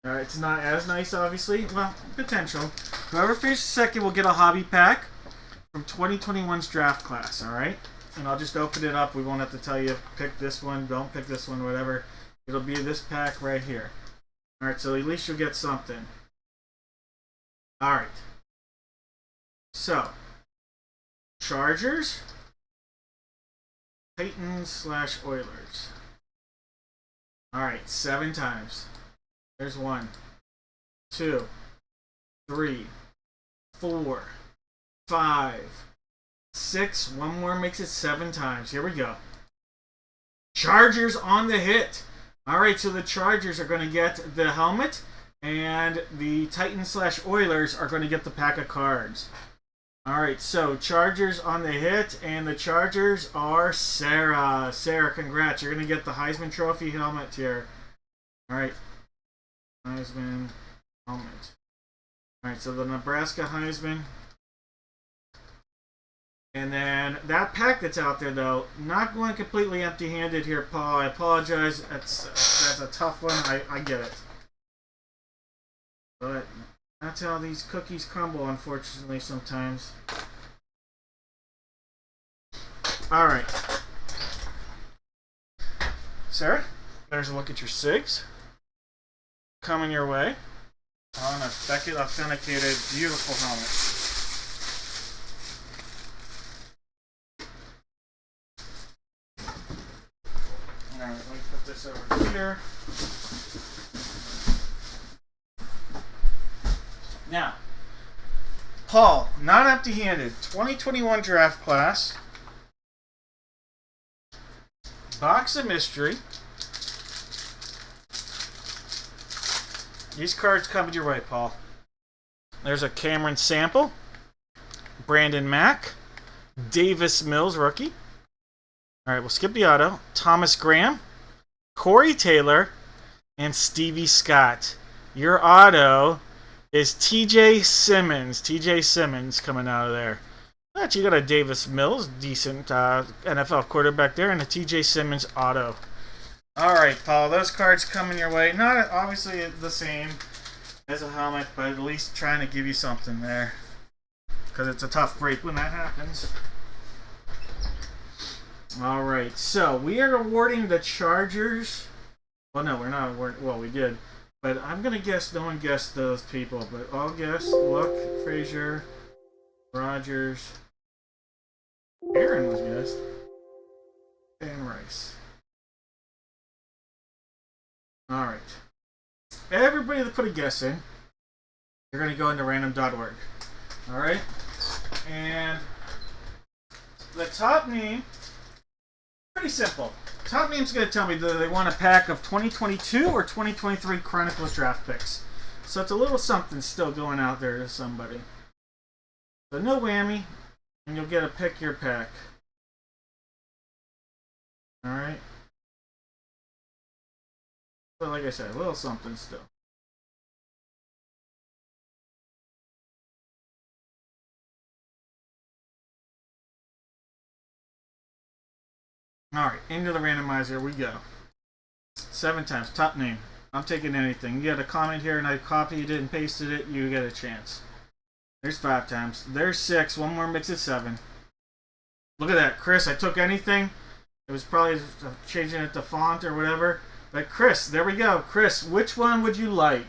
It's not as nice, obviously. Well, potential. Whoever finishes second will get a hobby pack from 2021's draft class, alright? And I'll just open it up. We won't have to tell you, pick this one, don't pick this one, whatever. It'll be this pack right here. Alright, so at least you'll get something. Alright. So, Chargers, Titans/Oilers. Alright, 7 times. There's 1, 2, 3, 4, 5, 6. One more makes it 7 times. Here we go. Chargers on the hit. Alright, so the Chargers are going to get the helmet, and the Titans/Oilers are going to get the pack of cards. Alright, so Chargers on the hit, and the Chargers are Sarah. Sarah, congrats. You're going to get the Heisman Trophy helmet here. Alright. Heisman helmet. Alright, so the Nebraska Heisman. And then that pack that's out there, though, not going completely empty-handed here, Paul. I apologize. That's a tough one. I get it. But that's how these cookies crumble, unfortunately, sometimes. Alright. Sarah, there's a look at your SIGs. Coming your way on a Beckett authenticated beautiful helmet. Alright, let me put this over here. Now, Paul, not empty-handed. 2021 draft class. Box of mystery. These cards coming your way, Paul. There's a Cameron Sample, Brandon Mack, Davis Mills, rookie. All right, we'll skip the auto. Thomas Graham, Corey Taylor, and Stevie Scott. Your auto is TJ Simmons. TJ Simmons coming out of there. But you got a Davis Mills, decent NFL quarterback there, and a TJ Simmons auto. Alright, Paul, those cards coming your way. Not obviously the same as a helmet, but at least trying to give you something there. Because it's a tough break when that happens. Alright, so we are awarding the Chargers. Well, no, we're not awarding. Well, we did. But I'm going to guess no one guessed those people. But I'll guess Luck, Frazier, Rogers. Aaron was guessed. And Rice. Alright. Everybody that put a guess in, you're going to go into random.org. Alright? And the top name, pretty simple. Top name's going to tell me that they want a pack of 2022 or 2023 Chronicles draft picks. So it's a little something still going out there to somebody. So no whammy, and you'll get to pick your pack. Alright? But like I said, a little something still. Alright, into the randomizer we go. 7 times. Top name. I'm taking anything. You got a comment here and I copied it and pasted it, you get a chance. There's 5 times. There's 6. One more makes it 7. Look at that. Chris, I took anything. It was probably changing it to font or whatever. But Chris, there we go. Chris, which one would you like?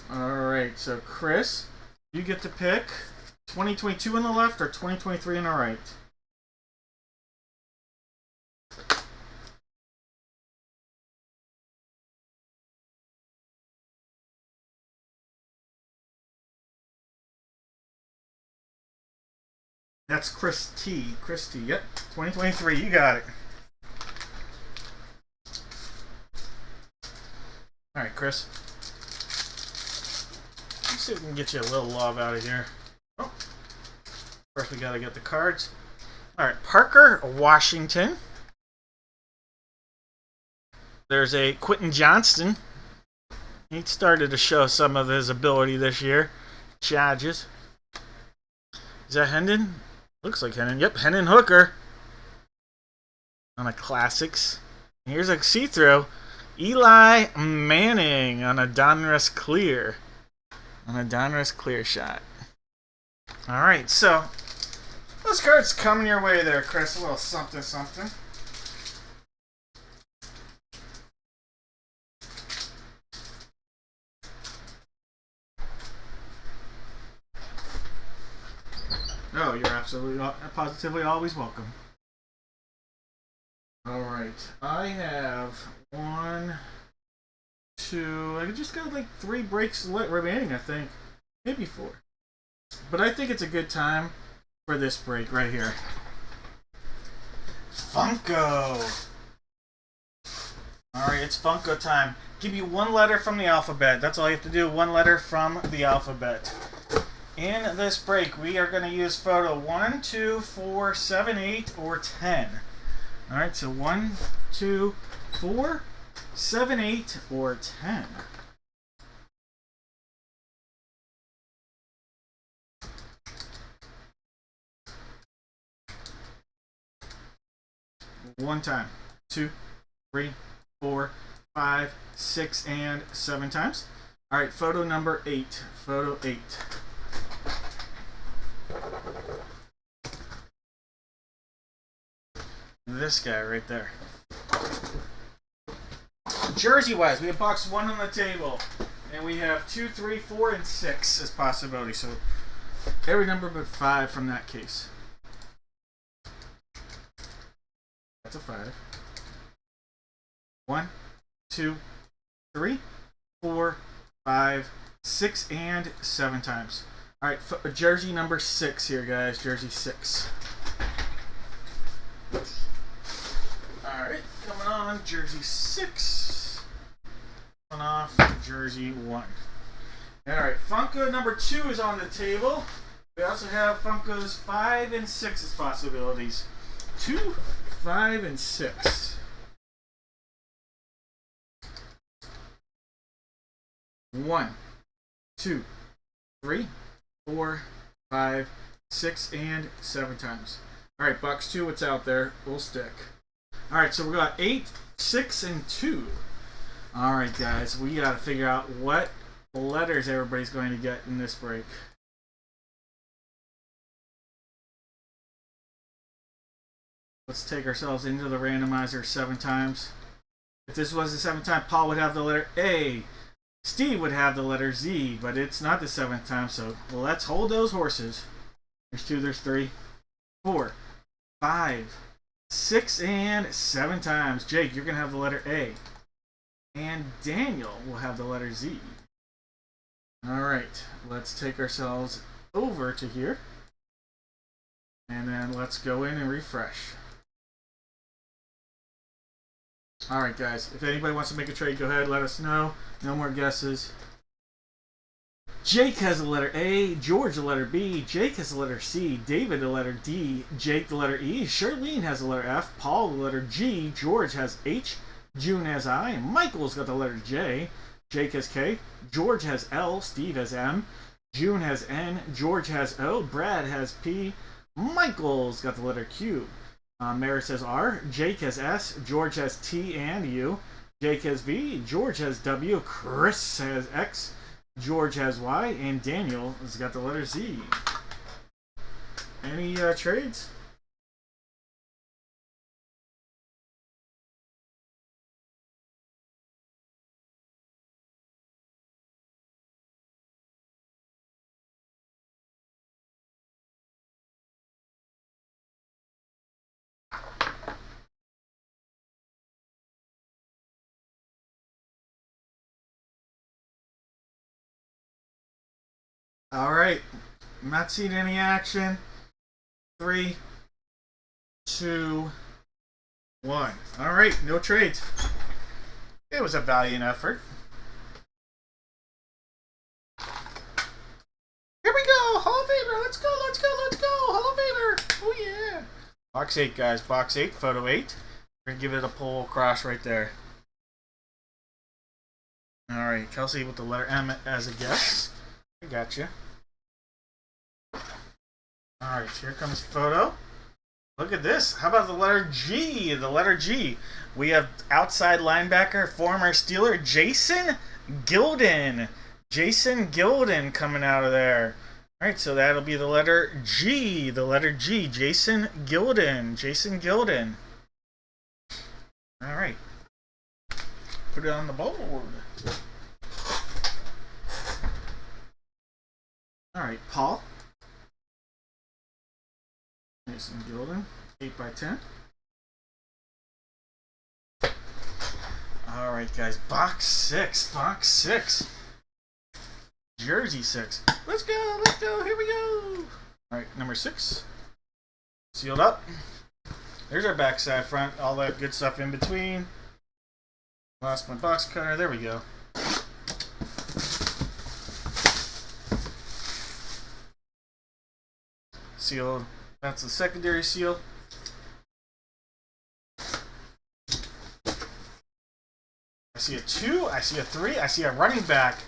Alright, so Chris, you get to pick 2022 on the left or 2023 on the right. That's Chris T. Chris T. Yep. 2023. You got it. Alright, Chris. Let's see if we can get you a little love out of here. Oh. First, we got to get the cards. Alright, Parker Washington. There's a Quentin Johnston. He started to show some of his ability this year. Charges. Is that Hendon? Looks like Hendon. Yep, Hendon Hooker. On a Classics. Here's a see-through. Eli Manning on a Donruss Clear. On a Donruss Clear shot. Alright, so those cards coming your way there, Chris. A little something, something. Oh, you're absolutely, positively always welcome. Alright, I have 1, 2, I just got like 3 breaks remaining, I think. Maybe 4. But I think it's a good time for this break right here. Funko! Alright, it's Funko time. Give you 1 letter from the alphabet. That's all you have to do, 1 letter from the alphabet. In this break, we are going to use photo 1, 2, 4, 7, 8, or 10. Alright, so 1, 2, 4, 7, 8, or 10. One time. 2, 3, 4, 5, 6, and 7 times. Alright, photo number 8. Photo 8. This guy right there. Jersey-wise, we have box 1 on the table. And we have 2, 3, 4, and 6 as possibilities. So every number but 5 from that case. That's a 5. 1, 2, 3, 4, 5, 6, and 7 times. Alright, jersey number 6 here, guys. Jersey 6. Alright, coming on, jersey 6. Coming off, jersey 1. Alright, Funko number 2 is on the table. We also have Funkos 5 and 6 as possibilities. 2, 5, and 6. 1, 2, 3, 4, 5, 6, and 7 times. All right, box 2, what's out there? We'll stick. All right, so we got 8, 6, and 2. All right, guys, we got to figure out what letters everybody's going to get in this break. Let's take ourselves into the randomizer 7 times. If this was the 7th time, Paul would have the letter A. Steve would have the letter Z, but it's not the 7th time, so let's hold those horses. There's 2, there's 3, 4, 5, 6, and 7 times. Jake, you're going to have the letter A. And Daniel will have the letter Z. Alright, let's take ourselves over to here. And then let's go in and refresh. Alright guys, if anybody wants to make a trade, go ahead, let us know. No more guesses. Jake has the letter A, George the letter B, Jake has the letter C, David the letter D, Jake the letter E, Charlene has the letter F, Paul the letter G, George has H, June has I, Michael's got the letter J, Jake has K, George has L, Steve has M, June has N, George has O, Brad has P, Michael's got the letter Q. Maris has R, Jake has S, George has T and U, Jake has V, George has W, Chris has X, George has Y, and Daniel has got the letter Z. Any trades? Alright, I'm not seeing any action. 3, 2, 1. Alright, no trades. It was a valiant effort. Here we go! Hall of Famer! Let's go, let's go, let's go! Hall of Famer! Oh yeah! Box 8, guys. Box 8, photo 8. We're going to give it a pull across right there. Alright, Kelsey with the letter M as a guess. I got you. Alright, here comes photo. Look at this. How about the letter G? The letter G. We have outside linebacker, former Steeler, Jason Gilden. Jason Gilden coming out of there. Alright, so that'll be the letter G. The letter G. Jason Gilden. Jason Gilden. Alright. Put it on the board. Alright, Paul. Jason Gilden. 8 by 10. Alright, guys. Box 6. Box 6. Jersey 6. Let's go. Let's go. Here we go. Alright, number 6. Sealed up. There's our backside, front. All that good stuff in between. Lost my box cutter. There we go. Sealed. That's the secondary seal. I see a 2. I see a 3. I see a running back.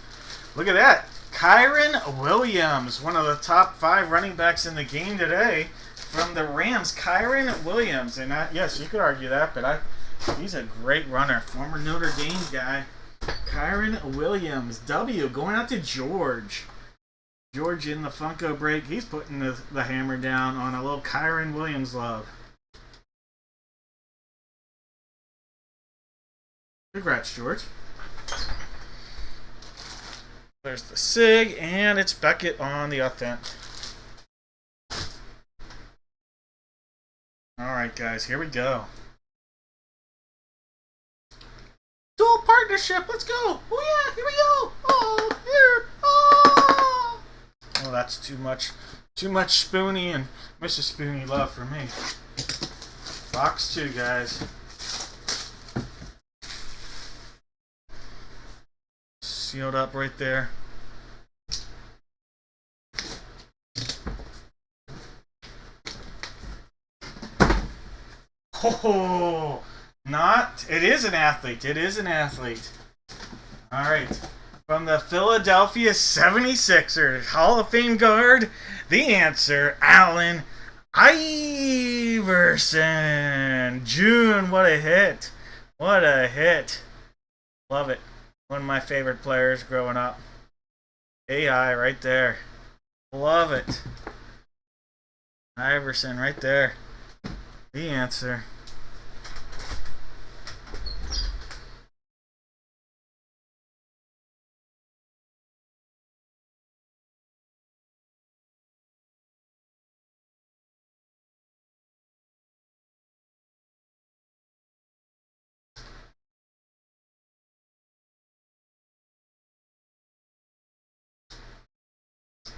Look at that. Kyren Williams, one of the top 5 running backs in the game today from the Rams. Kyren Williams. And yes, you could argue that, but he's a great runner. Former Notre Dame guy. Kyren Williams. W going out to George. George in the Funko break. He's putting the hammer down on a little Kyren Williams love. Congrats, George. There's the SIG, and it's Beckett on the Authentic. Alright, guys, here we go. Dual partnership, let's go! Oh yeah, here we go! Oh, here! Oh! Oh, that's too much Spoonie and Mrs. Spoonie love for me. Box 2, guys. Sealed up right there. Oh, not. It is an athlete. It is an athlete. All right. From the Philadelphia 76ers, Hall of Fame guard, the answer, Allen Iverson. June, what a hit. What a hit. Love it. One of my favorite players growing up. AI right there. Love it. Iverson right there. The answer.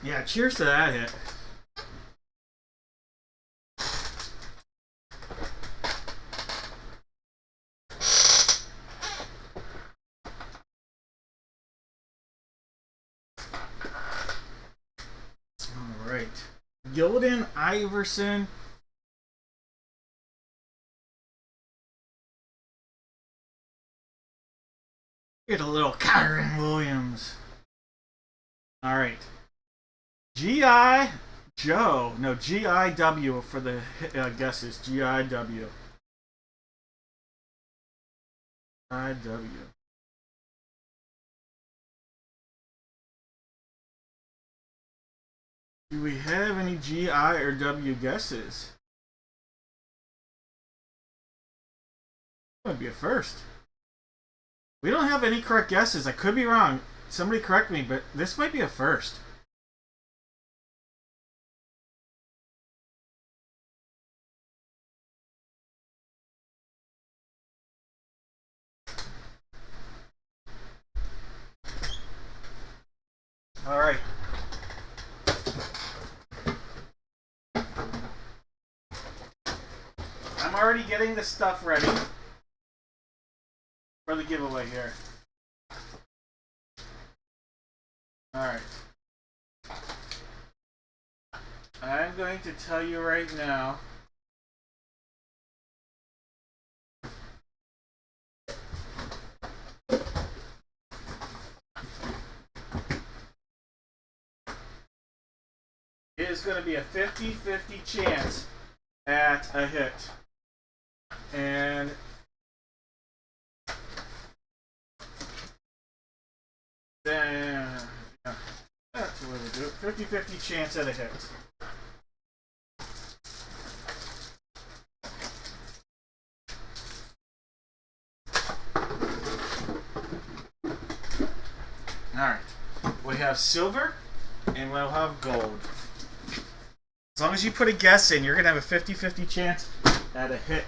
Yeah, cheers to that hit. All right. Gildan Iverson. Get a little Kyron Williams. All right. G.I. Joe. No, G.I.W. for the guesses. G.I.W. I.W. Do we have any G.I. or W guesses? That would be a first. We don't have any correct guesses. I could be wrong. Somebody correct me, but this might be a first. All right. I'm already getting the stuff ready for the giveaway here. All right. I'm going to tell you right now. It is going to be a 50-50 chance at a hit. And then, yeah, that's the way we do it. 50-50 chance at a hit. Alright. We have silver and we'll have gold. As long as you put a guess in, you're going to have a 50-50 chance at a hit.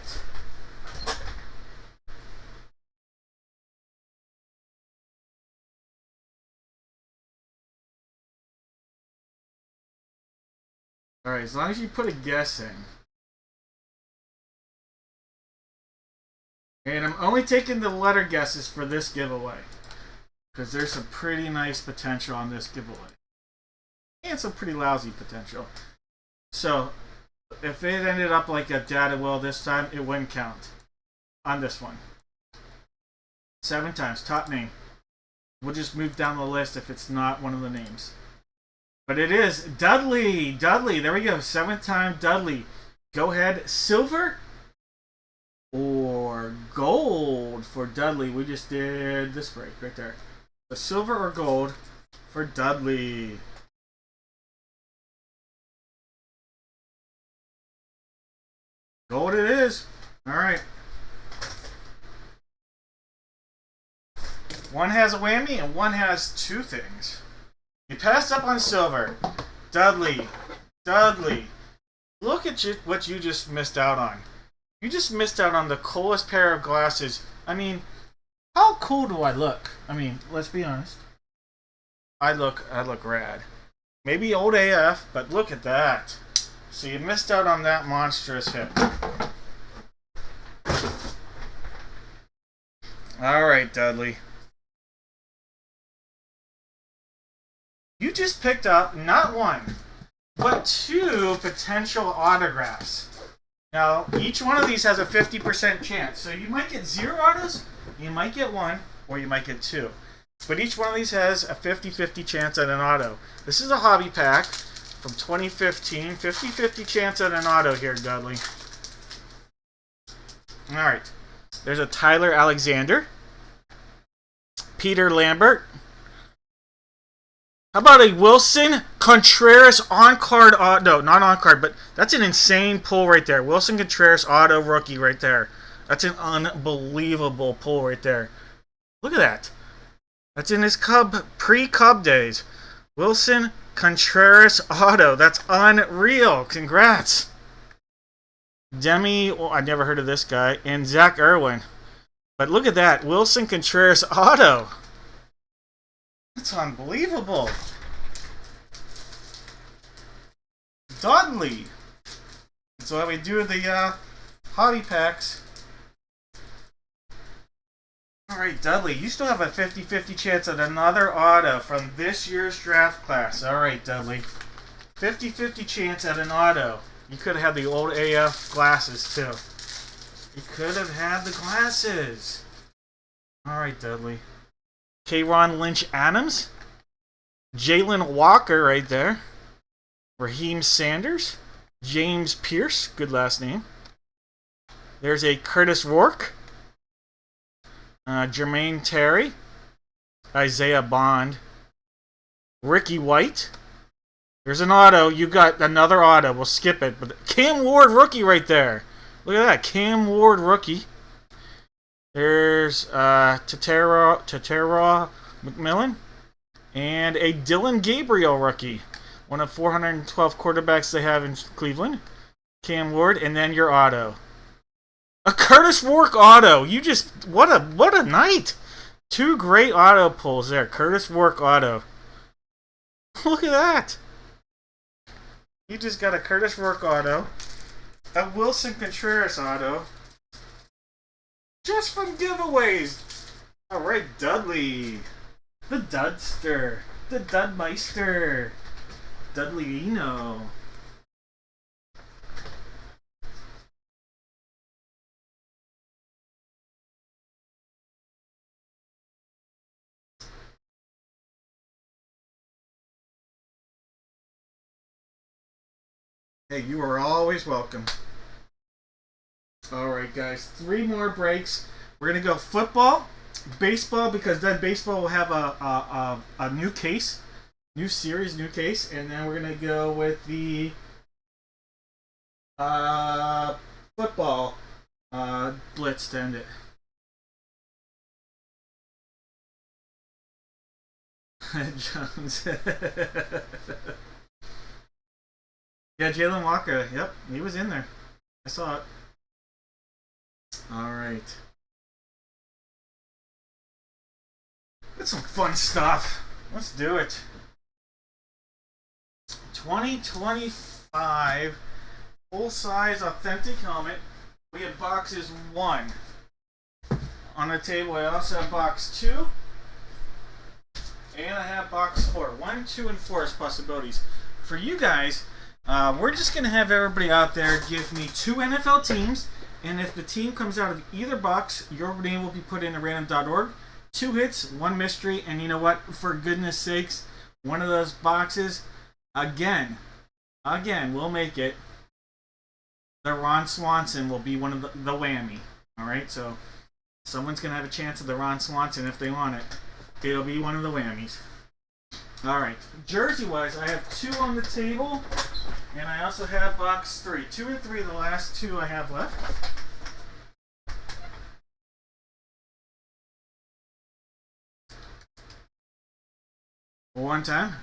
Alright, as long as you put a guess in. And I'm only taking the letter guesses for this giveaway, because there's some pretty nice potential on this giveaway. And some pretty lousy potential. So, if it ended up like a data will this time, it wouldn't count on this one. 7 times, top name. We'll just move down the list if it's not one of the names. But it is Dudley. Dudley, there we go. 7th time, Dudley. Go ahead. Silver or gold for Dudley. We just did this break right there. The silver or gold for Dudley. Gold it is. All right. One has a whammy and one has 2 things. You passed up on silver. Dudley. Dudley. Look at what you just missed out on. You just missed out on the coolest pair of glasses. I mean, how cool do I look? I mean, let's be honest. I look rad. Maybe old AF, but look at that. So you missed out on that monstrous hit. Alright, Dudley. You just picked up not 1, but 2 potential autographs. Now, each one of these has a 50% chance. So you might get 0 autos, you might get 1, or you might get 2. But each one of these has a 50-50 chance at an auto. This is a hobby pack from 2015. 50-50 chance at an auto here, Dudley. Alright. There's a Tyler Alexander. Peter Lambert. How about a Wilson Contreras on-card auto? No, not on-card, but that's an insane pull right there. Wilson Contreras auto rookie right there. That's an unbelievable pull right there. Look at that. That's in his pre-Cub days. Wilson Contreras auto. That's unreal. Congrats. Demi, well, I've never heard of this guy, and Zach Irwin. But look at that. Wilson Contreras auto. That's unbelievable. Dudley. So how we do the hobby packs. Alright, Dudley, you still have a 50-50 chance at another auto from this year's draft class. Alright, Dudley. 50-50 chance at an auto. You could have had the old AF glasses, too. You could have had the glasses. Alright, Dudley. K'Ron Lynch Adams. Jalen Walker right there. Raheem Sanders. James Pierce. Good last name. There's a Curtis Rourke. Jermaine Terry, Isaiah Bond, Ricky White. There's an auto. You got another auto. We'll skip it. But Cam Ward rookie right there. Look at that. Cam Ward rookie. There's Tatera McMillan and a Dylan Gabriel rookie. One of 412 quarterbacks they have in Cleveland. Cam Ward, and then your auto. A Curtis Rourke auto. You just what a night. Two great auto pulls there. Curtis Rourke auto. Look at that. You just got a Curtis Rourke auto. A Wilson Contreras auto. Just from giveaways. Alright, Dudley. The Dudster. The Dudmeister. Dudleyino. Hey, you are always welcome. Alright, guys. 3 more breaks. We're going to go football, baseball, because then baseball will have a new case. New series, new case. And then we're going to go with the football blitz to end it. Jones. Yeah, Jalen Walker. Yep, he was in there. I saw it. Alright. That's some fun stuff. Let's do it. 2025 full-size authentic helmet. We have boxes 1. On the table, I also have box 2. And I have box 4. 1, 2, and 4 as possibilities. For you guys, we're just going to have everybody out there give me 2 NFL teams. And if the team comes out of either box, your name will be put into random.org. 2 hits, 1 mystery, and you know what? For goodness sakes, one of those boxes, again, we'll make it. The Ron Swanson will be one of the whammy. Alright, so someone's going to have a chance at the Ron Swanson if they want it. It'll be one of the whammies. Alright, jersey-wise, I have 2 on the table, and I also have box 3. 2 and 3 are the last 2 I have left. One time.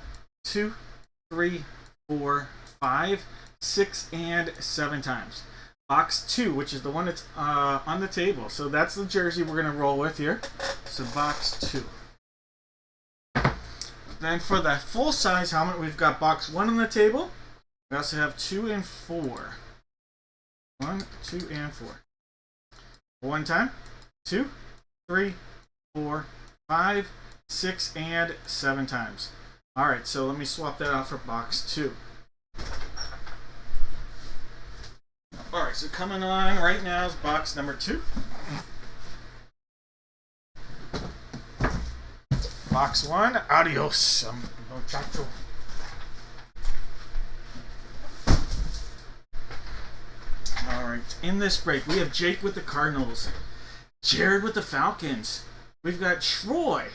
2, 3, 4, 5, 6, and 7 times. Box 2, which is the one that's on the table. So that's the jersey we're going to roll with here. So box 2. Then for the full-size helmet, we've got box 1 on the table. We also have 2 and 4. 1, 2, and 4. One time. 2, 3, 4, 5, 6, and 7 times. Alright, so let me swap that out for box 2. Alright, so coming on right now is box number 2. Box 1. Adios, muchacho. Alright, in this break, we have Jake with the Cardinals, Jared with the Falcons. We've got Troy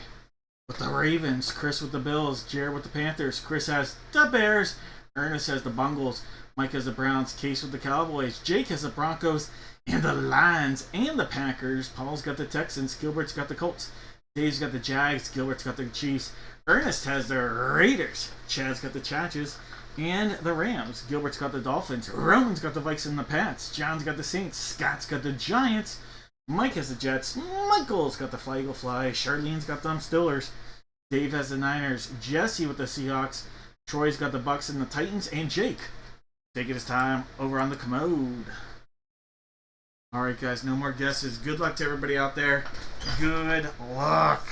with the Ravens, Chris with the Bills, Jared with the Panthers, Chris has the Bears, Ernest has the Bungles, Mike has the Browns, Case with the Cowboys, Jake has the Broncos and the Lions and the Packers, Paul's got the Texans, Gilbert's got the Colts, Dave's got the Jags, Gilbert's got the Chiefs, Ernest has the Raiders, Chad's got the Chargers and the Rams, Gilbert's got the Dolphins, Roman's got the Vikes and the Pats, John's got the Saints, Scott's got the Giants, Mike has the Jets, Michael's got the Fly Eagle Fly, Charlene's got them Steelers, Dave has the Niners, Jesse with the Seahawks, Troy's got the Bucks and the Titans, and Jake taking his time over on the commode. Alright guys, no more guesses. Good luck to everybody out there. Good luck.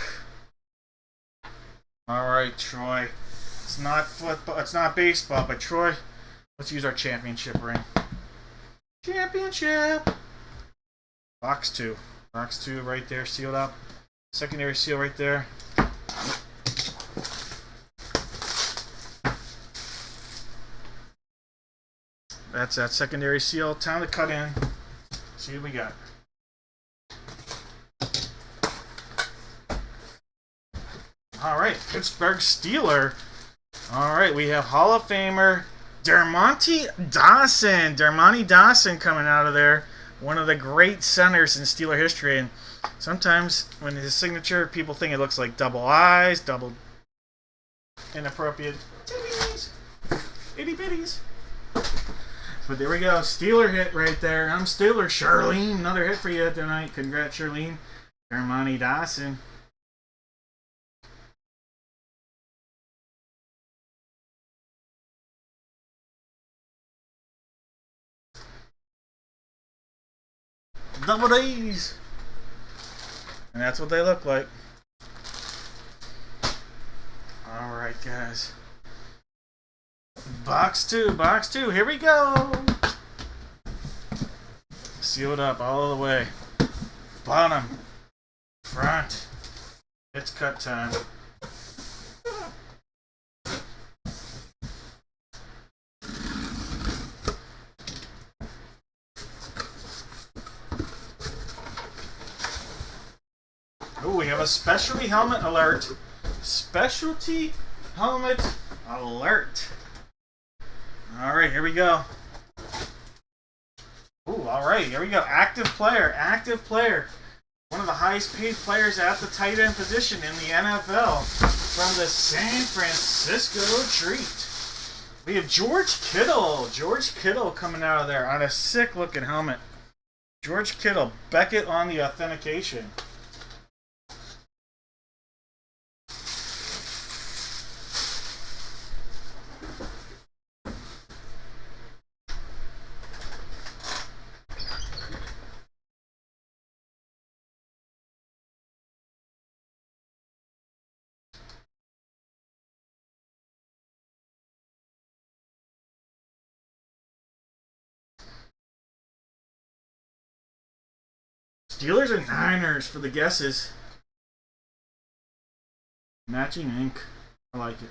Alright, Troy. It's not football, it's not baseball, but Troy, let's use our championship ring. Championship! Box 2. Box 2 right there, sealed up. Secondary seal right there. That's that secondary seal. Time to cut in. See what we got. Alright, Pittsburgh Steeler. Alright, we have Hall of Famer Dermontti Dawson coming out of there. One of the great centers in Steeler history. And sometimes when his signature, people think it looks like double I's, double inappropriate titties, itty bitties. But there we go. Steeler hit right there. I'm Steeler. Charlene, another hit for you tonight. Congrats, Charlene. Dermontti Dawson. Double D's. And that's what they look like. Alright, guys. Box 2, box 2. Here we go. Sealed up all the way. Bottom. Front. It's cut time. Oh, we have a specialty helmet alert. Specialty helmet alert. Alright, here we go. Ooh, alright, here we go. Active player, active player. One of the highest paid players at the tight end position in the NFL from the San Francisco Treat. We have George Kittle. George Kittle coming out of there on a sick looking helmet. George Kittle, Beckett on the authentication. Steelers and Niners for the guesses. Matching ink. I like it.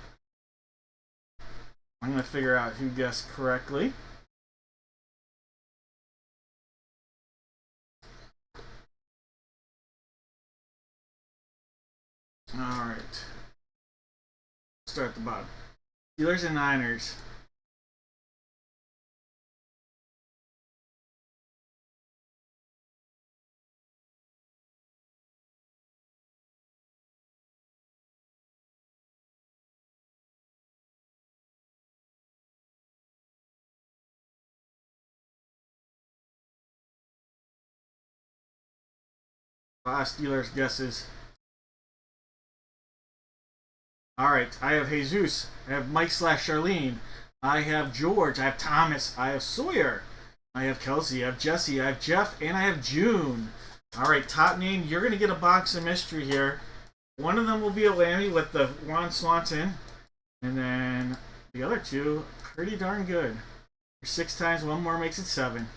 I'm going to figure out who guessed correctly. Alright. Start at the bottom. Steelers and Niners. Steelers guesses. Alright, I have Jesus. I have Mike / Charlene. I have George. I have Thomas. I have Sawyer. I have Kelsey. I have Jesse. I have Jeff. And I have June. Alright, top name. You're going to get a box of mystery here. One of them will be a Lammy with the Ron Swanson. And then the other two, pretty darn good. 6 times 1 more makes it 7.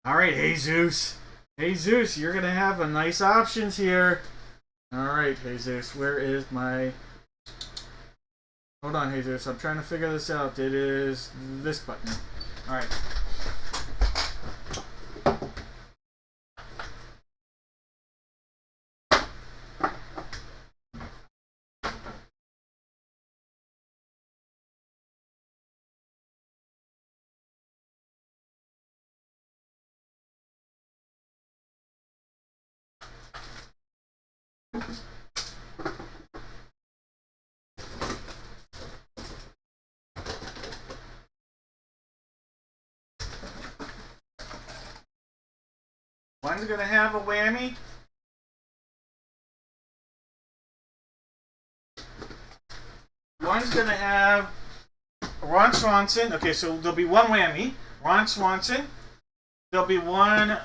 Alright, Jesus. Jesus, you're going to have a nice options here. Alright, Jesus, where is my... Hold on, Jesus, I'm trying to figure this out. It is this button. Alright. One's gonna have a whammy. One's gonna have Ron Swanson. Okay, so there'll be one whammy. Ron Swanson. There'll be one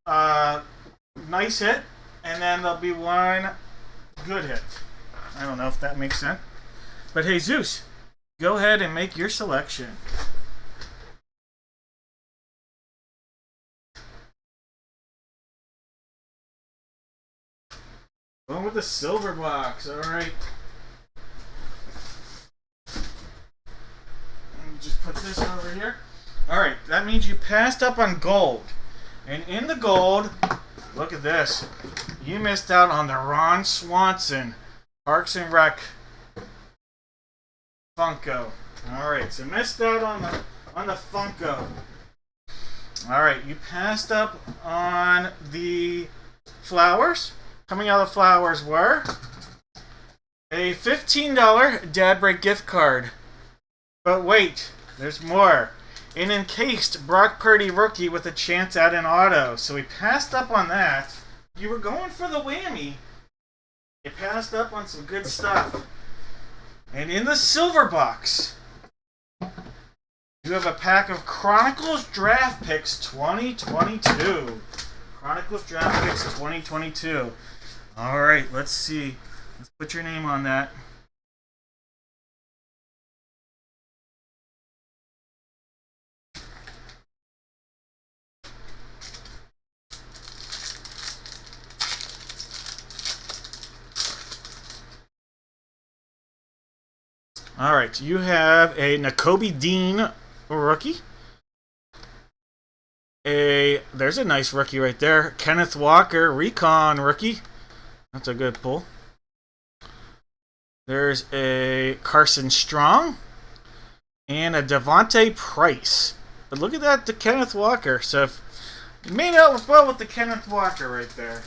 nice hit, and then there'll be one good hit. I don't know if that makes sense. But hey, Zeus, go ahead and make your selection. Going with the silver box. All right. Just put this over here. Alright, that means you passed up on gold. And in the gold, look at this. You missed out on the Ron Swanson Parks and Rec Funko. Alright, so missed out on the Funko. Alright, you passed up on the flowers. Coming out of the flowers were a $15 Dad Break gift card. But wait, there's more. An encased Brock Purdy rookie with a chance at an auto. So we passed up on that. You were going for the whammy. You passed up on some good stuff. And in the silver box, you have a pack of Chronicles Draft Picks 2022. Chronicles Draft Picks 2022. Alright, let's see. Let's put your name on that. All right, you have a Nakobe Dean rookie. There's a nice rookie right there. Kenneth Walker Recon rookie. That's a good pull. There's a Carson Strong and a Devontae Price. But look at that, the Kenneth Walker. So you made out well with the Kenneth Walker right there.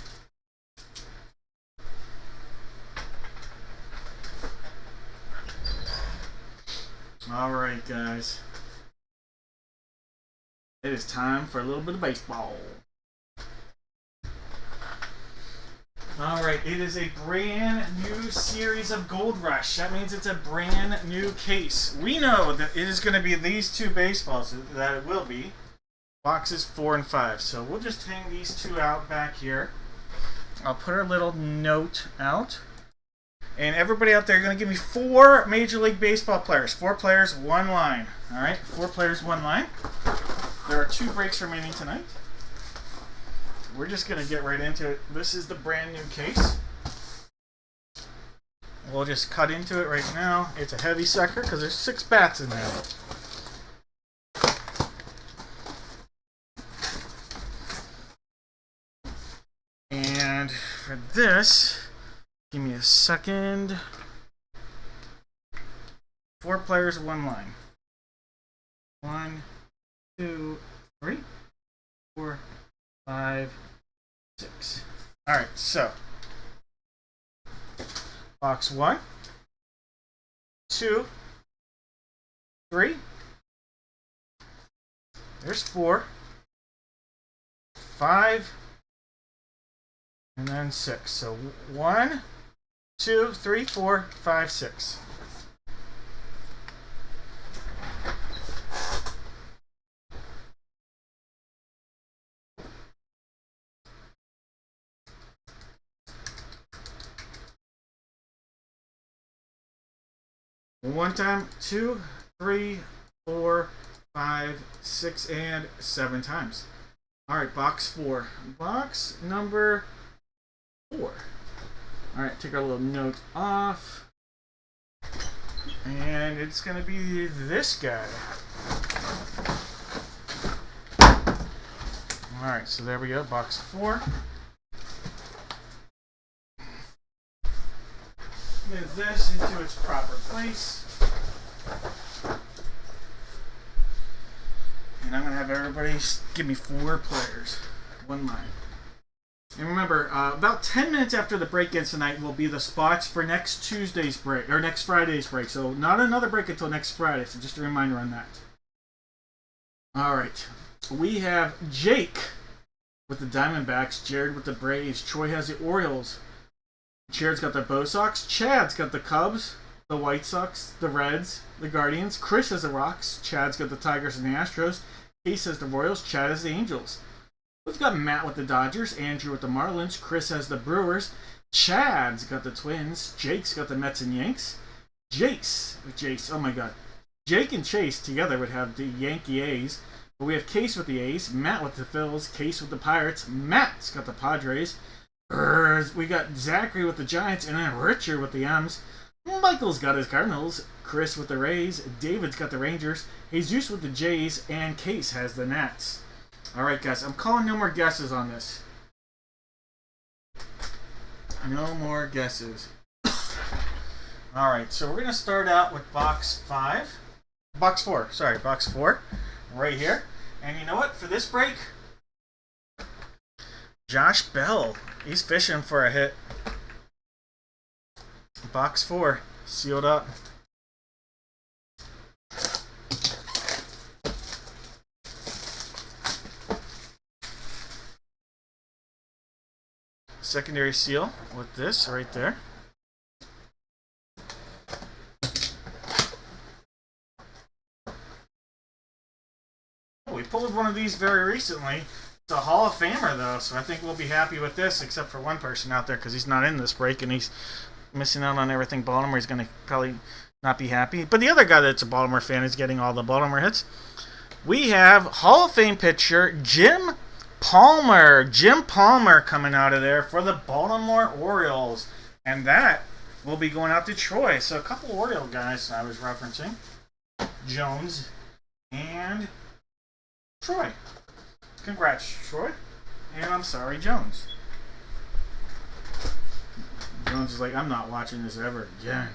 Alright, guys. It is time for a little bit of baseball. Alright, it is a brand new series of Gold Rush. That means it's a brand new case. We know that it is going to be these two baseballs, that it will be. Boxes 4 and 5. So we'll just hang these two out back here. I'll put a little note out. And everybody out there, you're going to give me 4 Major League Baseball players. 4 players, 1 line. Alright, 4 players, 1 line. There are 2 breaks remaining tonight. We're just going to get right into it. This is the brand new case. We'll just cut into it right now. It's a heavy sucker because there's 6 bats in there. And for this... Give me a second. 4 players, 1 line. 1, 2, 3, 4, 5, 6. Alright, so. Box 1, 2, 3. There's 4. 5. And then 6. So 1, 2, 3, 4, 5, 6. One time, 2, 3, 4, 5, 6, and 7 times. Alright, box 4. Box number 4. Alright, take our little note off. And it's going to be this guy. Alright, so there we go, box 4. Move this into its proper place. And I'm going to have everybody give me 4 players. 1 line. And remember, about 10 minutes after the break ends tonight will be the spots for next Tuesday's break, or next Friday's break. So not another break until next Friday, so just a reminder on that. Alright, we have Jake with the Diamondbacks, Jared with the Braves, Troy has the Orioles, Jared's got the Bo Sox, Chad's got the Cubs, the White Sox, the Reds, the Guardians, Chris has the Rocks, Chad's got the Tigers and the Astros, Case has the Royals, Chad has the Angels. We've got Matt with the Dodgers, Andrew with the Marlins, Chris has the Brewers, Chad's got the Twins, Jake's got the Mets and Yanks, Jace, oh my god. Jake and Chase together would have the Yankee A's, but we have Case with the A's, Matt with the Phils, Case with the Pirates, Matt's got the Padres, we got Zachary with the Giants, and then Richard with the M's. Michael's got his Cardinals, Chris with the Rays, David's got the Rangers, Jesus with the Jays, and Case has the Nats. Alright guys, I'm calling no more guesses on this. No more guesses. Alright, so we're going to start out with box 4, right here. And you know what, for this break, Josh Bell, he's fishing for a hit. Box 4, sealed up. Secondary seal with this right there. We pulled one of these very recently. It's a Hall of Famer though, so I think we'll be happy with this, except for one person out there because he's not in this break and he's missing out on everything Baltimore. He's going to probably not be happy. But the other guy that's a Baltimore fan is getting all the Baltimore hits. We have Hall of Fame pitcher Jim Palmer coming out of there for the Baltimore Orioles. And that will be going out to Troy. So a couple Oriole guys I was referencing. Jones and Troy. Congrats, Troy. And I'm sorry, Jones. Jones is like, I'm not watching this ever again.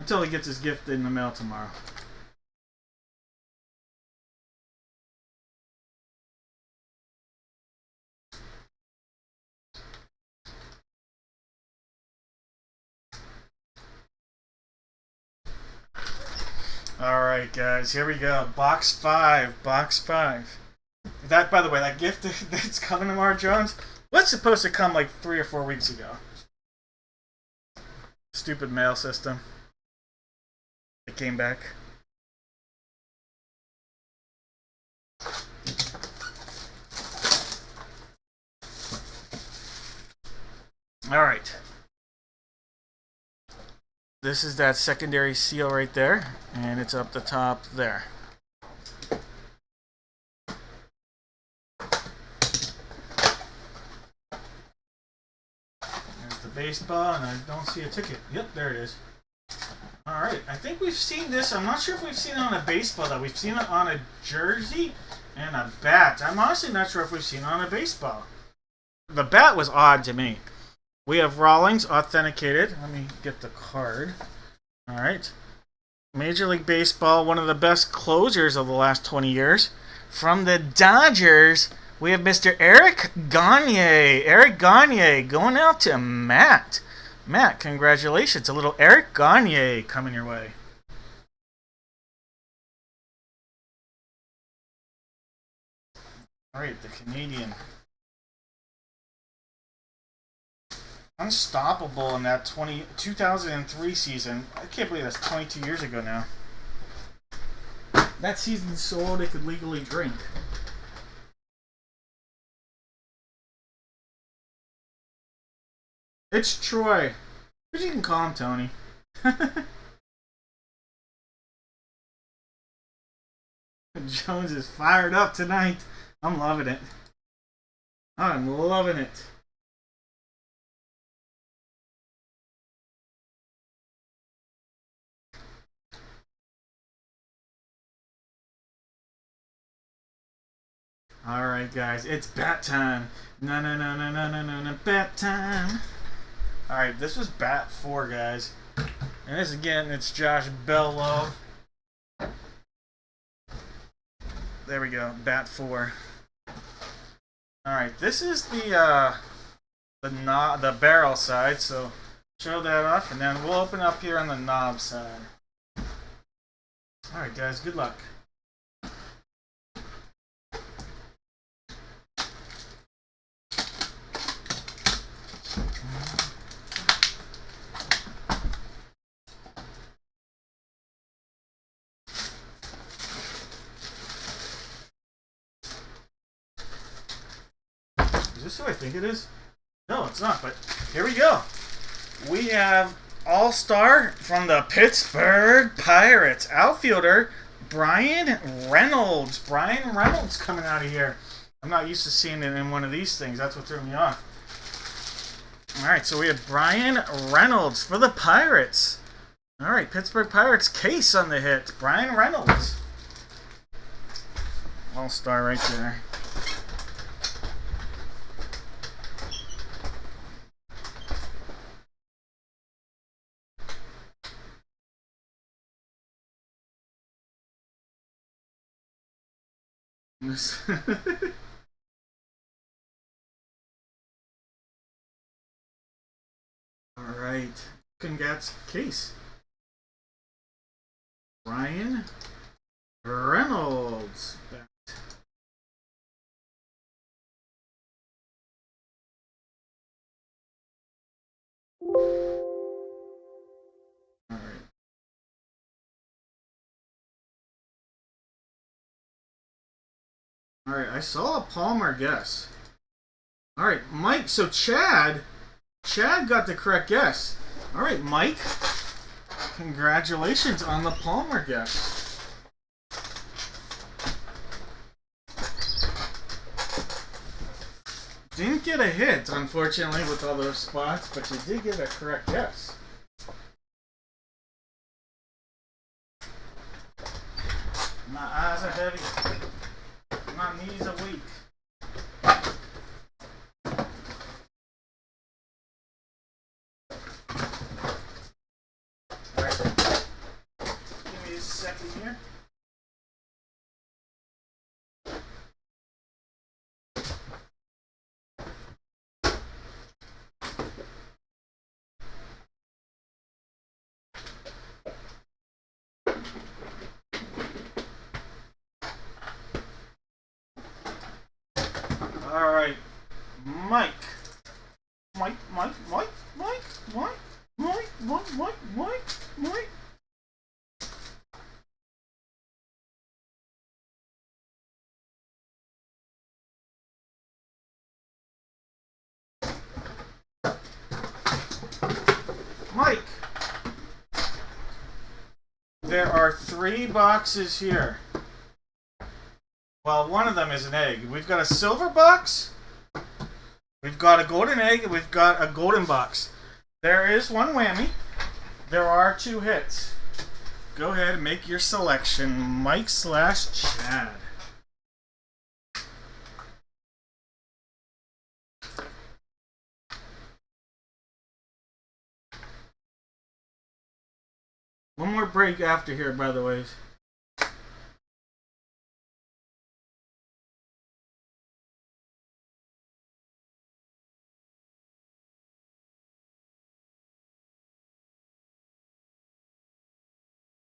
Until he gets his gift in the mail tomorrow. Alright guys, here we go. Box 5. That, by the way, that gift that's coming tomorrow, Jones, was supposed to come like 3 or 4 weeks ago. Stupid mail system. It came back. Alright. This is that secondary seal right there, and it's up the top there. There's the baseball, and I don't see a ticket. Yep, there it is. Alright, I think we've seen this. I'm not sure if we've seen it on a baseball, though. We've seen it on a jersey and a bat. I'm honestly not sure if we've seen it on a baseball. The bat was odd to me. We have Rawlings authenticated. Let me get the card. Alright. Major League Baseball, one of the best closers of the last 20 years. From the Dodgers, we have Mr. Eric Gagne. Eric Gagne going out to Matt. Matt, congratulations. A little Eric Gagne coming your way. Alright, the Canadian. Unstoppable in that 2003 season. I can't believe that's 22 years ago now. That season so they could legally drink. It's Troy. But you can call him Tony. Jones is fired up tonight. I'm loving it. I'm loving it. Alright, guys, it's bat time. No, no, no, no, no, no, no, no, bat time. Alright, this was bat 4, guys. And this again, it's Josh Bello. There we go, bat 4. Alright, this is the barrel side, so show that off, and then we'll open up here on the knob side. Alright, guys, good luck. Is this who I think it is? No, it's not, but here we go. We have All-Star from the Pittsburgh Pirates, outfielder Brian Reynolds. Brian Reynolds coming out of here. I'm not used to seeing it in one of these things. That's what threw me off. Alright, so we have Brian Reynolds for the Pirates. Alright, Pittsburgh Pirates case on the hit. Brian Reynolds. All-Star right there. Alright. Congrats, case. Ryan Reynolds. Alright. Alright, I saw a Palmer guess. Alright, Mike, so Chad got the correct guess. Alright, Mike, congratulations on the Palmer guess. Didn't get a hit, unfortunately, with all those spots, but you did get a correct guess. My eyes are heavy. My knees are weak. Alright. Give me a second here. Alright, Mike. Mike. Mike. There are 3 boxes here. Well, one of them is an egg. We've got a silver box, we've got a golden egg, and we've got a golden box. There is one whammy. There are 2 hits. Go ahead and make your selection, Mike/Chad. One more break after here, by the way.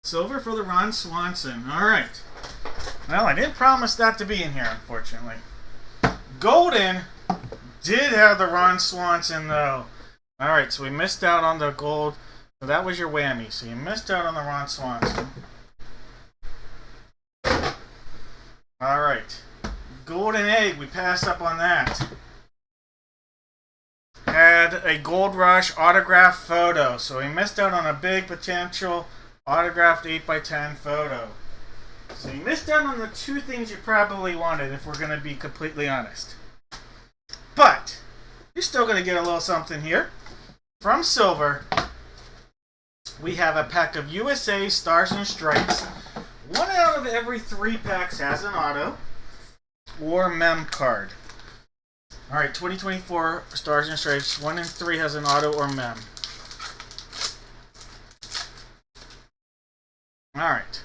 Silver for the Ron Swanson. Alright. Well, I didn't promise that to be in here, unfortunately. Golden did have the Ron Swanson, though. Alright, so we missed out on the gold. So that was your whammy. So you missed out on the Ron Swanson. Alright. Golden egg, we passed up on that. Had a Gold Rush autograph photo. So we missed out on a big potential autographed 8x10 photo. So you missed out on the 2 things you probably wanted, if we're going to be completely honest. But you're still going to get a little something here. From Silver, we have a pack of USA Stars and Stripes. 1 out of every 3 packs has an auto. or mem card. All right, 2024 Stars and Stripes. 1 and 3 has an auto or mem. All right.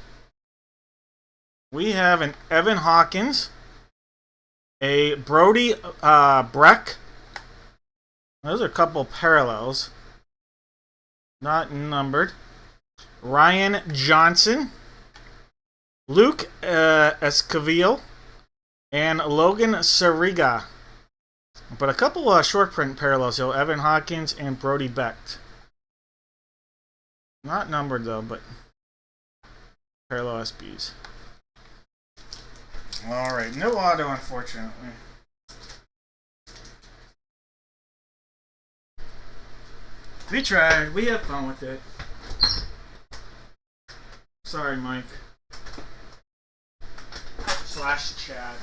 We have an Evan Hawkins, a Brody Breck. Those are a couple parallels. Not numbered. Ryan Johnson, Luke Esquivel, and Logan Sariga. But a couple short print parallels, so Evan Hawkins and Brody Becht. Not numbered though, but parallel SBs. Alright, no auto unfortunately. We tried, we had fun with it. Sorry, Mike. / Chad.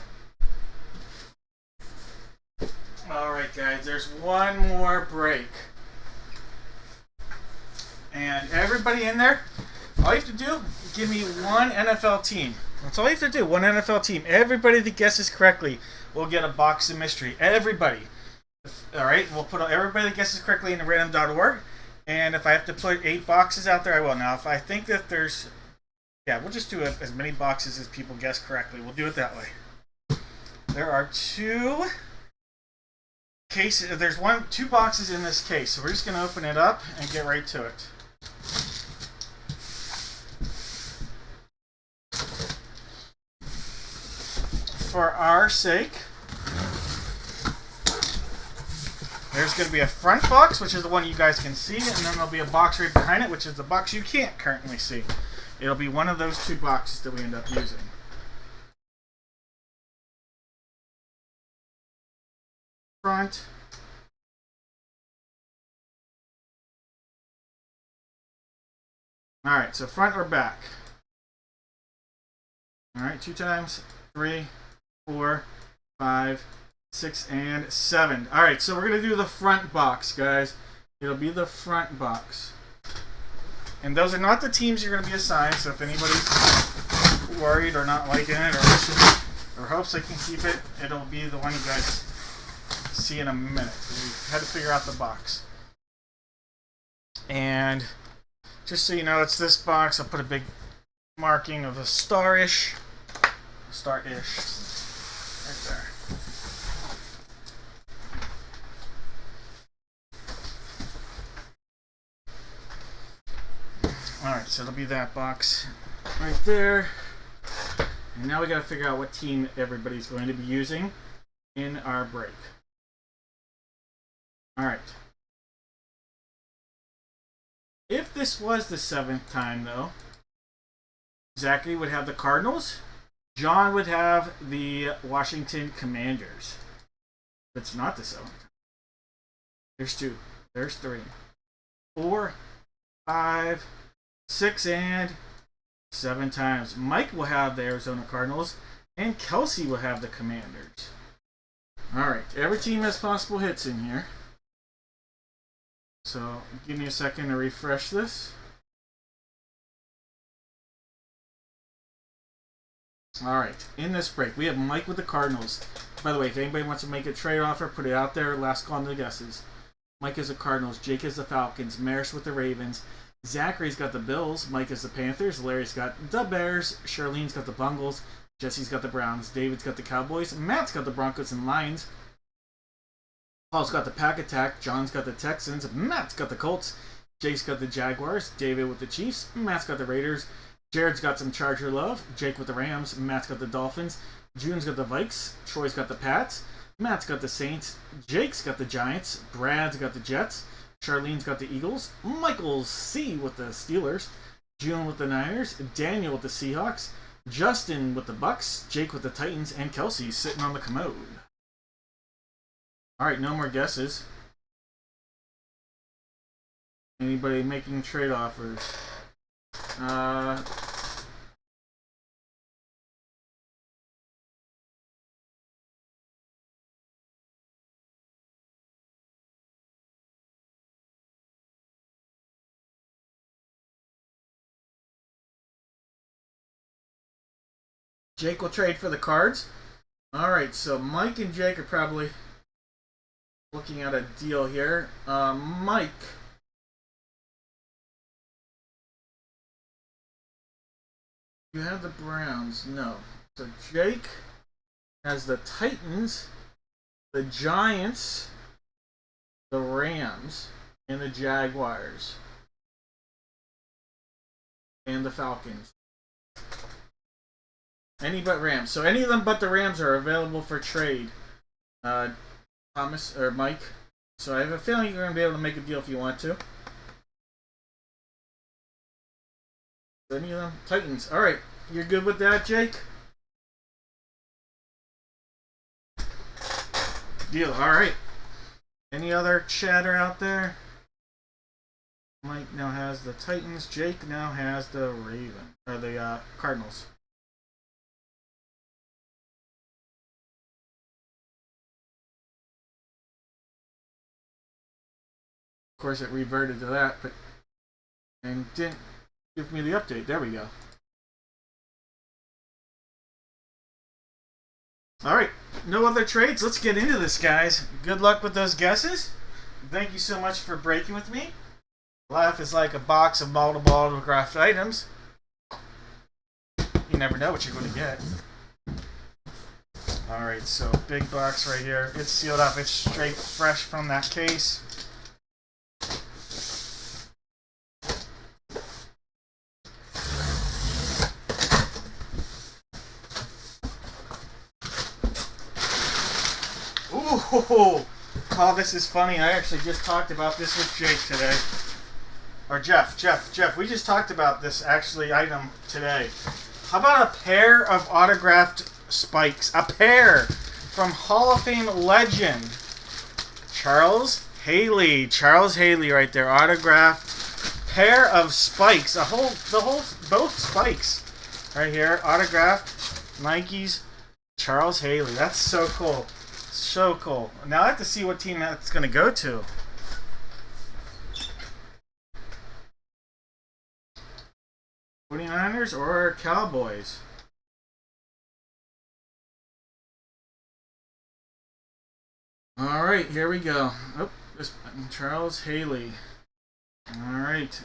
Alright guys, there's one more break. And everybody in there, all you have to do, give me one NFL team. That's all you have to do, one NFL team. Everybody that guesses correctly will get a box of mystery. Everybody. Alright, we'll put everybody that guesses correctly into random.org. And if I have to put 8 boxes out there, I will. Now, if I think that there's... Yeah, we'll just do as many boxes as people guess correctly. We'll do it that way. There are 2... cases. There's 2 boxes in this case, so we're just going to open it up and get right to it. For our sake, there's going to be a front box, which is the one you guys can see, and then there'll be a box right behind it, which is the box you can't currently see. It'll be one of those 2 boxes that we end up using. Front. Alright, so front or back? Alright, 2 times, 3, 4, 5, 6, and 7. Alright, so we're going to do the front box, guys. It'll be the front box. And those are not the teams you're going to be assigned, so if anybody's worried or not liking it or wishes or hopes they can keep it, it'll be the one you guys see in a minute. We had to figure out the box. And just so you know, it's this box. I'll put a big marking of a star-ish. Star-ish. Right there. Alright, so it'll be that box right there. And now we gotta figure out what team everybody's going to be using in our break. Alright. If this was the 7th time, though, Zachary would have the Cardinals. John would have the Washington Commanders. If it's not the 7th time. There's 2. There's 3. 4, 5, 6, and 7 times. Mike will have the Arizona Cardinals, and Kelsey will have the Commanders. Alright, every team has possible hits in here. So, give me a second to refresh this. Alright, in this break, we have Mike with the Cardinals. By the way, if anybody wants to make a trade offer, put it out there. Last call on the guesses. Mike is the Cardinals. Jake is the Falcons. Marish with the Ravens. Zachary's got the Bills. Mike is the Panthers. Larry's got the Bears. Charlene's got the Bungles. Jesse's got the Browns. David's got the Cowboys. Matt's got the Broncos and Lions. Paul's got the Pack Attack. John's got the Texans. Matt's got the Colts. Jake's got the Jaguars. David with the Chiefs. Matt's got the Raiders. Jared's got some Charger love. Jake with the Rams. Matt's got the Dolphins. June's got the Vikes. Troy's got the Pats. Matt's got the Saints. Jake's got the Giants. Brad's got the Jets. Charlene's got the Eagles. Michael's C with the Steelers. June with the Niners. Daniel with the Seahawks. Justin with the Bucks. Jake with the Titans. And Kelsey sitting on the commode. Alright, no more guesses. Anybody making trade offers? Jake will trade for the Cards. Alright, so Mike and Jake are probably looking at a deal here. Mike. You have the Browns. No. So Jake has the Titans, the Giants, the Rams, and the Jaguars. And the Falcons. Any but Rams. So any of them but the Rams are available for trade. Thomas or Mike. So I have a feeling you're going to be able to make a deal if you want to. Any of them? Titans. Alright. You're good with that, Jake? Deal. Alright. Any other chatter out there? Mike now has the Titans. Jake now has the Raven. Or the Cardinals. Of course, it reverted to that, but and didn't give me the update. There we go. Alright, no other trades. Let's get into this, guys. Good luck with those guesses. Thank you so much for breaking with me. Life is like a box of multiple autographed items. You never know what you're going to get. Alright, so big box right here. It's sealed up. It's straight fresh from that case. Ooh! Oh, this is funny. I actually just talked about this with Jake today. Or Jeff, we just talked about this actually item today. How about a pair of autographed spikes? A pair from Hall of Fame legend Charles Haley. Charles Haley right there. Autographed pair of spikes. Both spikes right here. Autographed Nikes. Charles Haley. That's so cool. So cool. Now I have to see what team that's going to go to. '49ers or Cowboys? Alright, here we go. Oh, this Charles Haley. Alright.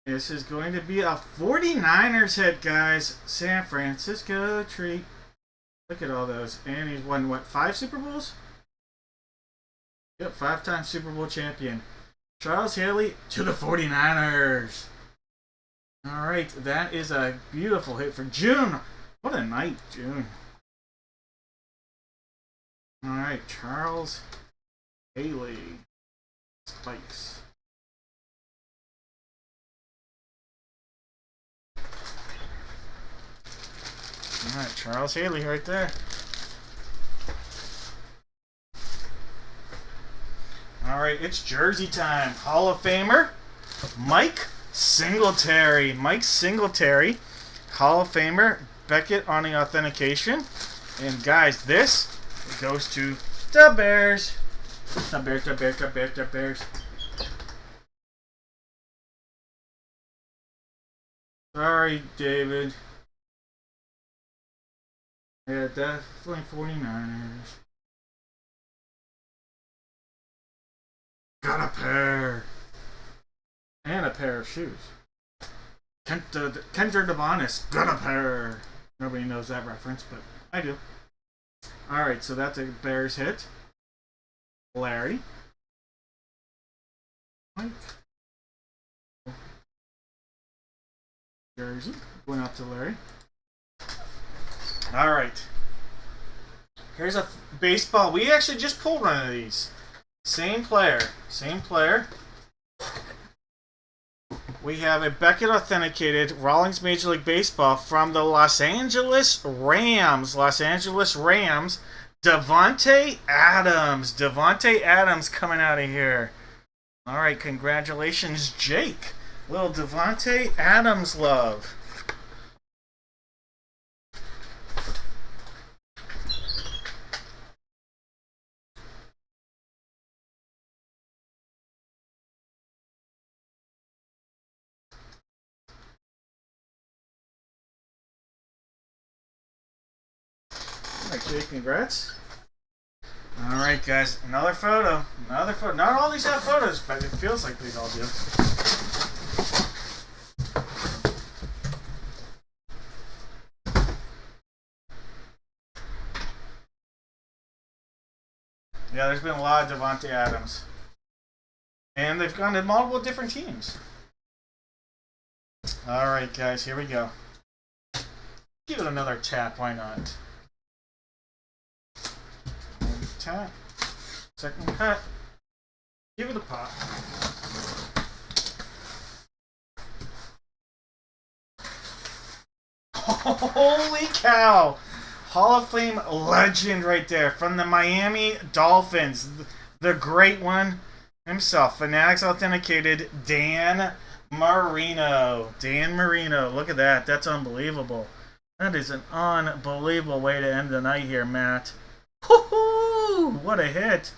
This is going to be a 49ers hit, guys. San Francisco treat. Look at all those. And he's won, what, 5 Super Bowls? Yep, 5-time Super Bowl champion. Charles Haley to the 49ers. Alright, that is a beautiful hit for June. What a night, June. Alright, Charles Haley. Spikes. Alright, Charles Haley right there. Alright, it's jersey time. Hall of Famer, Mike Singletary. Mike Singletary, Hall of Famer, Beckett on the authentication. And guys, this goes to the Bears. The Bears. Sorry, David. Yeah, definitely 49ers. Got a pair. And a pair of shoes. Kendra Devonis. Got a pair. Nobody knows that reference, but I do. Alright, so that's a Bears hit. Larry. Mike. Jersey. Going out to Larry. Alright. Here's a baseball. We actually just pulled one of these. Same player. We have a Beckett authenticated Rawlings Major League Baseball from the Los Angeles Rams. Devontae Adams coming out of here. Alright, congratulations, Jake. Little Devontae Adams love. Alright, Jake, congrats. Alright, guys, another photo. Another photo. Not all these have photos, but it feels like they all do. Yeah, there's been a lot of Devontae Adams. And they've gone to multiple different teams. Alright, guys, here we go. Give it another tap, why not? Tap. Second cut. Give it a pop. Holy cow! Hall of Fame legend right there from the Miami Dolphins. The great one himself. Fanatics Authenticated Dan Marino. Dan Marino. Look at that. That's unbelievable. That is an unbelievable way to end the night here, Matt. Woohoo! What a hit.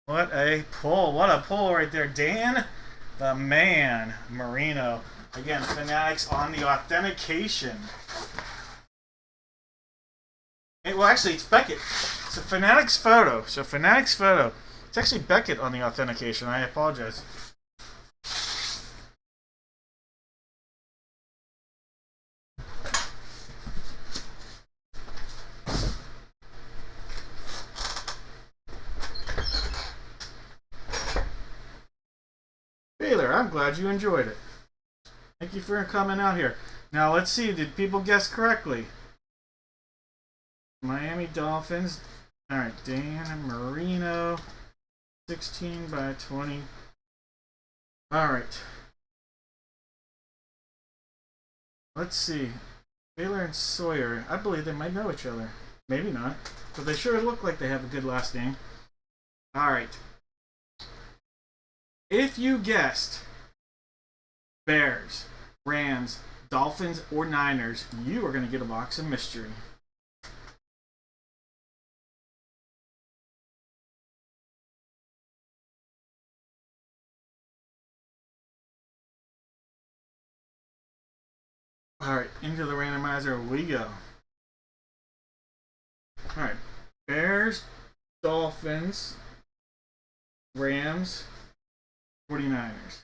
What a pull. What a pull right there. Dan the Man Marino. Again, Fanatics on the authentication. Well, actually, it's Beckett. It's a Fanatics photo. So, Fanatics photo. It's actually Beckett on the authentication. I apologize. Baylor, I'm glad you enjoyed it. Thank you for coming out here. Now, let's see. Did people guess correctly? Miami Dolphins. Alright, Dan Marino. 16 by 20. Alright. Let's see. Baylor and Sawyer. I believe they might know each other. Maybe not. But they sure look like they have a good last name. Alright. If you guessed Bears, Rams, Dolphins, or Niners, you are going to get a box of mystery. Alright, into the randomizer we go. Alright, Bears, Dolphins, Rams, 49ers.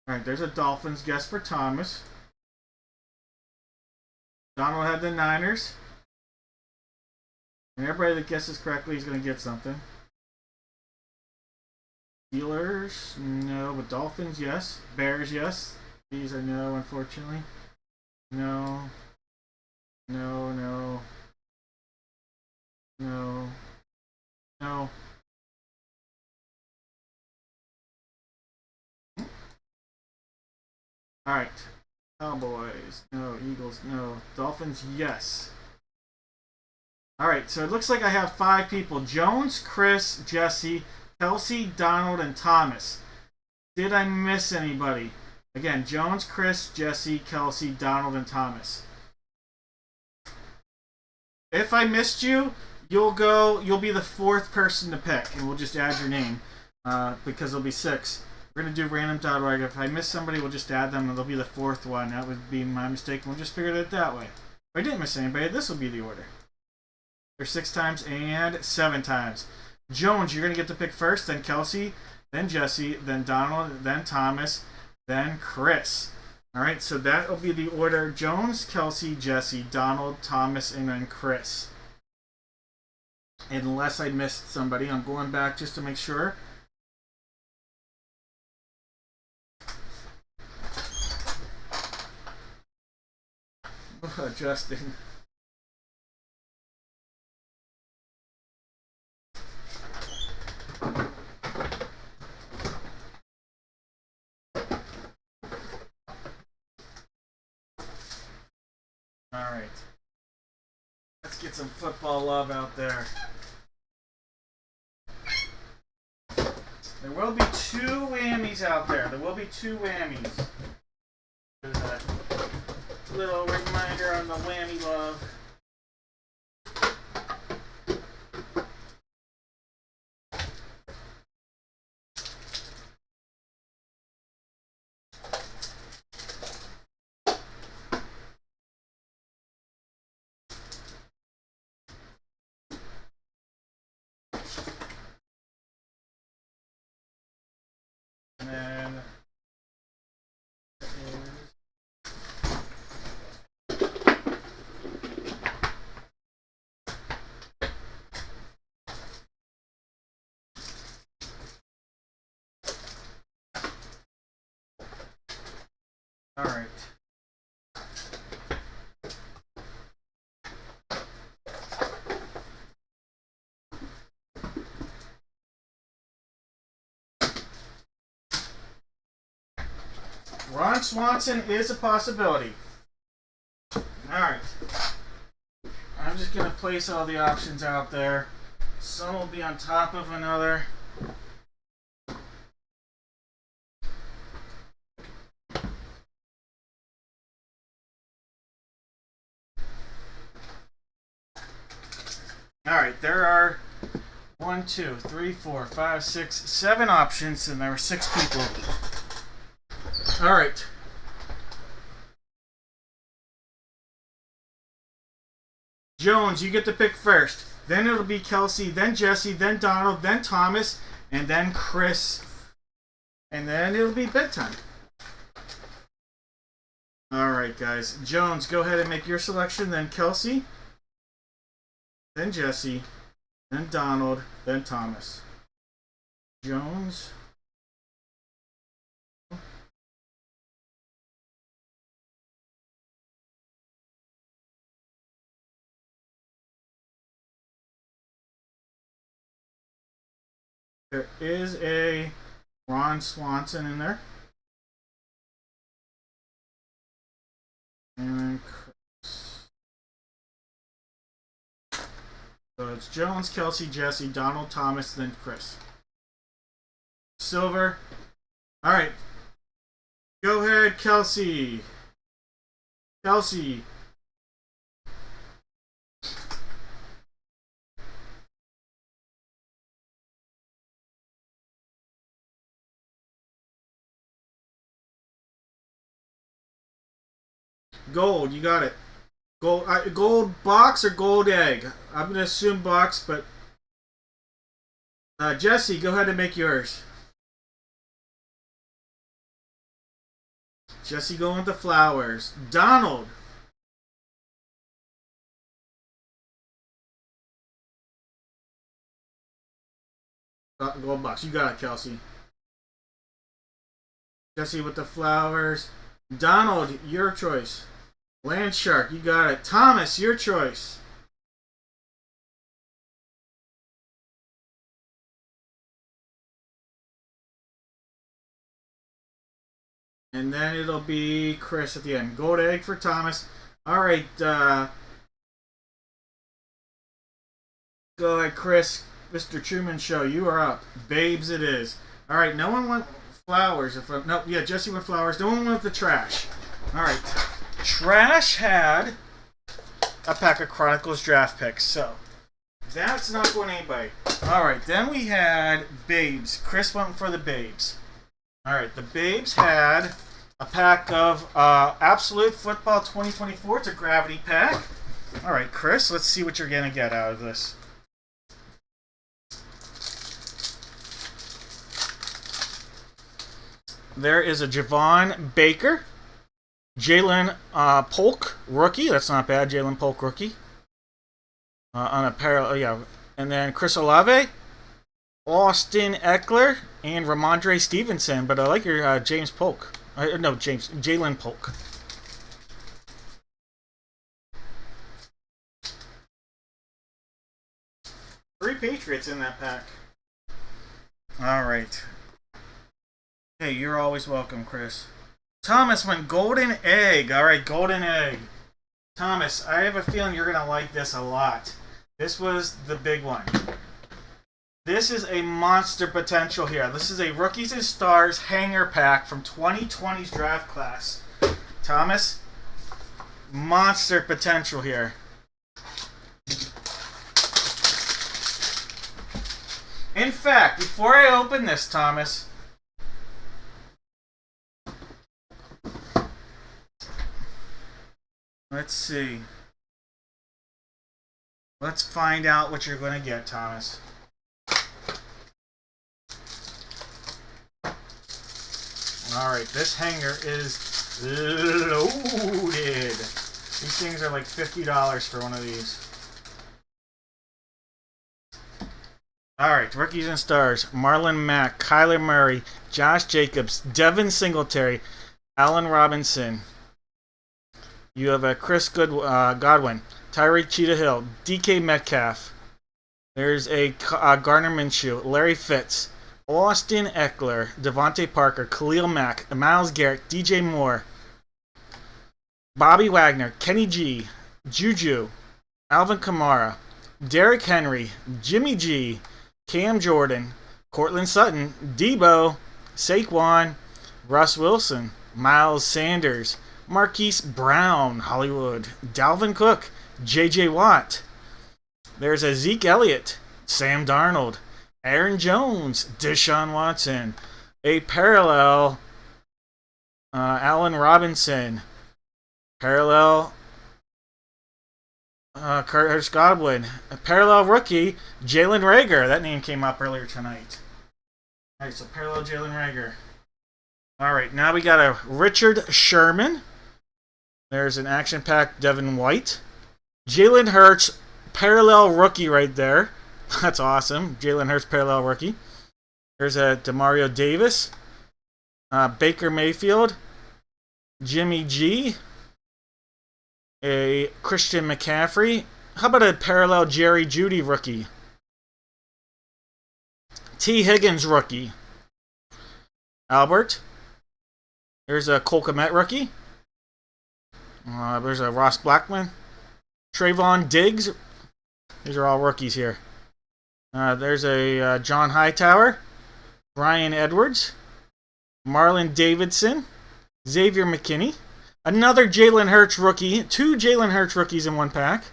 Alright, there's a Dolphins guess for Thomas. Donald had the Niners. And everybody that guesses correctly is going to get something. Steelers, no. But Dolphins, yes. Bears, yes. These are no, unfortunately. No. No, no. No. No. Alright. Cowboys, no. Eagles, no. Dolphins, yes. Alright, so it looks like I have 5 people. Jones, Chris, Jesse, Kelsey, Donald, and Thomas. Did I miss anybody? Again, Jones, Chris, Jesse, Kelsey, Donald, and Thomas. If I missed you, you'll be the 4th person to pick, and we'll just add your name, because there'll be 6. We're going to do random.org. If I miss somebody, we'll just add them, and they'll be the 4th one. That would be my mistake, and we'll just figure it that way. If I didn't miss anybody, this will be the order. There's 6 times and 7 times. Jones, you're going to get to pick first, then Kelsey, then Jesse, then Donald, then Thomas, then Chris. Alright, so that will be the order. Jones, Kelsey, Jesse, Donald, Thomas, and then Chris. Unless I missed somebody, I'm going back just to make sure. Justin. Alright. Let's get some football love out there. There will be 2 whammies out there. There will be 2 whammies. There's a little reminder on the whammy love. Ron Swanson is a possibility. Alright. I'm just going to place all the options out there. Some will be on top of another. Alright, there are 1, 2, 3, 4, 5, 6, 7 options, and there were 6 people. Alright. Jones, you get to pick first. Then it'll be Kelsey, then Jesse, then Donald, then Thomas, and then Chris. And then it'll be bedtime. Alright, guys. Jones, go ahead and make your selection. Then Kelsey, then Jesse, then Donald, then Thomas. Jones. There is a Ron Swanson in there. And then Chris. So it's Jones, Kelsey, Jesse, Donald, Thomas, then Chris. Silver. Alright. Go ahead, Kelsey. Kelsey. Gold, you got it. Gold, gold box or gold egg? I'm gonna assume box, but Jesse, go ahead and make yours. Jesse going with the flowers. Donald. Gold box. You got it, Kelsey. Jesse with the flowers. Donald, your choice. Land Shark, you got it. Thomas, your choice. And then it'll be Chris at the end. Gold egg for Thomas. Alright, go ahead, Chris. Mr. Truman Show, you are up. Babes it is. Alright, no one went flowers. No, yeah, Jesse went flowers. No one went the trash. Alright. Trash had a pack of Chronicles draft picks, so that's not going to anybody. Alright, then we had Babes. Chris went for the Babes. Alright, the Babes had a pack of Absolute Football 2024. It's a gravity pack. Alright, Chris, let's see what you're going to get out of this. There is a Javon Baker. Jalen Polk, rookie. That's not bad. Jalen Polk, rookie. On a parallel, yeah. And then Chris Olave, Austin Eckler, and Ramondre Stevenson. But I like your James Polk. Jalen Polk. Three Patriots in that pack. All right. Hey, you're always welcome, Chris. Thomas went golden egg. Alright, golden egg. Thomas, I have a feeling you're going to like this a lot. This was the big one. This is a monster potential here. This is a Rookies and Stars hanger pack from 2020's draft class. Thomas, monster potential here. In fact, before I open this, Thomas, let's see. Let's find out what you're going to get, Thomas. Alright, this hanger is loaded. These things are like $50 for one of these. Alright, Rookies and Stars. Marlon Mack, Kyler Murray, Josh Jacobs, Devin Singletary, Allen Robinson. You have a Chris Godwin, Tyreek Cheetah Hill, DK Metcalf. There's a Gardner Minshew, Larry Fitz, Austin Eckler, Devontae Parker, Khalil Mack, Myles Garrett, DJ Moore, Bobby Wagner, Kenny G, Juju, Alvin Kamara, Derrick Henry, Jimmy G, Cam Jordan, Cortland Sutton, Debo, Saquon, Russ Wilson, Miles Sanders, Marquise Brown, Hollywood, Dalvin Cook, J.J. Watt. There's a Zeke Elliott, Sam Darnold, Aaron Jones, Deshaun Watson, a parallel, Allen Robinson, parallel, Curtis Godwin, a parallel rookie, Jalen Reagor. That name came up earlier tonight. All right, so parallel Jalen Reagor. All right, now we got a Richard Sherman. There's an action-packed Devin White. Jalen Hurts, parallel rookie right there. That's awesome. Jalen Hurts, parallel rookie. There's a Demario Davis. Baker Mayfield. Jimmy G. A Christian McCaffrey. How about a parallel Jerry Jeudy rookie? T. Higgins rookie. Albert. There's a Cole Kmet rookie. There's a Ross Blackman. Trayvon Diggs. These are all rookies here. There's a John Hightower. Brian Edwards. Marlon Davidson. Xavier McKinney. Another Jalen Hurts rookie. 2 Jalen Hurts rookies in one pack.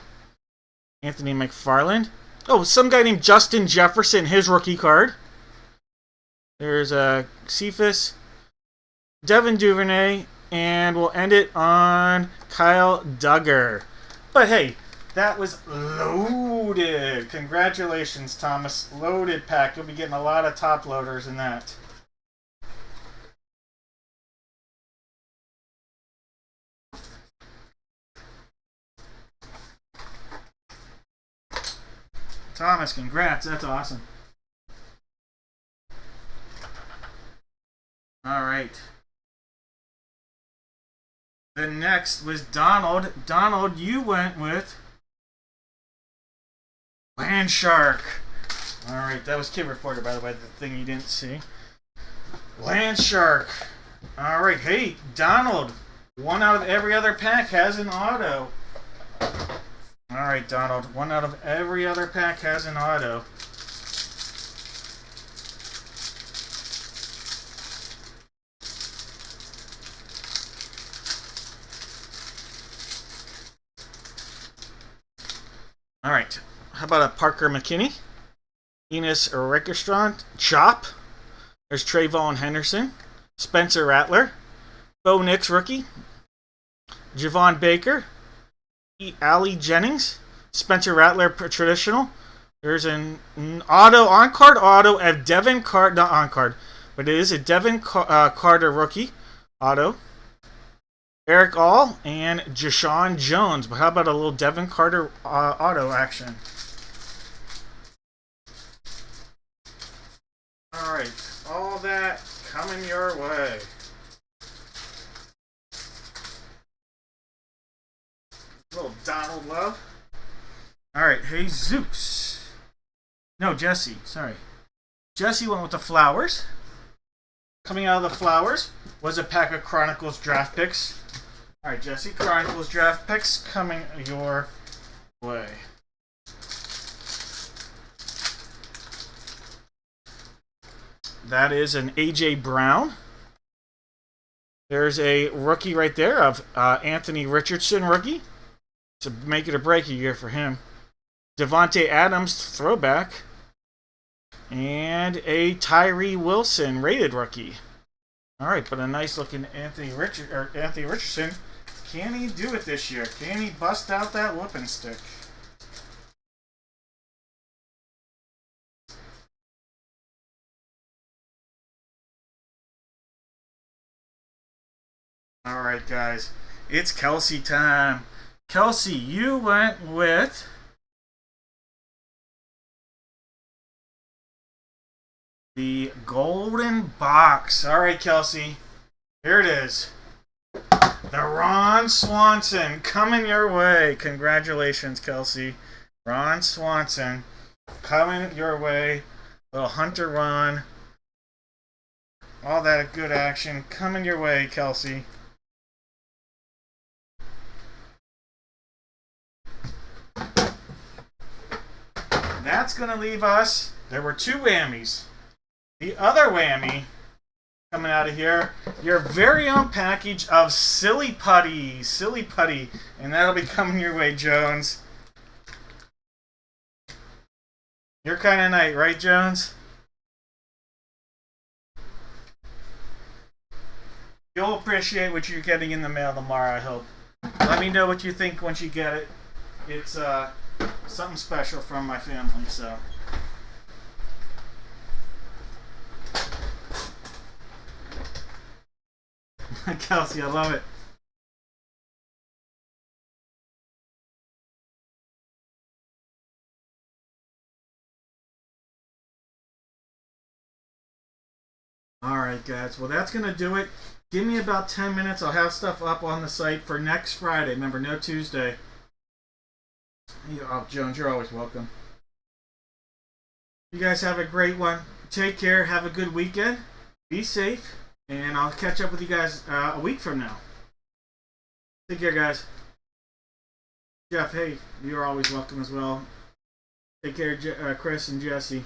Anthony McFarland. Oh, some guy named Justin Jefferson, his rookie card. There's Cephas. Devin Duvernay. And we'll end it on Kyle Duggar. But hey, that was loaded. Congratulations, Thomas. Loaded pack. You'll be getting a lot of top loaders in that. Thomas, congrats. That's awesome. All right. The next was Donald. Donald, you went with Landshark. All right, that was Kid Reporter, by the way, the thing you didn't see. Landshark. All right, hey, Donald. 1 out of every other pack has an auto. All right, Donald. 1 out of every other pack has an auto. All right. How about a Parker McKinney? Enos Rickerstrand. Chop. There's Trayvon Henderson. Spencer Rattler. Bo Nix rookie. Javon Baker. Ali Jennings. Spencer Rattler traditional. There's an on-card auto of Devin Carter. Not on-card, but it is a Devin Carter rookie auto. Eric All and Jashawn Jones. But how about a little Devin Carter auto action? All right, all that coming your way. A little Donald love. All right, hey Zeus. No, Jesse. Sorry, Jesse went with the flowers. Coming out of the flowers was a pack of Chronicles draft picks. All right, Jesse, Chronicles draft picks coming your way. That is an A.J. Brown. There's a rookie right there of Anthony Richardson rookie. It's a make it or break a year for him. Devontae Adams throwback. And a Tyree Wilson rated rookie. All right, but a nice looking Anthony Richardson. Can he do it this year? Can he bust out that whooping stick? All right, guys. It's Kelsey time. Kelsey, you went with the golden box. All right, Kelsey. Here it is. The Ron Swanson coming your way. Congratulations, Kelsey. Ron Swanson coming your way. Little Hunter Ron All that good action coming your way, Kelsey. That's going to leave us. There were 2 whammies. The other whammy coming out of here, your very own package of Silly Putty. Silly Putty. And that'll be coming your way, Jones. Your kind of night, right, Jones? You'll appreciate what you're getting in the mail tomorrow, I hope. Let me know what you think once you get it. It's something special from my family, so. Kelsey, I love it. Alright, guys. Well, that's going to do it. Give me about 10 minutes. I'll have stuff up on the site for next Friday. Remember, no Tuesday. Oh, Jones, you're always welcome. You guys have a great one. Take care. Have a good weekend. Be safe. And I'll catch up with you guys a week from now. Take care, guys. Jeff, hey, you're always welcome as well. Take care, Chris and Jesse.